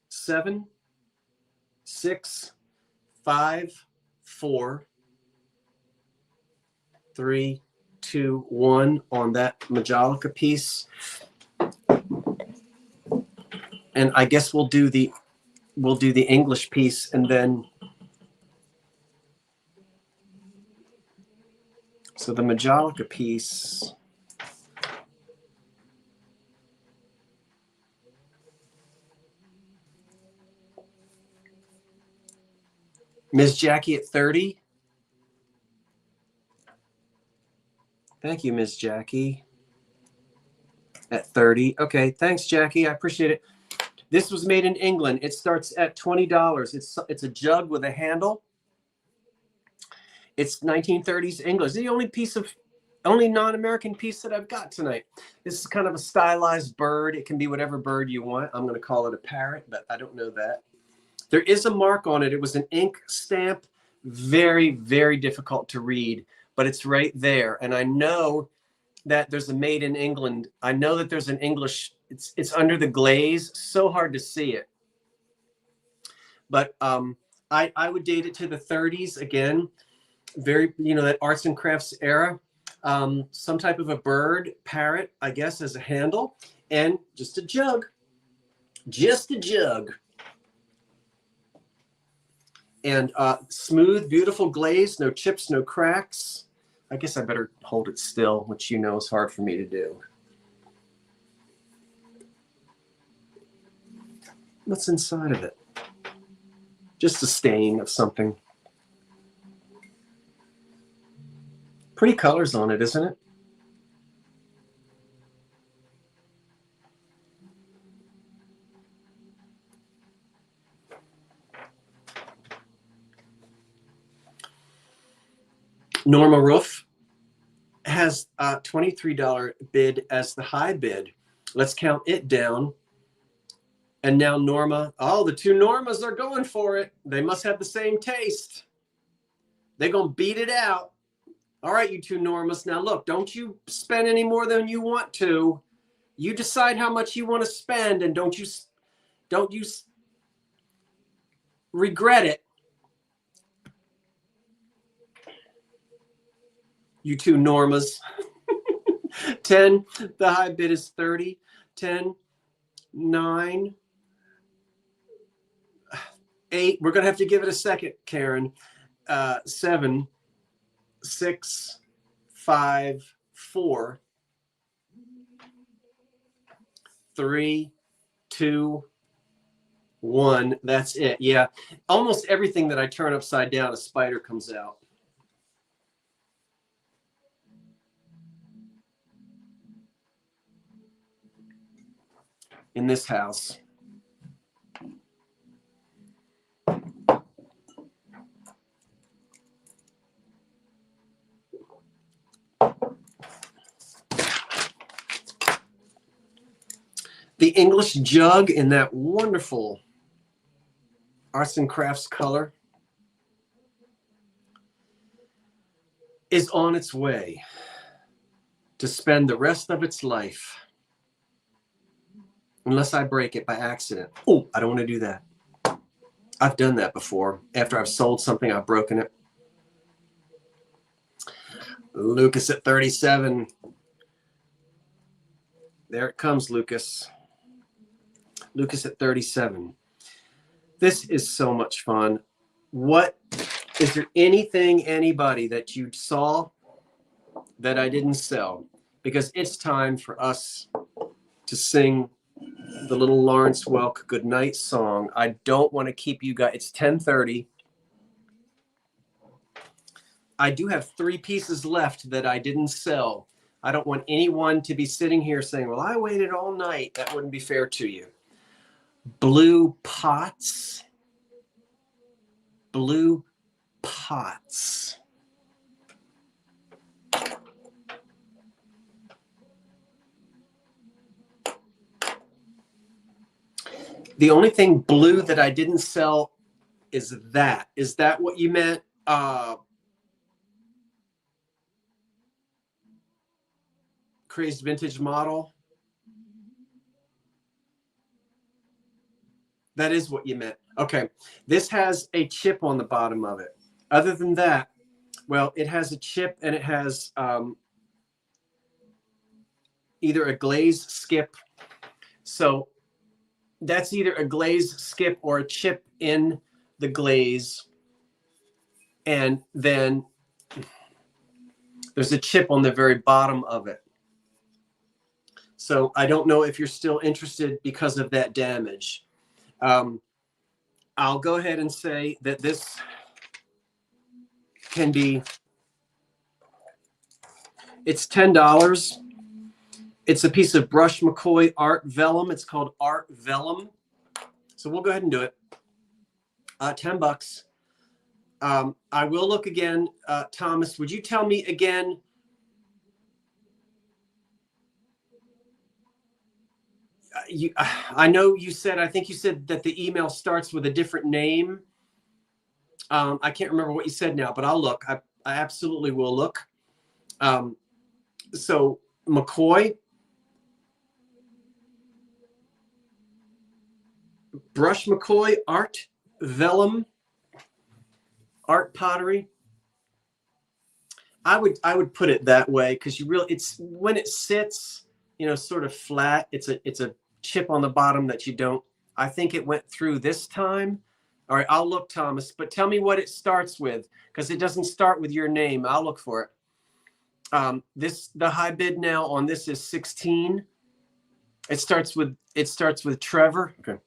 [SPEAKER 1] 7, 6, 5, 4, 3, 2, 1 on that Malica piece. And I guess we'll do the English piece, and then so the Malica piece. Ms. Jackie at 30. Thank you, Ms. Jackie. At 30. Okay, thanks, Jackie. I appreciate it. This was made in England. It starts at $20. It's a jug with a handle. It's 1930s English. The only non-American piece that I've got tonight. This is kind of a stylized bird. It can be whatever bird you want. I'm going to call it a parrot, but I don't know that. There is a mark on it. It was an ink stamp. Very, very difficult to read, but it's right there. And I know that there's a made in England. I know that there's an English. It's under the glaze. So hard to see it. But I would date it to the 30s again. Very, that arts and crafts era. Some type of a bird, parrot, I guess, as a handle, and just a jug. Just a jug. And smooth, beautiful glaze, no chips, no cracks. I guess I better hold it still, which is hard for me to do. What's inside of it? Just a stain of something. Pretty colors on it, isn't it? Norma Roof has a $23 bid as the high bid. Let's count it down. And now Norma, the two Normas are going for it. They must have the same taste. They're going to beat it out. All right, you two Normas. Now look, don't you spend any more than you want to. You decide how much you want to spend, and don't you regret it. You two Normas. 10, the high bid is 30. 10, 9, 8. We're going to have to give it a second, Karen. 7, 6, 5, 4, 3, 2, 1. That's it. Yeah. Almost everything that I turn upside down, a spider comes out. In this house. The English jug in that wonderful arts and crafts color is on its way to spend the rest of its life, unless I break it by accident. Oh, I don't want to do that. I've done that before. After I've sold something, I've broken it. Lucas at 37. There it comes, Lucas. Lucas at 37. This is so much fun. Is there anybody that you saw that I didn't sell? Because it's time for us to sing the little Lawrence Welk goodnight song. I don't want to keep you guys. It's 10:30. I do have 3 pieces left that I didn't sell. I don't want anyone to be sitting here saying, well, I waited all night. That wouldn't be fair to you. Blue pots. Blue pots. The only thing blue that I didn't sell is that. Is that what you meant? Crazed vintage model. That is what you meant. Okay. This has a chip on the bottom of it. Other than that, well, it has a chip and it has either a glaze skip. So that's either a glaze skip or a chip in the glaze. And then there's a chip on the very bottom of it. So I don't know if you're still interested because of that damage. I'll go ahead and say that this can be, it's $10. It's a piece of brushed McCoy art vellum. It's called art vellum. So we'll go ahead and do it. $10. I will look again. Thomas, would you tell me again? I know you said, I think you said that the email starts with a different name. I can't remember what you said now, but I'll look. I absolutely will look. So McCoy, brush McCoy, art, vellum, art pottery. I would put it that way because it's when it sits, sort of flat. It's a chip on the bottom that you don't. I think it went through this time. All right, I'll look, Thomas, but tell me what it starts with because it doesn't start with your name. I'll look for it. The high bid now on this is 16. It starts with Trevor. Okay.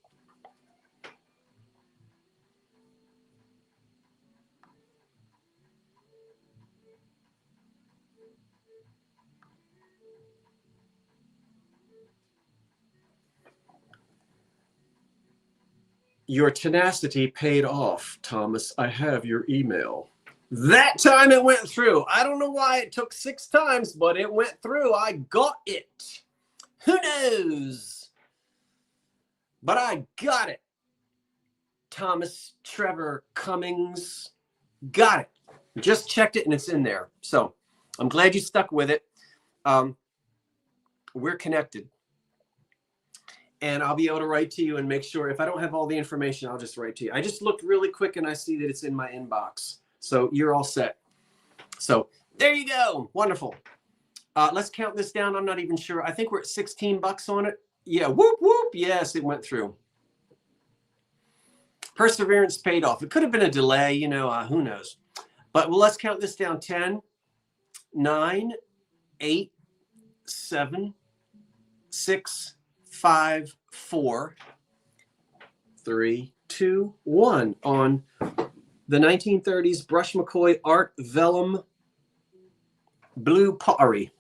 [SPEAKER 1] Your tenacity paid off, Thomas. I have your email. That time it went through. I don't know why it took 6 times, but it went through. I got it. Who knows? But I got it. Thomas Trevor Cummings. Got it. Just checked it and it's in there. So I'm glad you stuck with it. We're connected. And I'll be able to write to you and make sure if I don't have all the information, I'll just write to you. I just looked really quick and I see that it's in my inbox. So you're all set. So there you go. Wonderful. Let's count this down. I'm not even sure. I think we're at $16 on it. Yeah. Whoop, whoop. Yes, it went through. Perseverance paid off. It could have been a delay, who knows. But let's count this down. 10, 9, 8, 7, 6, 5, 4, 3, 2, 1 on the 1930s Brush McCoy Art Vellum Blue Pottery.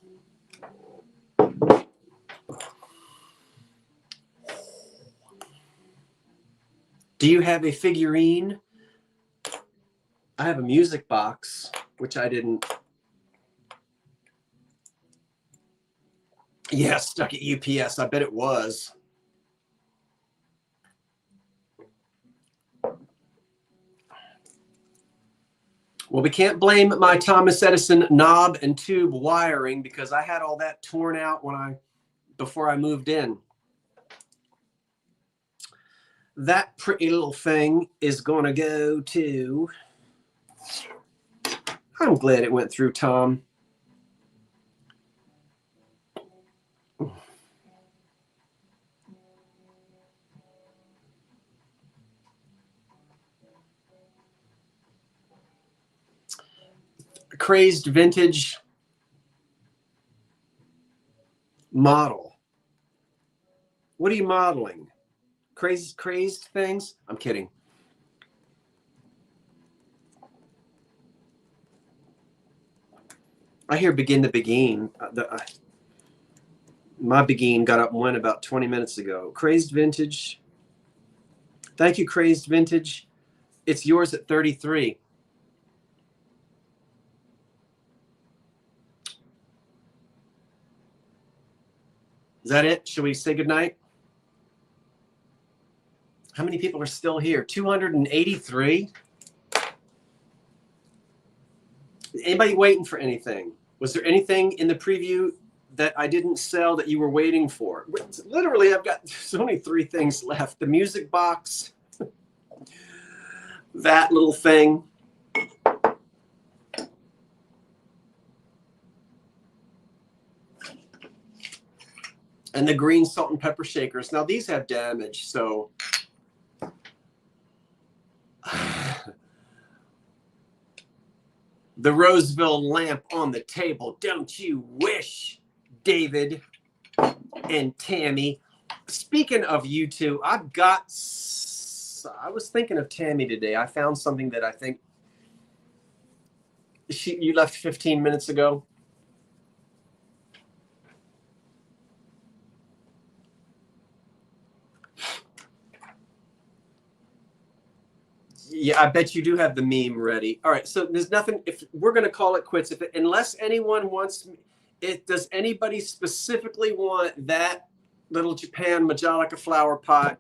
[SPEAKER 1] Do you have a figurine? I have a music box, which I didn't. Yeah, stuck at UPS. I bet it was. Well, we can't blame my Thomas Edison knob and tube wiring because I had all that torn out before I moved in. That pretty little thing is going to go to. I'm glad it went through, Tom. Crazed vintage model. What are you modeling? Crazed things? I'm kidding. I hear begin to begin. My begin got up and went about 20 minutes ago. Crazed vintage. Thank you, Crazed vintage. It's yours at 33. Is that it? Should we say goodnight? How many people are still here? 283? Anybody waiting for anything? Was there anything in the preview that I didn't sell that you were waiting for? Literally, there's only 3 things left. The music box, that little thing. And the green salt and pepper shakers. Now these have damage, so the Roseville lamp on the table. Don't you wish, David and Tammy? Speaking of you two, I was thinking of Tammy today. I found something that I think you left 15 minutes ago. Yeah, I bet you do have the meme ready. All right, so there's nothing. If we're going to call it quits, unless anyone wants it, does anybody specifically want that little Japan Malica flower pot,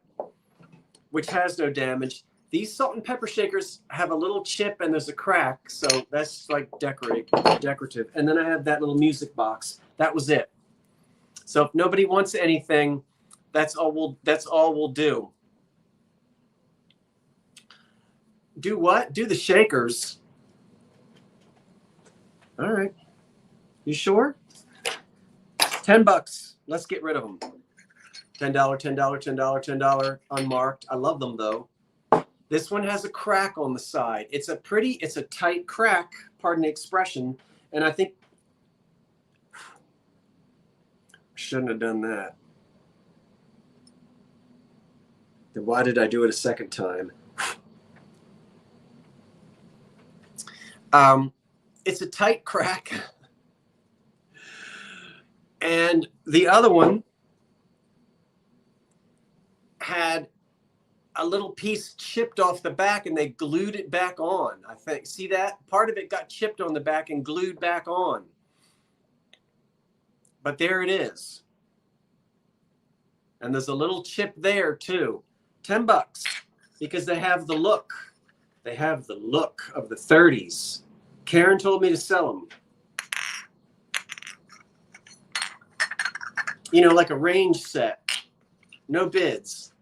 [SPEAKER 1] which has no damage? These salt and pepper shakers have a little chip and there's a crack, so that's like decorative. And then I have that little music box. That was it. So if nobody wants anything, that's all we'll do. Do what? Do the shakers. All right. You sure? $10. Let's get rid of them. $10, $10, $10, $10, unmarked. I love them though. This one has a crack on the side. It's a tight crack, pardon the expression. And I think I shouldn't have done that. Then why did I do it a second time? It's a tight crack. And the other one had a little piece chipped off the back and they glued it back on. I think, see that? Part of it got chipped on the back and glued back on. But there it is. And there's a little chip there too. $10 because they have the look. They have the look of the 30s. Karen told me to sell them. You know, like a range set. No bids.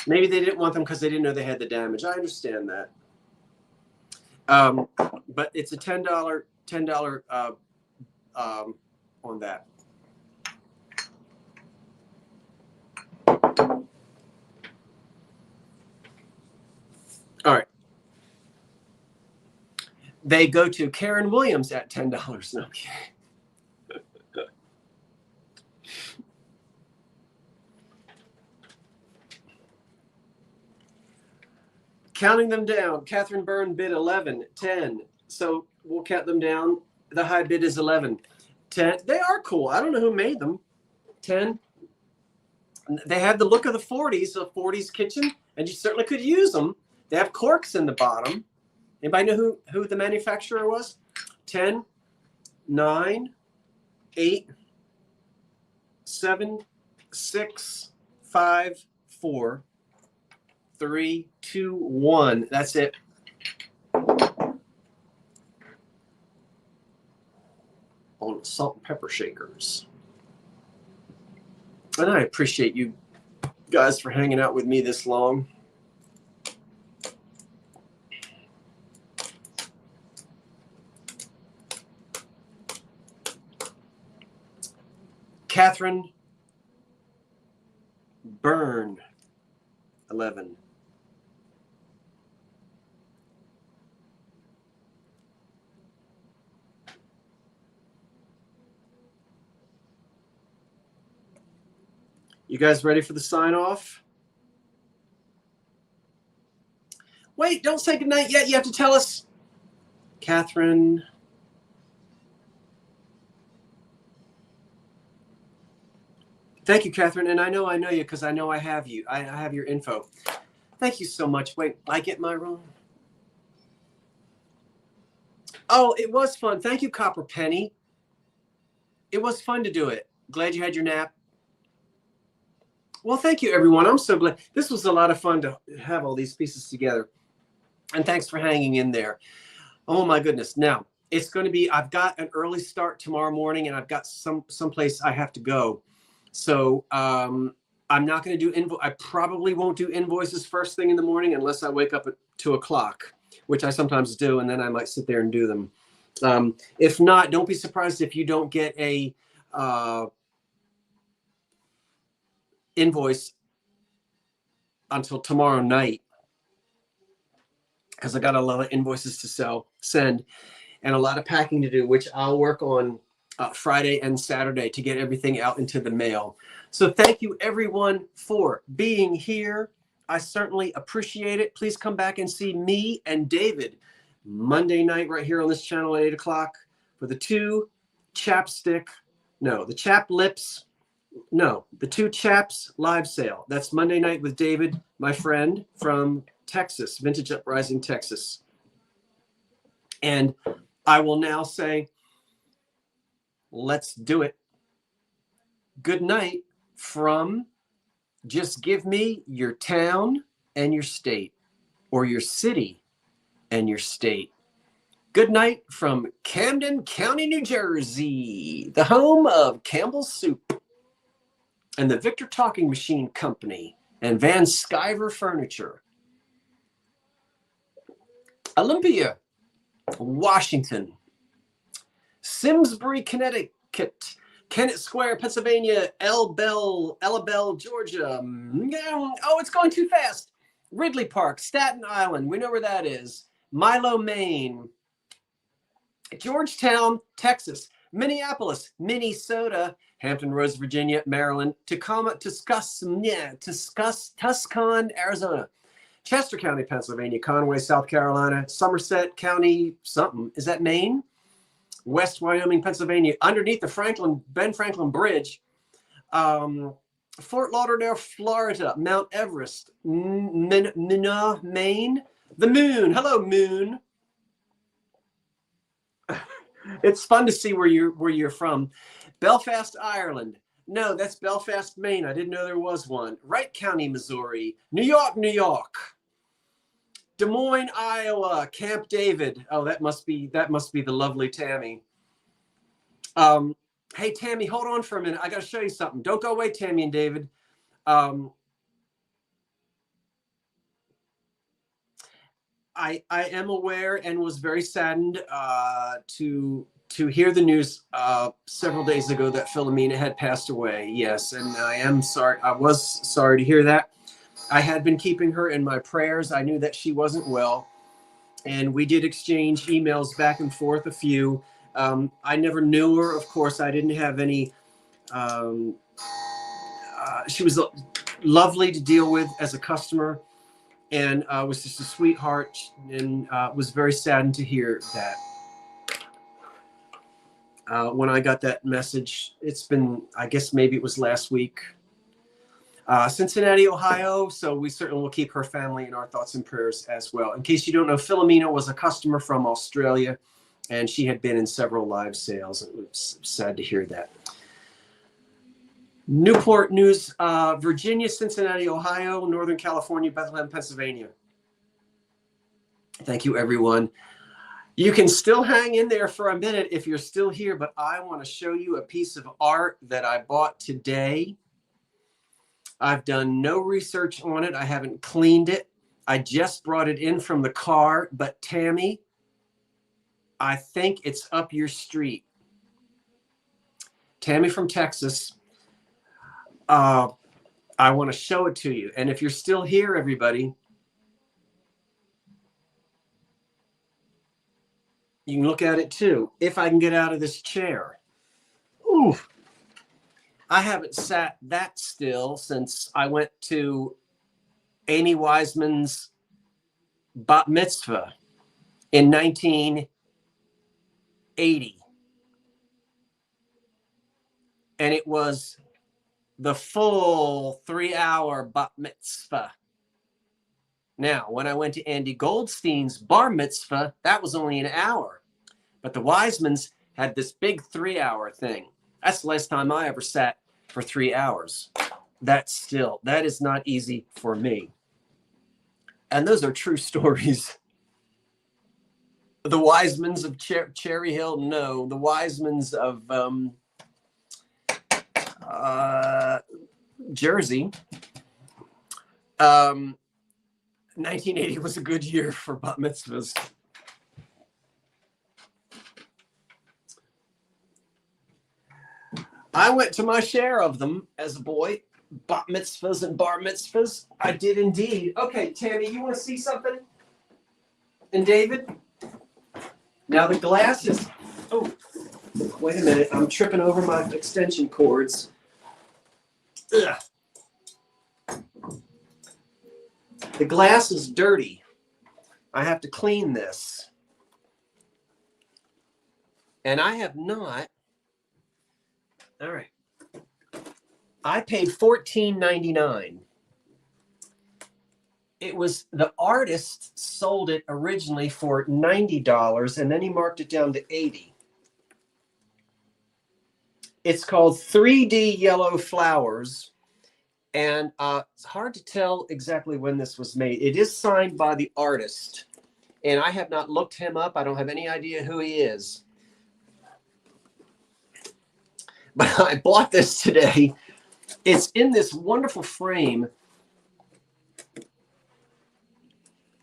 [SPEAKER 1] Maybe they didn't want them because they didn't know they had the damage. I understand that. But it's a $10 on that. All right. They go to Karen Williams at $10. No, okay. Counting them down, Catherine Byrne bid 11, 10. So we'll count them down. The high bid is 11, 10. They are cool. I don't know who made them. 10. They have the look of the 40s, the 40s kitchen, and you certainly could use them. They have corks in the bottom. Anybody know who the manufacturer was? 10, 9, 8, 7, 6, 5, 4, 3, 2, 1. That's it. On salt and pepper shakers. And I appreciate you guys for hanging out with me this long. Catherine Byrne, 11. You guys ready for the sign off? Wait, don't say goodnight yet. You have to tell us. Catherine. Thank you, Catherine. And I know you because I know I have you. I have your info. Thank you so much. Wait, I get my room. Oh, it was fun. Thank you, Copper Penny. It was fun to do it. Glad you had your nap. Well, thank you, everyone. I'm so glad. This was a lot of fun to have all these pieces together. And thanks for hanging in there. Oh, my goodness. Now, it's going to be, I've got an early start tomorrow morning, and I've got someplace I have to go. So I'm not going to do, I probably won't do invoices first thing in the morning unless I wake up at 2 o'clock, which I sometimes do, and then I might sit there and do them. If not, don't be surprised if you don't get a invoice until tomorrow night, because I got a lot of invoices to send, and a lot of packing to do, which I'll work on Friday and Saturday to get everything out into the mail. So thank you, everyone, for being here. I certainly appreciate it. Please come back and see me and David Monday night right here on this channel at 8 o'clock for the two chaps live sale. That's Monday night with David, my friend from Texas, Vintage Uprising, Texas. And I will now say, let's do it. Good night from just give me your town and your state, or your city and your state. Good night from Camden County, New Jersey, the home of Campbell's Soup and the Victor Talking Machine Company and Van Sciver Furniture. Olympia, Washington. Simsbury, Connecticut. Kennett Square, Pennsylvania. Ellabelle, Georgia. Oh, it's going too fast. Ridley Park, Staten Island. We know where that is. Milo, Maine. Georgetown, Texas. Minneapolis, Minnesota. Hampton Roads, Virginia. Maryland. Tucson, Arizona. Chester County, Pennsylvania. Conway, South Carolina. Somerset County, something. Is that Maine? West Wyoming, Pennsylvania. Underneath the Ben Franklin Bridge. Fort Lauderdale, Florida. Mount Everest. Minot, Maine. The moon. Hello, moon. It's fun to see where you're from. Belfast, Ireland. No, that's Belfast, Maine. I didn't know there was one. Wright County, Missouri. New York, New York. Des Moines, Iowa. Camp David. Oh, that must be the lovely Tammy. Hey, Tammy, hold on for a minute. I got to show you something. Don't go away, Tammy and David. I am aware and was very saddened to hear the news several days ago that Philomena had passed away. Yes, and I am sorry. I was sorry to hear that. I had been keeping her in my prayers. I knew that she wasn't well, and we did exchange emails back and forth a few. I never knew her. Of course, I didn't have any. She was lovely to deal with as a customer, and was just a sweetheart, and was very saddened to hear that. When I got that message, it's been, I guess maybe it was last week. Cincinnati, Ohio. So we certainly will keep her family in our thoughts and prayers as well. In case you don't know, Philomena was a customer from Australia, and she had been in several live sales. It was sad to hear that. Newport News, Virginia, Cincinnati, Ohio, Northern California, Bethlehem, Pennsylvania. Thank you, everyone. You can still hang in there for a minute if you're still here, but I want to show you a piece of art that I bought today. I've done no research on it. I haven't cleaned it. I just brought it in from the car, but Tammy, I think it's up your street. Tammy from Texas. I want to show it to you. And if you're still here, everybody, you can look at it too. If I can get out of this chair. Ooh. I haven't sat that still since I went to Amy Wiseman's bat mitzvah in 1980. And it was the full 3-hour bat mitzvah. Now, when I went to Andy Goldstein's bar mitzvah, that was only an hour. But the Wisemans had this big 3-hour thing. That's the last time I ever sat for 3 hours. That is not easy for me. And those are true stories. The Wisemans of Cherry Hill, no. The Wisemans of Jersey. 1980 was a good year for bat mitzvahs. I went to my share of them as a boy. Bat mitzvahs and bar mitzvahs. I did indeed. Okay, Tammy, you want to see something? And David? Now the glass is... Oh, wait a minute. I'm tripping over my extension cords. Ugh. The glass is dirty. I have to clean this. And I have not... All right. I paid $14.99. It was, the artist sold it originally for $90, and then he marked it down to $80. It's called 3D Yellow Flowers, and it's hard to tell exactly when this was made. It is signed by the artist, and I have not looked him up. I don't have any idea who he is. But I bought this today. It's in this wonderful frame.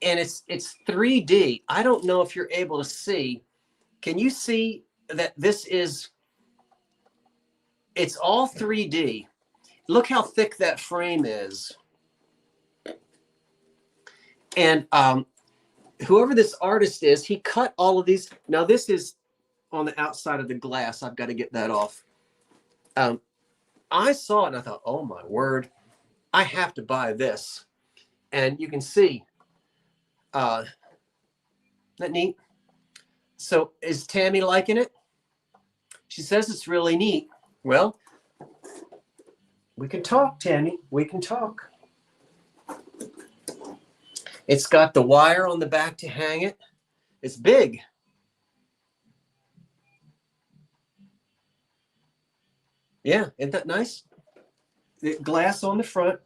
[SPEAKER 1] And it's 3D. I don't know if you're able to see. Can you see that this is, it's all 3D. Look how thick that frame is. And whoever this artist is, he cut all of these. Now this is on the outside of the glass. I've got to get that off. I saw it and I thought, oh my word, I have to buy this. And you can see, isn't that neat? So is Tammy liking it? She says it's really neat. Well, we can talk, Tammy. We can talk. It's got the wire on the back to hang it. It's big. Yeah, isn't that nice? The glass on the front,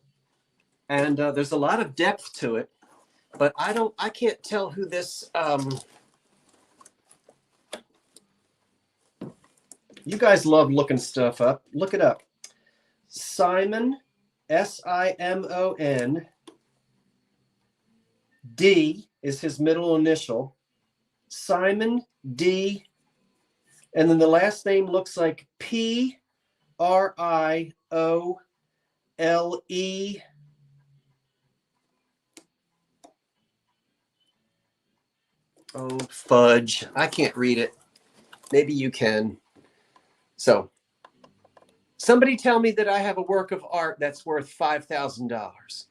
[SPEAKER 1] and there's a lot of depth to it, but I can't tell who this, you guys love looking stuff up. Look it up. Simon, S-I-M-O-N, D is his middle initial. Simon D, and then the last name looks like P-R-I-O-L-E. Oh, fudge. I can't read it. Maybe you can. So, somebody tell me that I have a work of art that's worth $5,000.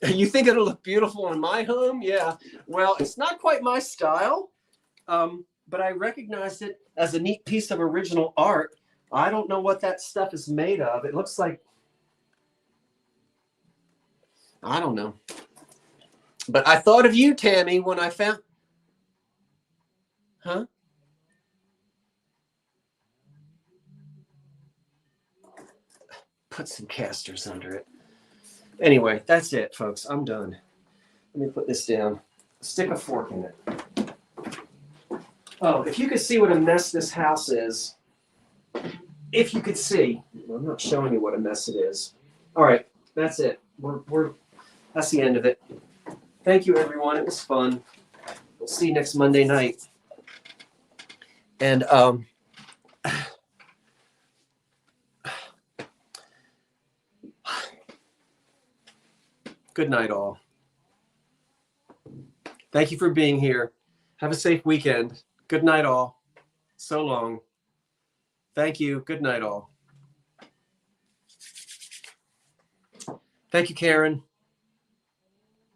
[SPEAKER 1] You think it'll look beautiful in my home? Yeah. Well, it's not quite my style, but I recognize it as a neat piece of original art. I don't know what that stuff is made of. It looks like, I don't know. But I thought of you, Tammy, when I found, huh? Put some casters under it. Anyway, that's it, folks. I'm done. Let me put this down. Stick a fork in it. Oh, if you could see what a mess this house is. If you could see. Well, I'm not showing you what a mess it is. All right, that's it. That's the end of it. Thank you, everyone. It was fun. We'll see you next Monday night. And good night, all. Thank you for being here. Have a safe weekend. Good night, all. So long. Thank you. Good night, all. Thank you, Karen.